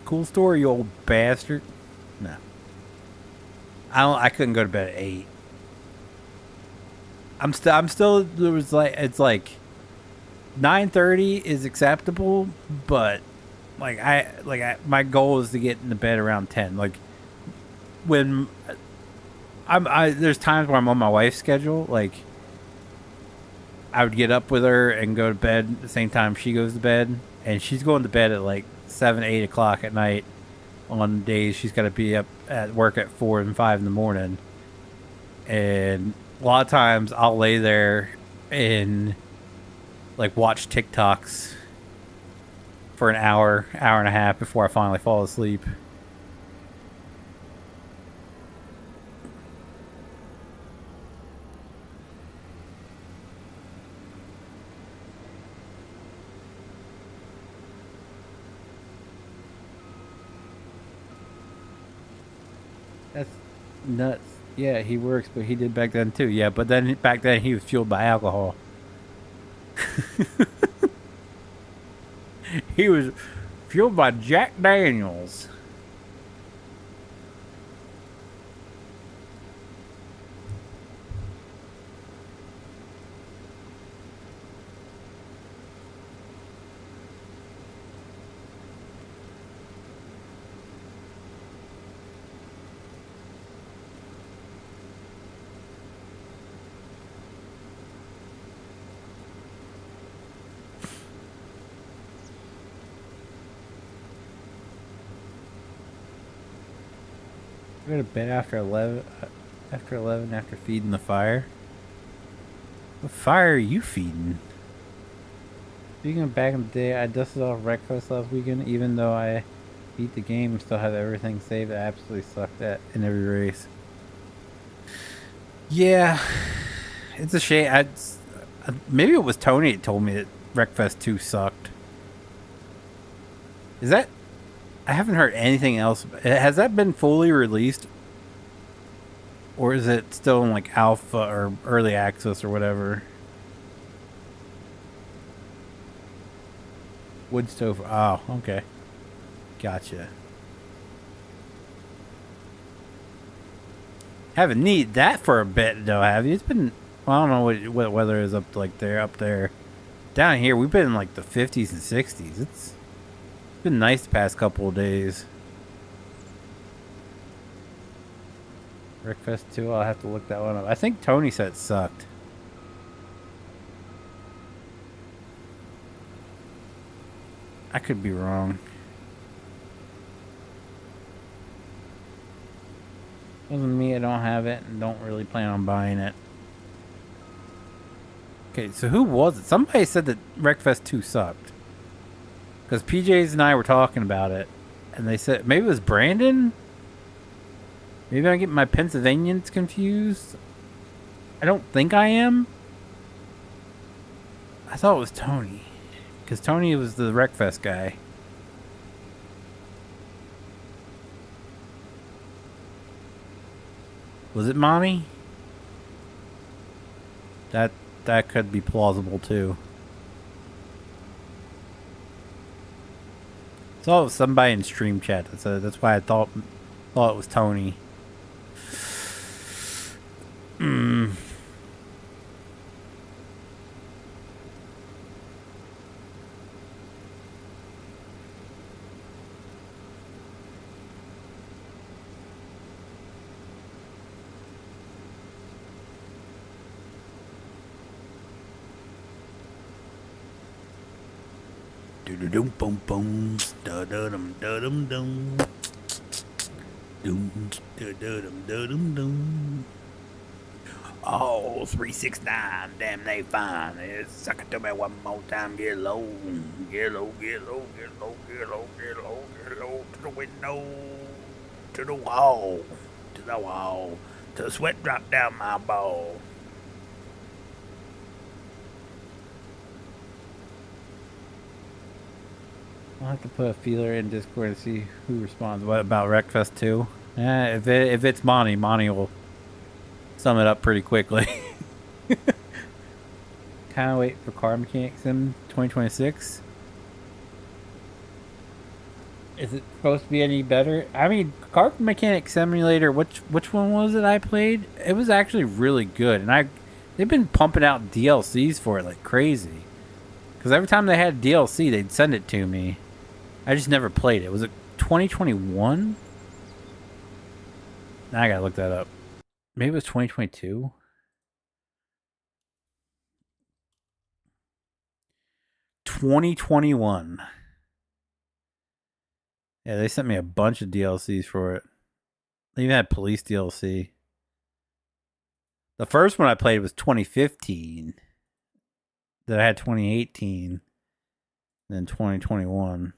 Cool story, you old bastard. No. I couldn't go to bed at 8. I'm still there was like it's like 9:30 is acceptable, but like my goal is to get into bed around 10. Like when there's times where I'm on my wife's schedule, like I would get up with her and go to bed at the same time she goes to bed, and she's going to bed at like 7-8 o'clock at night on days she's got to be up at work at 4 and 5 in the morning. And a lot of times I'll lay there and like watch TikToks for an hour and a half before I finally fall asleep. That's nuts. Yeah, he works, but he did back then too. Yeah, but then back then he was fueled by alcohol. He was fueled by Jack Daniels. I go to bed after 11. After feeding the fire. What fire are you feeding? Speaking of back in the day, I dusted off breakfast last weekend. Even though I beat the game and still have everything saved, I absolutely sucked at in every race. Yeah, It's a shame. Maybe it was Tony that told me that Wreckfest 2 sucked. Is that? I haven't heard anything else. Has that been fully released? Or is it still in like alpha or early access or whatever? Wood stove. Oh, okay. Gotcha. Haven't needed that for a bit though, have you? It's been, well, I don't know what weather is up like there, up there. Down here, we've been in like the 50s and 60s. It's been nice the past couple of days. Wreckfest 2, I'll have to look that one up. I think Tony said it sucked. I could be wrong. Wasn't me, I don't have it and don't really plan on buying it. Okay, so who was it? Somebody said that Wreckfest 2 sucked. Because PJs and I were talking about it. And they said, maybe it was Brandon? Maybe I get my Pennsylvanians confused? I don't think I am. I thought it was Tony. Because Tony was the Wreckfest guy. Was it Mommy? That could be plausible too. Saw it was somebody in stream chat that said that's why I thought it was Tony. Dum bum bum, da da dum dum. Dum da da dum dum. Oh, 369, damn they fine. Suck it to me one more time, get low. Get low, get low, get low, get low, get low, get low. To the window, to the wall, to the wall. Till the sweat drop down my ball. I'll have to put a feeler in Discord to see who responds. What about Wreckfest 2? If it's Monty will sum it up pretty quickly. Kind of wait for Car Mechanic Sim 2026. Is it supposed to be any better? I mean, Car Mechanic Simulator. Which one was it I played? It was actually really good, and they've been pumping out DLCs for it like crazy. Because every time they had DLC, they'd send it to me. I just never played it. Was it 2021? Now I gotta look that up. Maybe it was 2022. 2021. Yeah, they sent me a bunch of DLCs for it. They even had police DLC. The first one I played was 2015. Then I had 2018. Then 2021.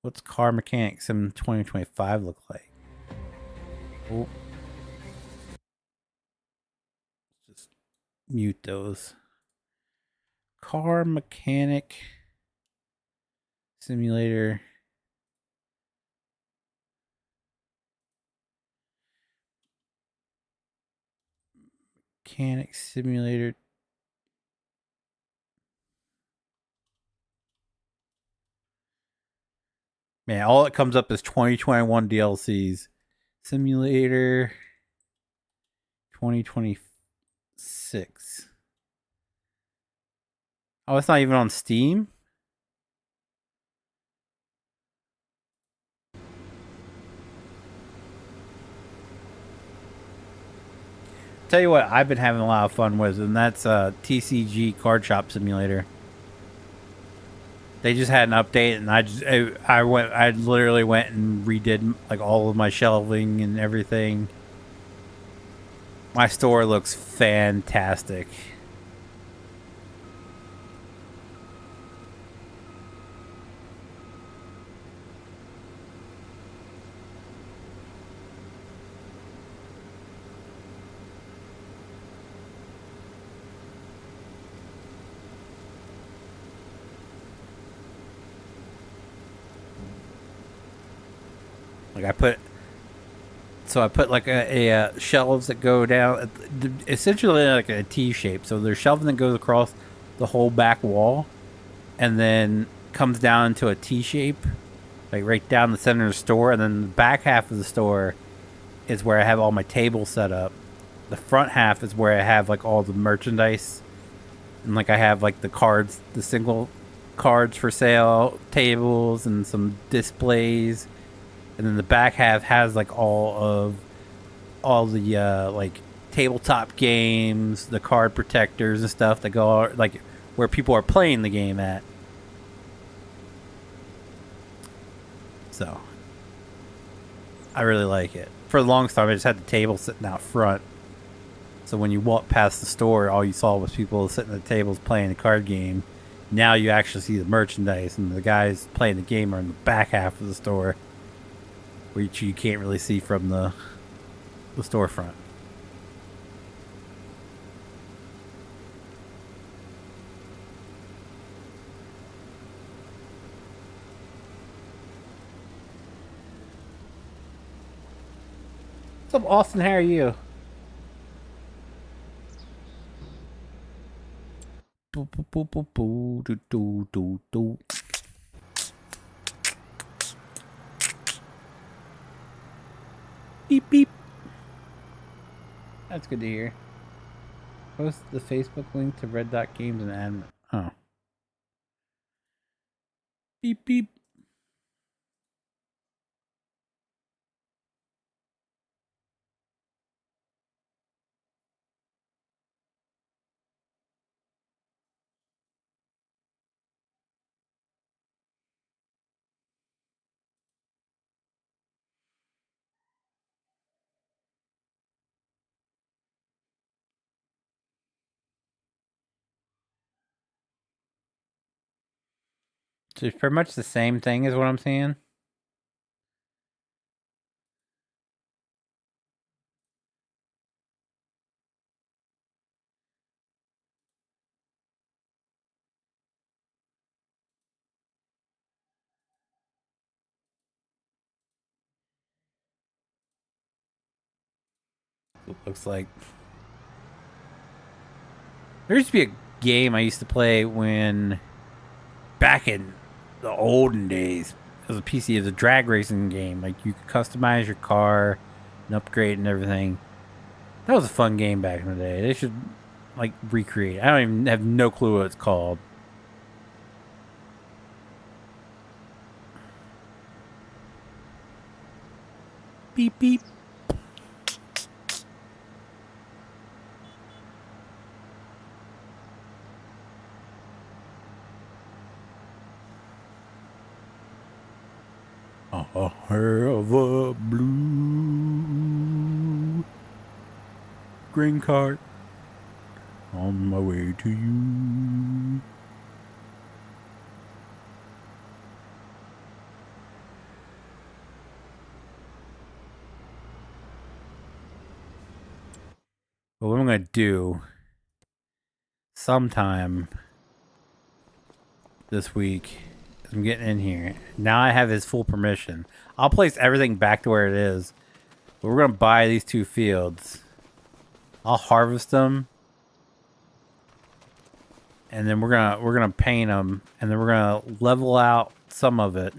What's Car Mechanic Sim 2025 look like? Oh. Just mute those. Car Mechanic Simulator. Mechanic Simulator. Man, all that comes up is 2021 DLCs. Simulator 2026. Oh, it's not even on Steam? Tell you what, I've been having a lot of fun with, and that's TCG Card Shop Simulator. They just had an update, and I literally went and redid like all of my shelving and everything. My store looks fantastic. I put like a shelves that go down, essentially like a T shape. So there's shelving that goes across the whole back wall, and then comes down into a T shape, like right down the center of the store. And then the back half of the store is where I have all my tables set up. The front half is where I have like all the merchandise, and like I have like the cards, the single cards for sale, tables, and some displays. And then the back half has like all the like tabletop games, the card protectors and stuff that go like where people are playing the game at. So I really like it. For the longest time, I just had the table sitting out front. So when you walk past the store, all you saw was people sitting at the tables playing the card game. Now you actually see the merchandise, and the guys playing the game are in the back half of the store, which you can't really see from the storefront. What's up, Austin? How are you? Boo, boo, boo, boo, boo, doo, doo, doo, doo. Beep, beep. That's good to hear. Post the Facebook link to Red Dot Games and admin. Oh. Beep, beep. So it's pretty much the same thing is what I'm saying. It looks like there used to be a game I used to play when back in the olden days. It was a PC. It was a drag racing game. Like you could customize your car and upgrade and everything. That was a fun game back in the day. They should like recreate. I don't even have no clue what it's called. Beep beep. I have a blue green card on my way to you. But what I'm gonna do sometime this week, I'm getting in here. Now I have his full permission. I'll place everything back to where it is. But we're gonna buy these 2 fields. I'll harvest them, and then we're gonna paint them, and then we're gonna level out some of it.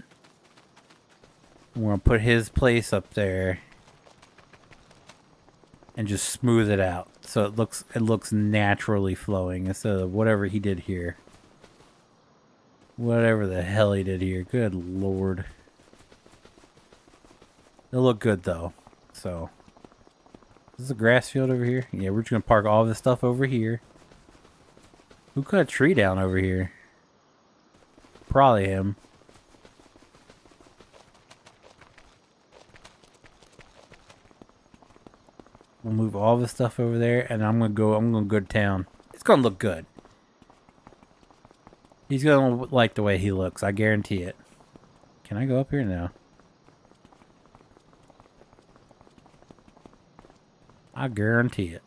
We're gonna put his place up there, and just smooth it out so it looks naturally flowing instead of whatever he did here. Whatever the hell he did here. Good lord. It'll look good though. So this is a grass field over here. Yeah, we're just gonna park all this stuff over here. Who cut a tree down over here? Probably him. We'll move all this stuff over there, and I'm gonna go to town. It's gonna look good. He's gonna like the way he looks. I guarantee it. Can I go up here now? I guarantee it.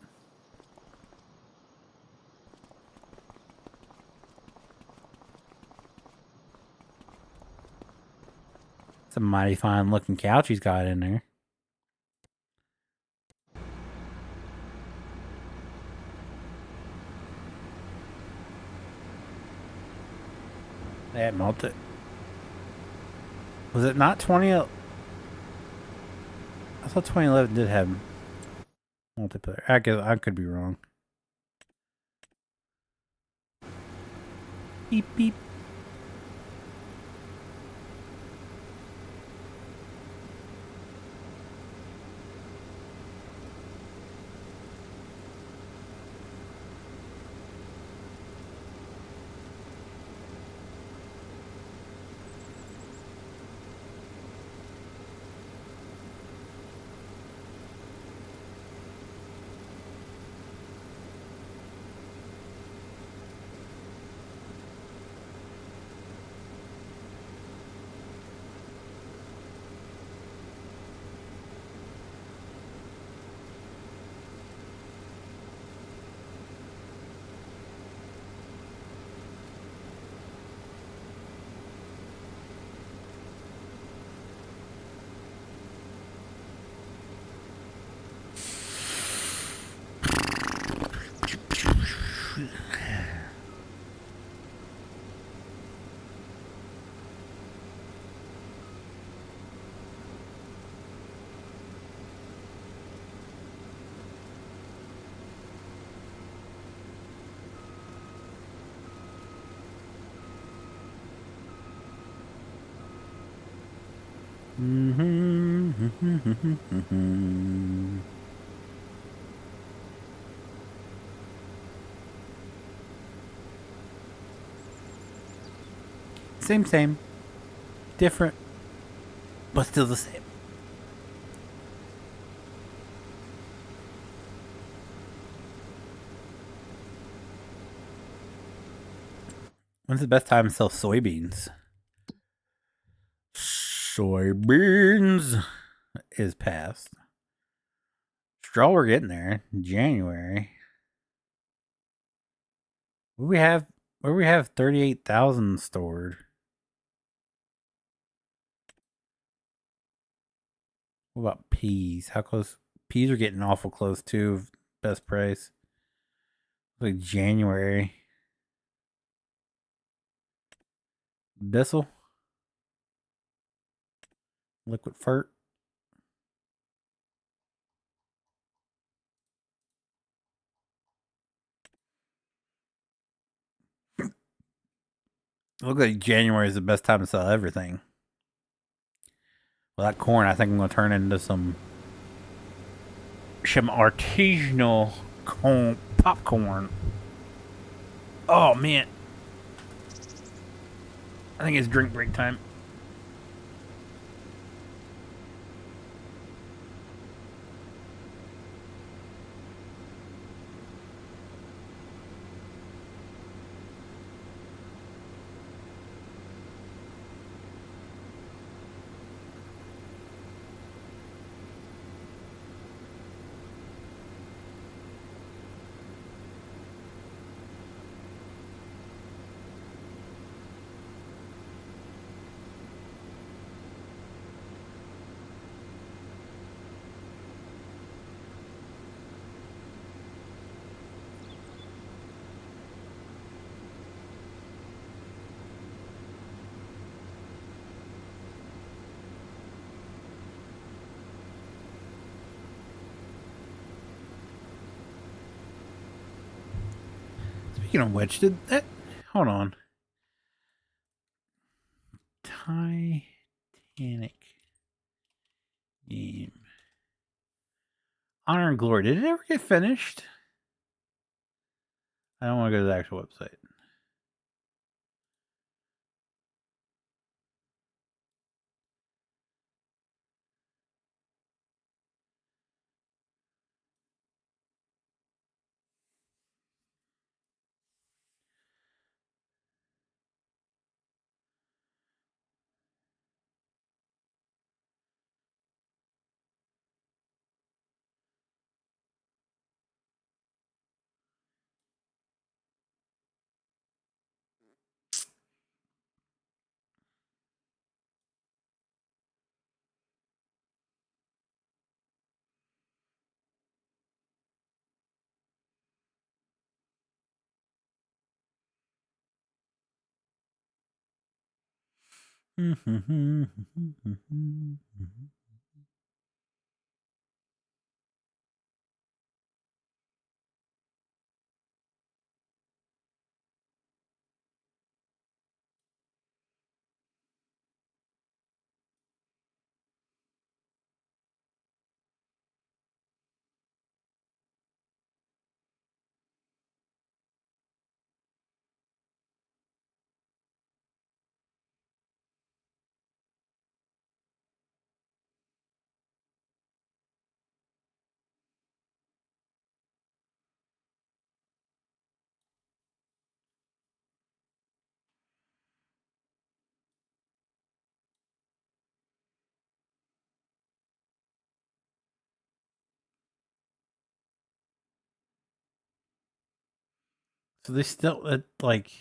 It's a a mighty fine looking couch he's got in there. That melted. Was it not 20? I thought 2011 did have multiplayer. I guess I could be wrong. Beep beep. Same. Different, but still the same. When's the best time to sell soybeans? Soybeans is past. Straw, we're getting there. January. Where we have 38,000 stored. What about peas? How close? Peas are getting awful close too. Best price. Like January. Bissell. Liquid fert. Looks like January is the best time to sell everything. Well, that corn, I think I'm going to turn into some artisanal popcorn. Oh, man. I think it's drink break time. Speaking of which, did that... Hold on. Titanic game. Honor and Glory. Did it ever get finished? I don't want to go to the actual website. So they still like.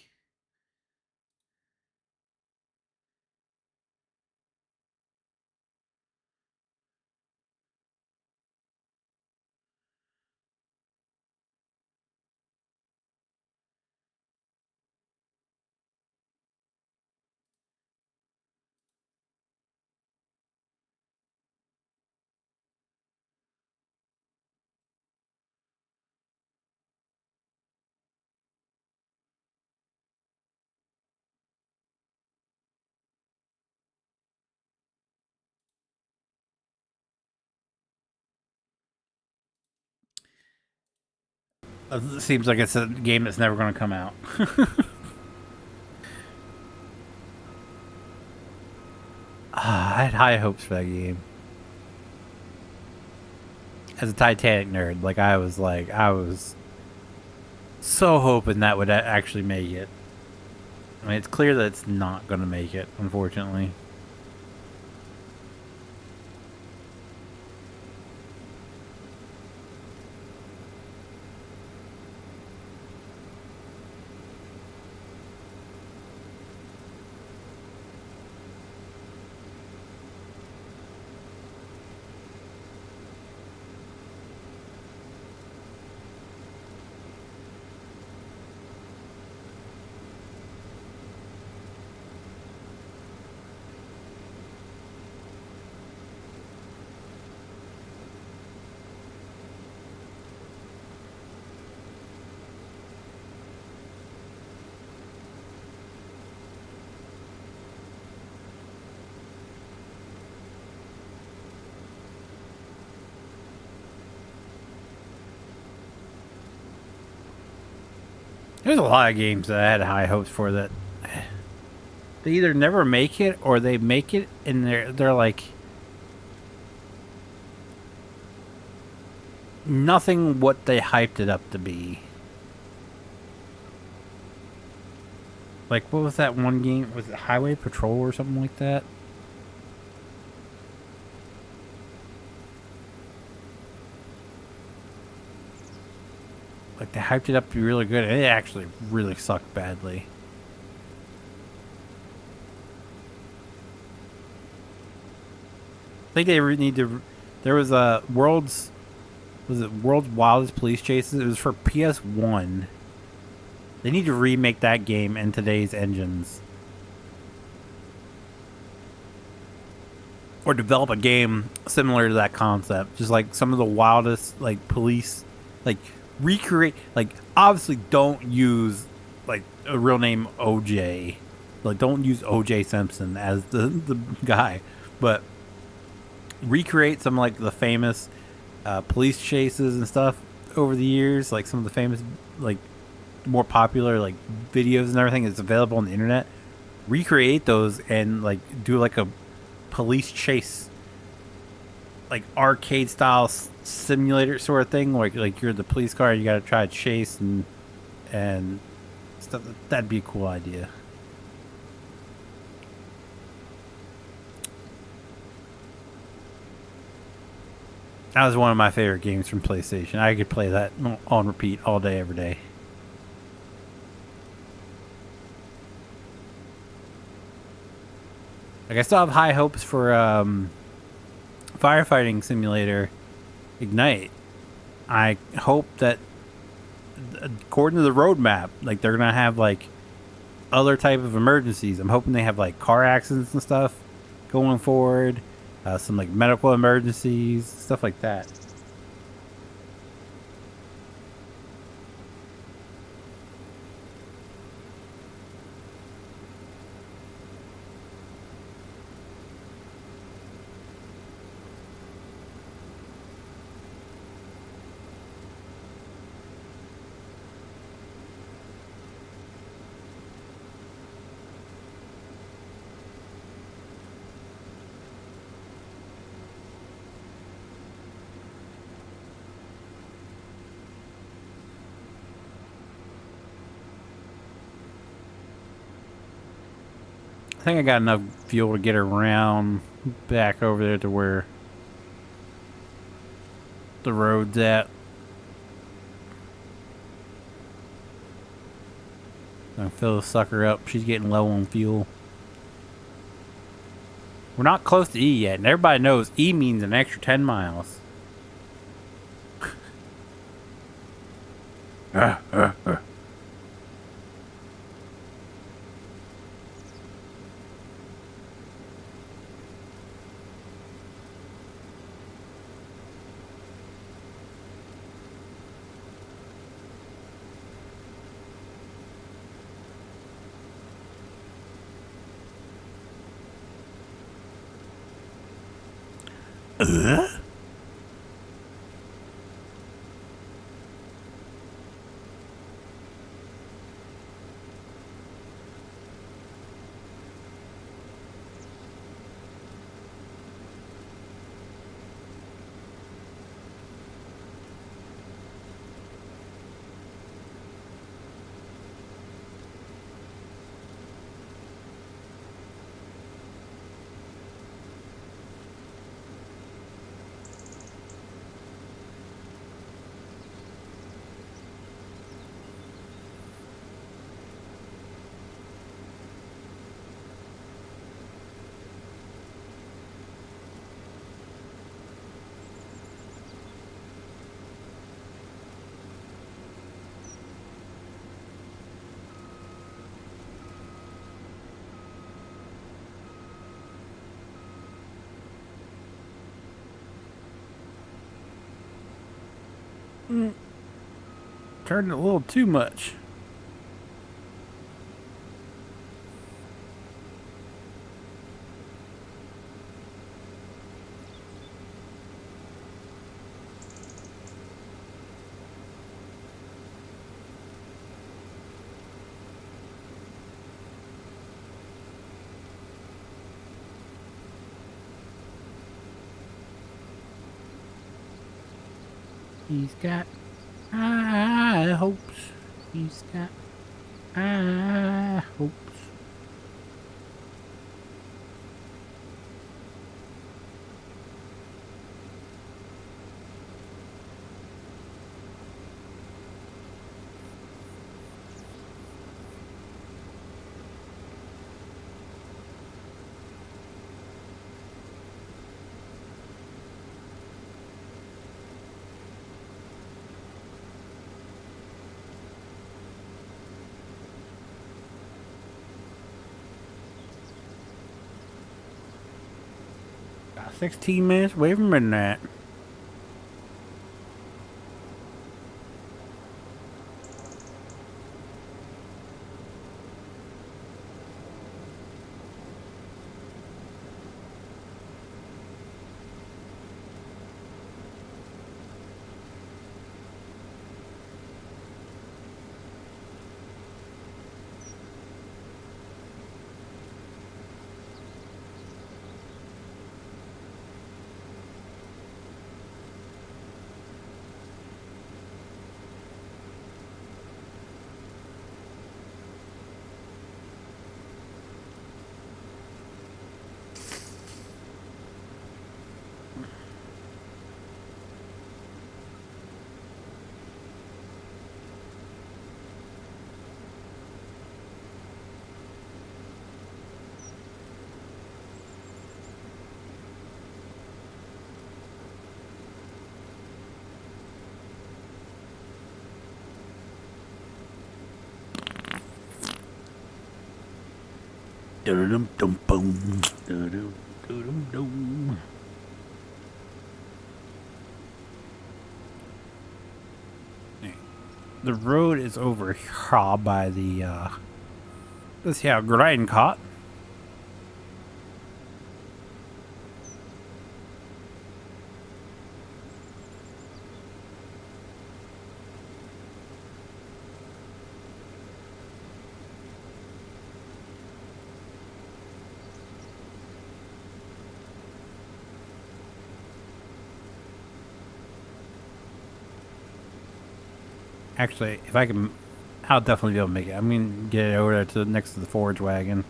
It seems like it's a game that's never going to come out. I had high hopes for that game. As a Titanic nerd, I was so hoping that would actually make it. I mean, it's clear that it's not going to make it, unfortunately. There's a lot of games that I had high hopes for that they either never make it or they make it and they're like nothing what they hyped it up to be. Like, what was that one game? Was it Highway Patrol or something like that? Like, they hyped it up to be really good, and it actually really sucked badly. I think they need to. There was a World's Wildest Police Chases? It was for PS1. They need to remake that game in today's engines. Or develop a game similar to that concept. Just like some of the wildest, police, recreate, obviously don't use, a real name OJ. Don't use OJ Simpson as the guy. But recreate some, the famous police chases and stuff over the years. Like, some of the famous, more popular, videos and everything that's available on the internet. Recreate those and, do, a police chase, arcade style simulator sort of thing, like you're the police car and you gotta try to chase and stuff. That'd be a cool idea. That was one of my favorite games from PlayStation. I could play that on repeat all day, every day. I still have high hopes for Firefighting Simulator Ignite. I hope that, according to the roadmap, they're gonna have other type of emergencies. I'm hoping they have like car accidents and stuff going forward, some like medical emergencies, stuff like that. I think I got enough fuel to get around back over there to where the road's at. I'll fill the sucker up. She's getting low on fuel. We're not close to E yet, and everybody knows E means an extra 10 miles. Turned a little too much. He's got high hopes. He's got high hopes. Got 16 minutes away from midnight. Dum-dum-dum-boom. Dum-dum-dum-dum. The road is over here by the, let's see how grinding caught. Actually, if I can, I'll definitely be able to make it. I'm going to get it over there to next to the forge wagon.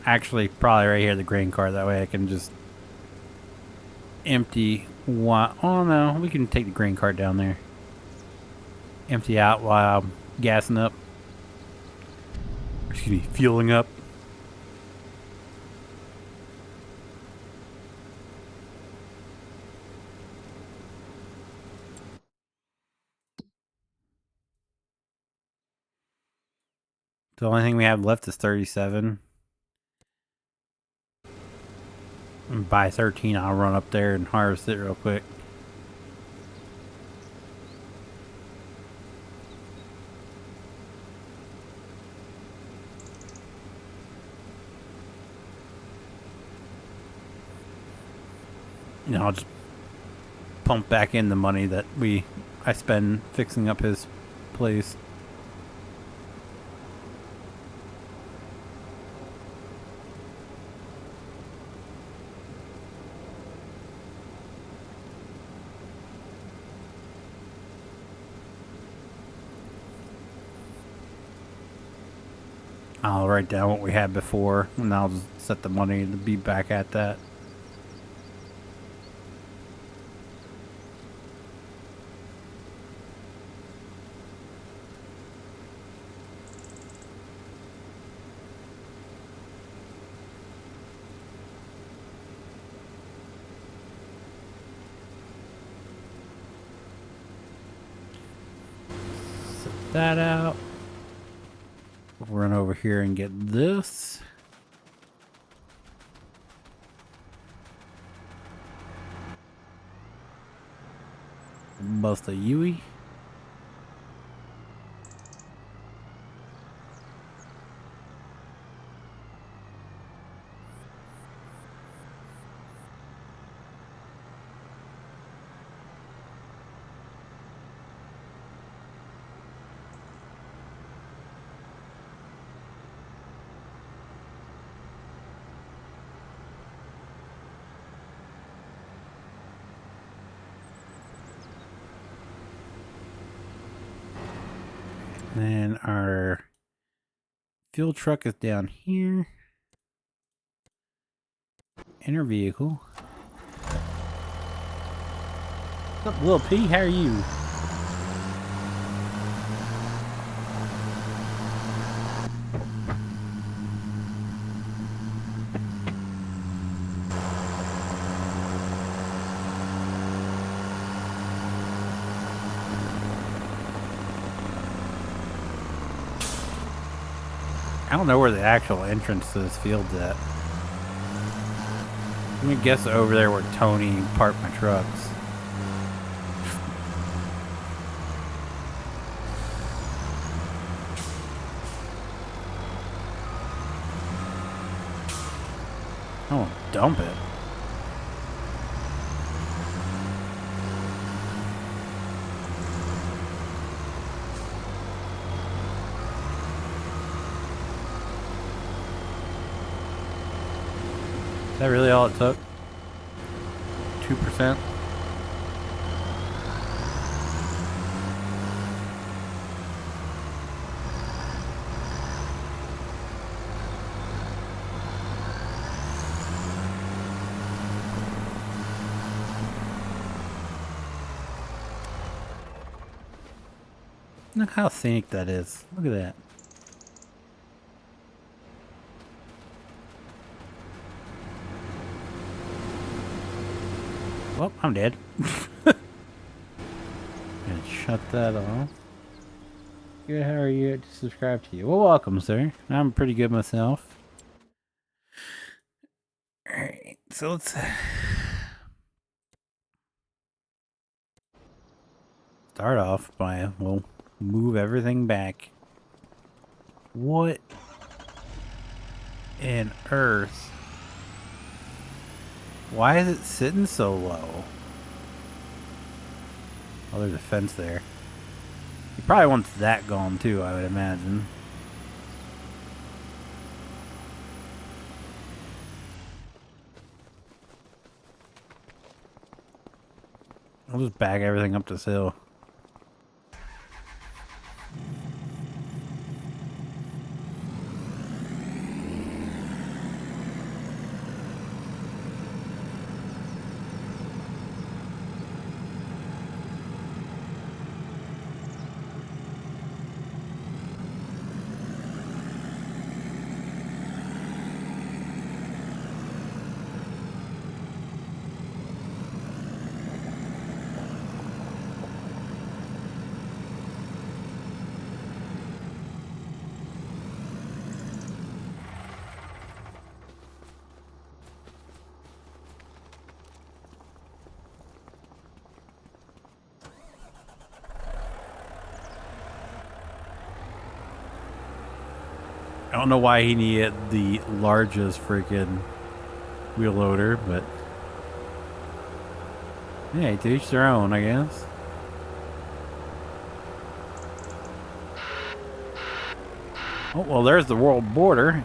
Actually, probably right here, the grain cart. That way I can just empty one. Oh no, we can take the grain cart down there. Empty out while I'm gassing up. Excuse me, fueling up. The only thing we have left is 37. And by 13, I'll run up there and harvest it real quick. And I'll just pump back in the money that I spend fixing up his place. I'll write down what we had before, and I'll just set the money to be back at that. Set that out. We'll run over here and get this. Bust a Yui. Then our fuel truck is down here. Inner vehicle. What's up, Lil P? How are you? I don't know where the actual entrance to this field's at. I'm gonna guess over there where Tony parked my trucks. Oh, dump it. Is that really all it took? 2%? Look how scenic that is. Look at that. Well, I'm dead. Gonna shut that off. Good, how are you? Just subscribe to you. Well, welcome, sir. I'm pretty good myself. Alright, so let's start off by, we'll move everything back. What in earth? Why is it sitting so low? Oh, there's a fence there. He probably wants that gone too, I would imagine. I'll just back everything up this hill. I don't know why he needed the largest freaking wheel loader, but hey, to each their own, I guess. Oh, well, there's the world border.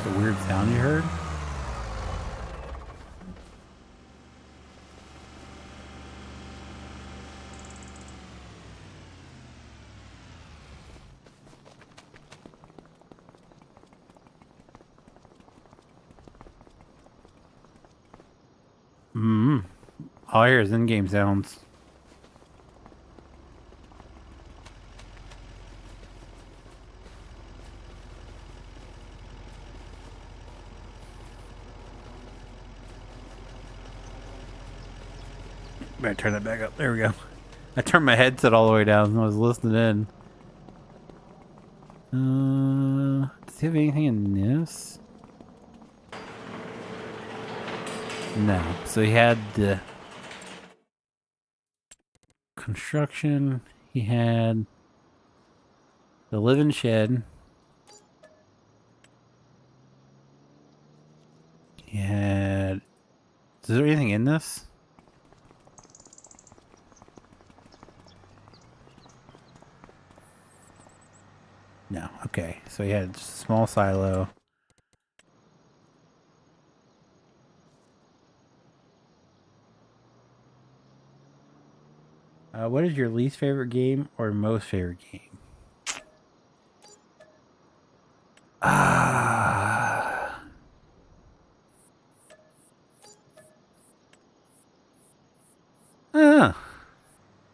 The weird sound you heard? All I hear is in-game sounds. Better turn that back up. There we go. I turned my headset all the way down and I was listening in. Does he have anything in this? No. So he had the construction. He had the living shed. He had... Is there anything in this? No. Okay. So he had just a small silo. What is your least favorite game or most favorite game? I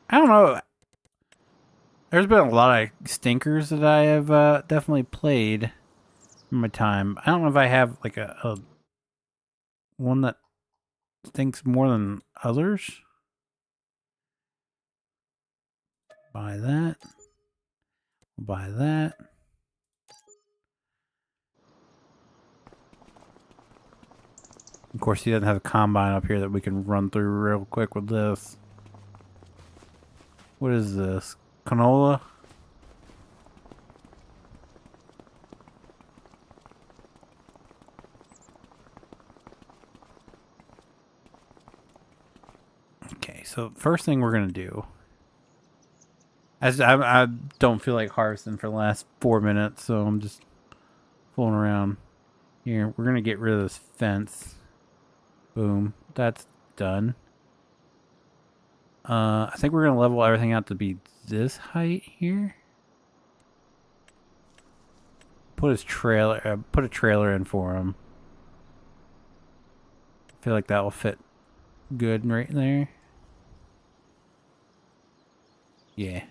don't know. There's been a lot of stinkers that I have definitely played in my time. I don't know if I have like a one that stinks more than others. Buy that. Buy that. Of course, he doesn't have a combine up here that we can run through real quick with this. What is this? Canola? Okay, so first thing we're going to do, I don't feel like harvesting for the last 4 minutes, so I'm just fooling around. Here, we're gonna get rid of this fence. Boom. That's done. I think we're gonna level everything out to be this height here. Put a trailer in for him. I feel like that will fit good right there. Yeah.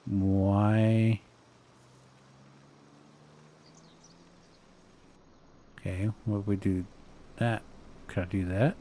Why? Okay, what if we do that? Could I do that?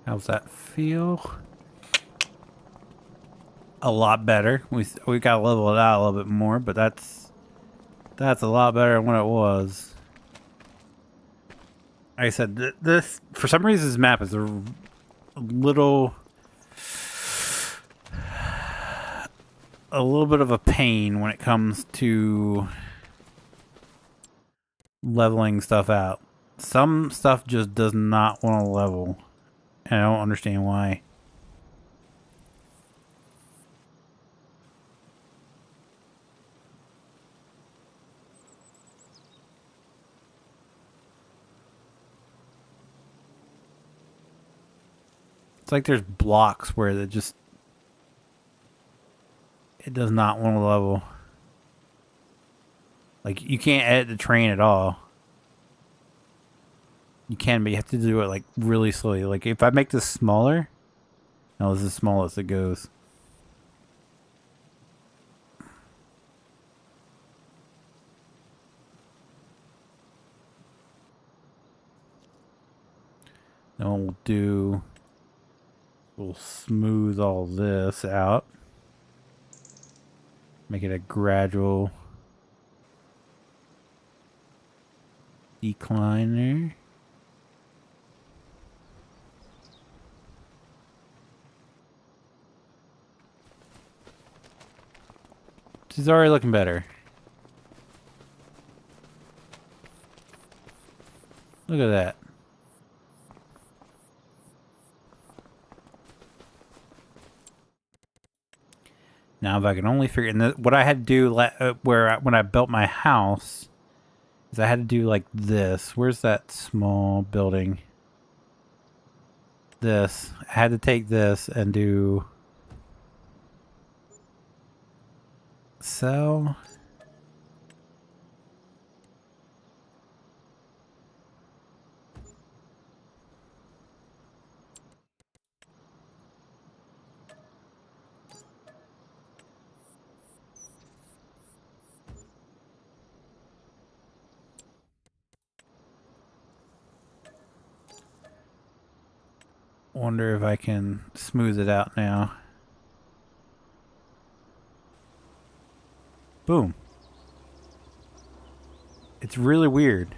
How's that feel? A lot better. We got to level it out a little bit more, but that's a lot better than what it was. Like I said, this for some reason this map is a little bit of a pain when it comes to leveling stuff out. Some stuff just does not want to level, and I don't understand why. It's like there's blocks where it does not want to level. Like, you can't edit the train at all. You can, but you have to do it, like, really slowly. Like, if I make this smaller... No, this is the smallest it goes. Then we'll smooth all this out. Make it a gradual decline there. She's already looking better. Look at that. Now, if I can only figure, and what I had to do when I built my house, is I had to do like this. Where's that small building? This. I had to take this and do so. Wonder if I can smooth it out now. Boom. It's really weird.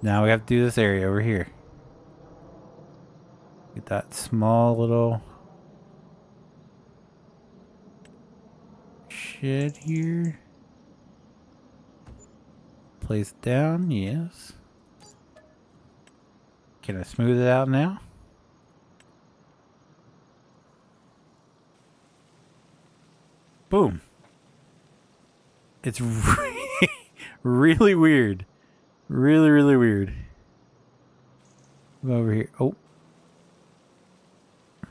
Now we have to do this area over here. Get Got that small little shed here. Place it down, yes. Can I smooth it out now? Boom. It's really weird. Really, really weird. Come over here. Oh. I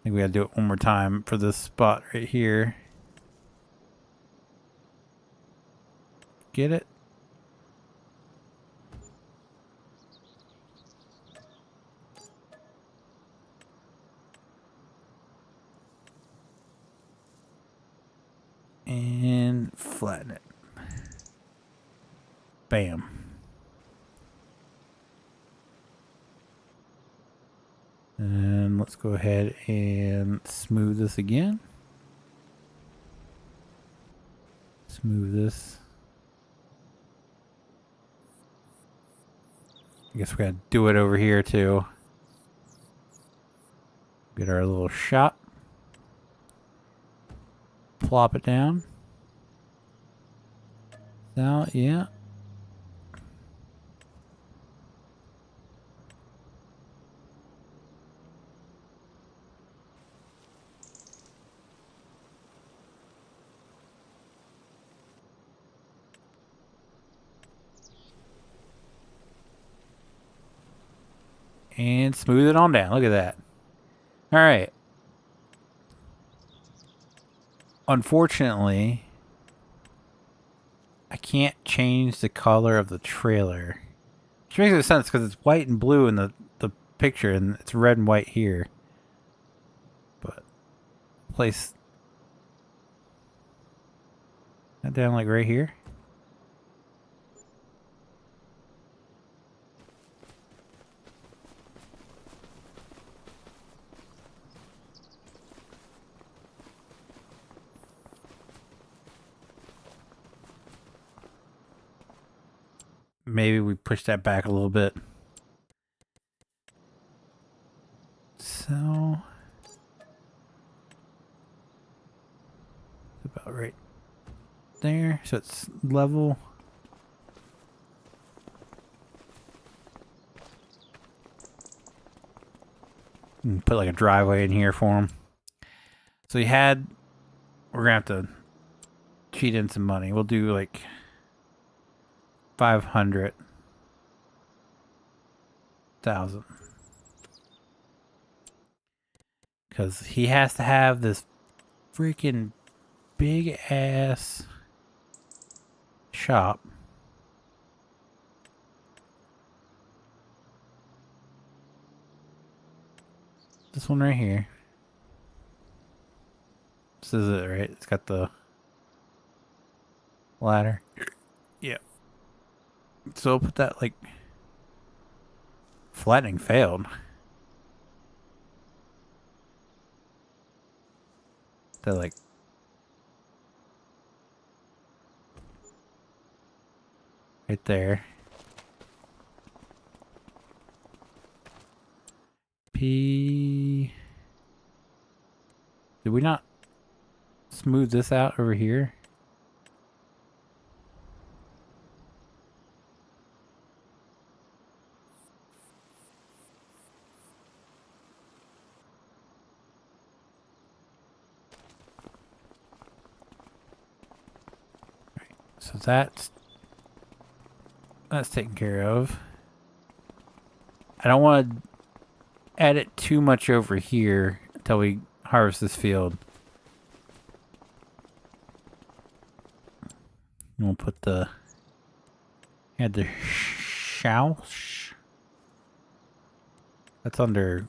think we gotta do it one more time for this spot right here. Get it? And flatten it. Bam. And let's go ahead and smooth this again. Smooth this. I guess we gotta do it over here too. Get our little shot. Plop it down. Now, yeah. And smooth it on down. Look at that. All right. Unfortunately, I can't change the color of the trailer. Which makes no sense because it's white and blue in the picture and it's red and white here. But place that down like right here. Maybe we push that back a little bit. So about right there. So it's level. And put like a driveway in here for him. So we're gonna have to cheat in some money. We'll do like 500,000. Because he has to have this freaking big ass shop. This one right here. This is it, right? It's got the ladder. Yeah. So put that like flattening failed. That like right there. P. Did we not smooth this out over here? Right, so that's taken care of. I don't want to add it too much over here until we harvest this field. And we'll put the add the shoush. That's under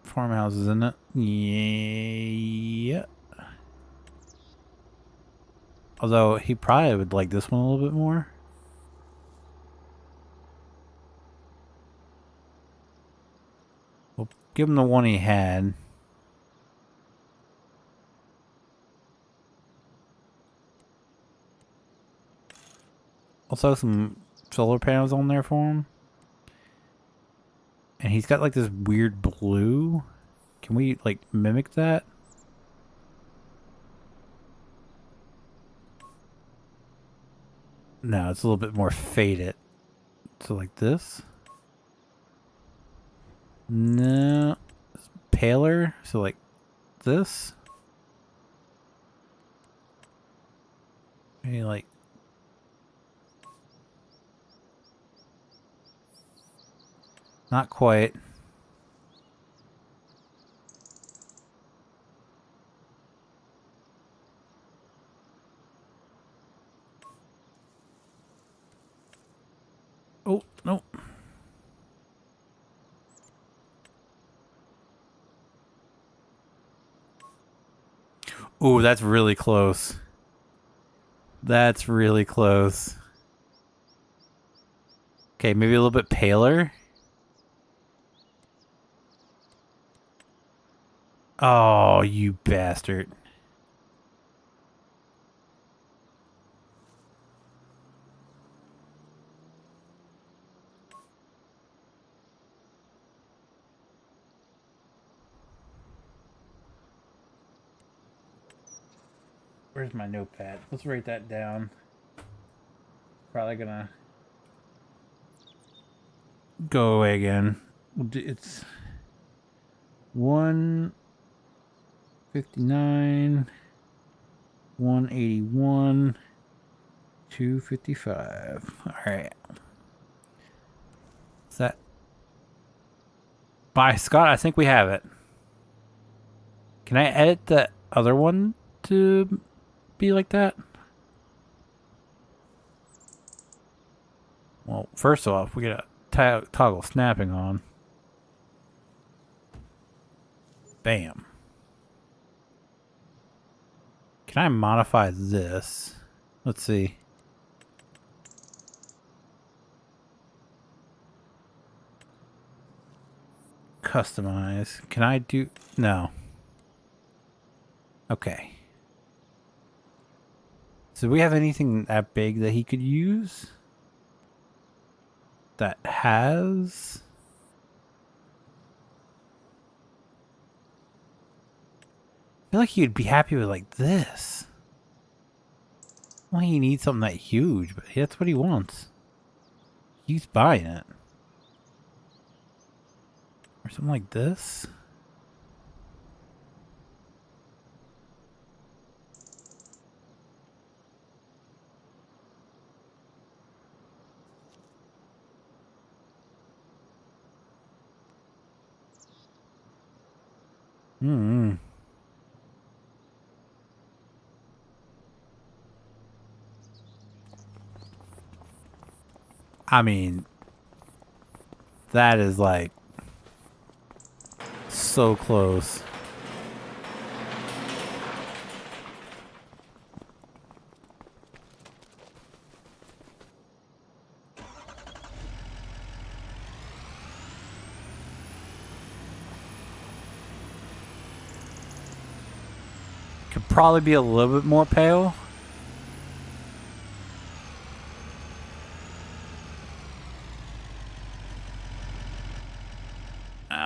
farmhouses, isn't it? Yeah. Although he probably would like this one a little bit more. We'll give him the one he had. Also some solar panels on there for him. And he's got like this weird blue. Can we like mimic that? No, it's a little bit more faded. So like this. No. It's paler. So like this. Maybe like. Not quite. Oh, no. Ooh, that's really close. That's really close. Okay, maybe a little bit paler. Oh, you bastard. Where's my notepad? Let's write that down. Probably gonna go away again. It's 159, 181, 255. All right. Is that by Scott? I think we have it. Can I edit the other one to be like that? Well, first off, we gotta toggle snapping on. Bam. Can I modify this? Let's see. Customize. Can I do... No. Okay. So do we have anything that big that he could use? That has... I feel like he would be happy with like this. Well, he needs something that huge, but that's what he wants. He's buying it. Or something like this. Hmm. I mean, that is like so close. Could probably be a little bit more pale.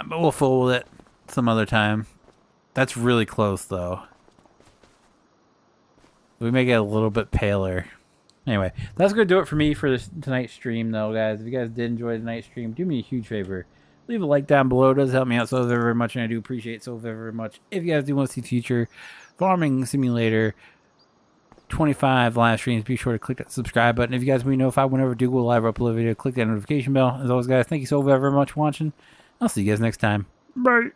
But we'll fool with it some other time. That's really close, though. We make it a little bit paler. Anyway, that's going to do it for me for this tonight's stream, though, guys. If you guys did enjoy tonight's stream, do me a huge favor. Leave a like down below. It does help me out so very much, and I do appreciate it so very much. If you guys do want to see future Farming Simulator 25 live streams, be sure to click that subscribe button. If you guys want to be notified whenever I do go live or upload a video, click that notification bell. As always, guys, thank you so very much for watching. I'll see you guys next time. Bye.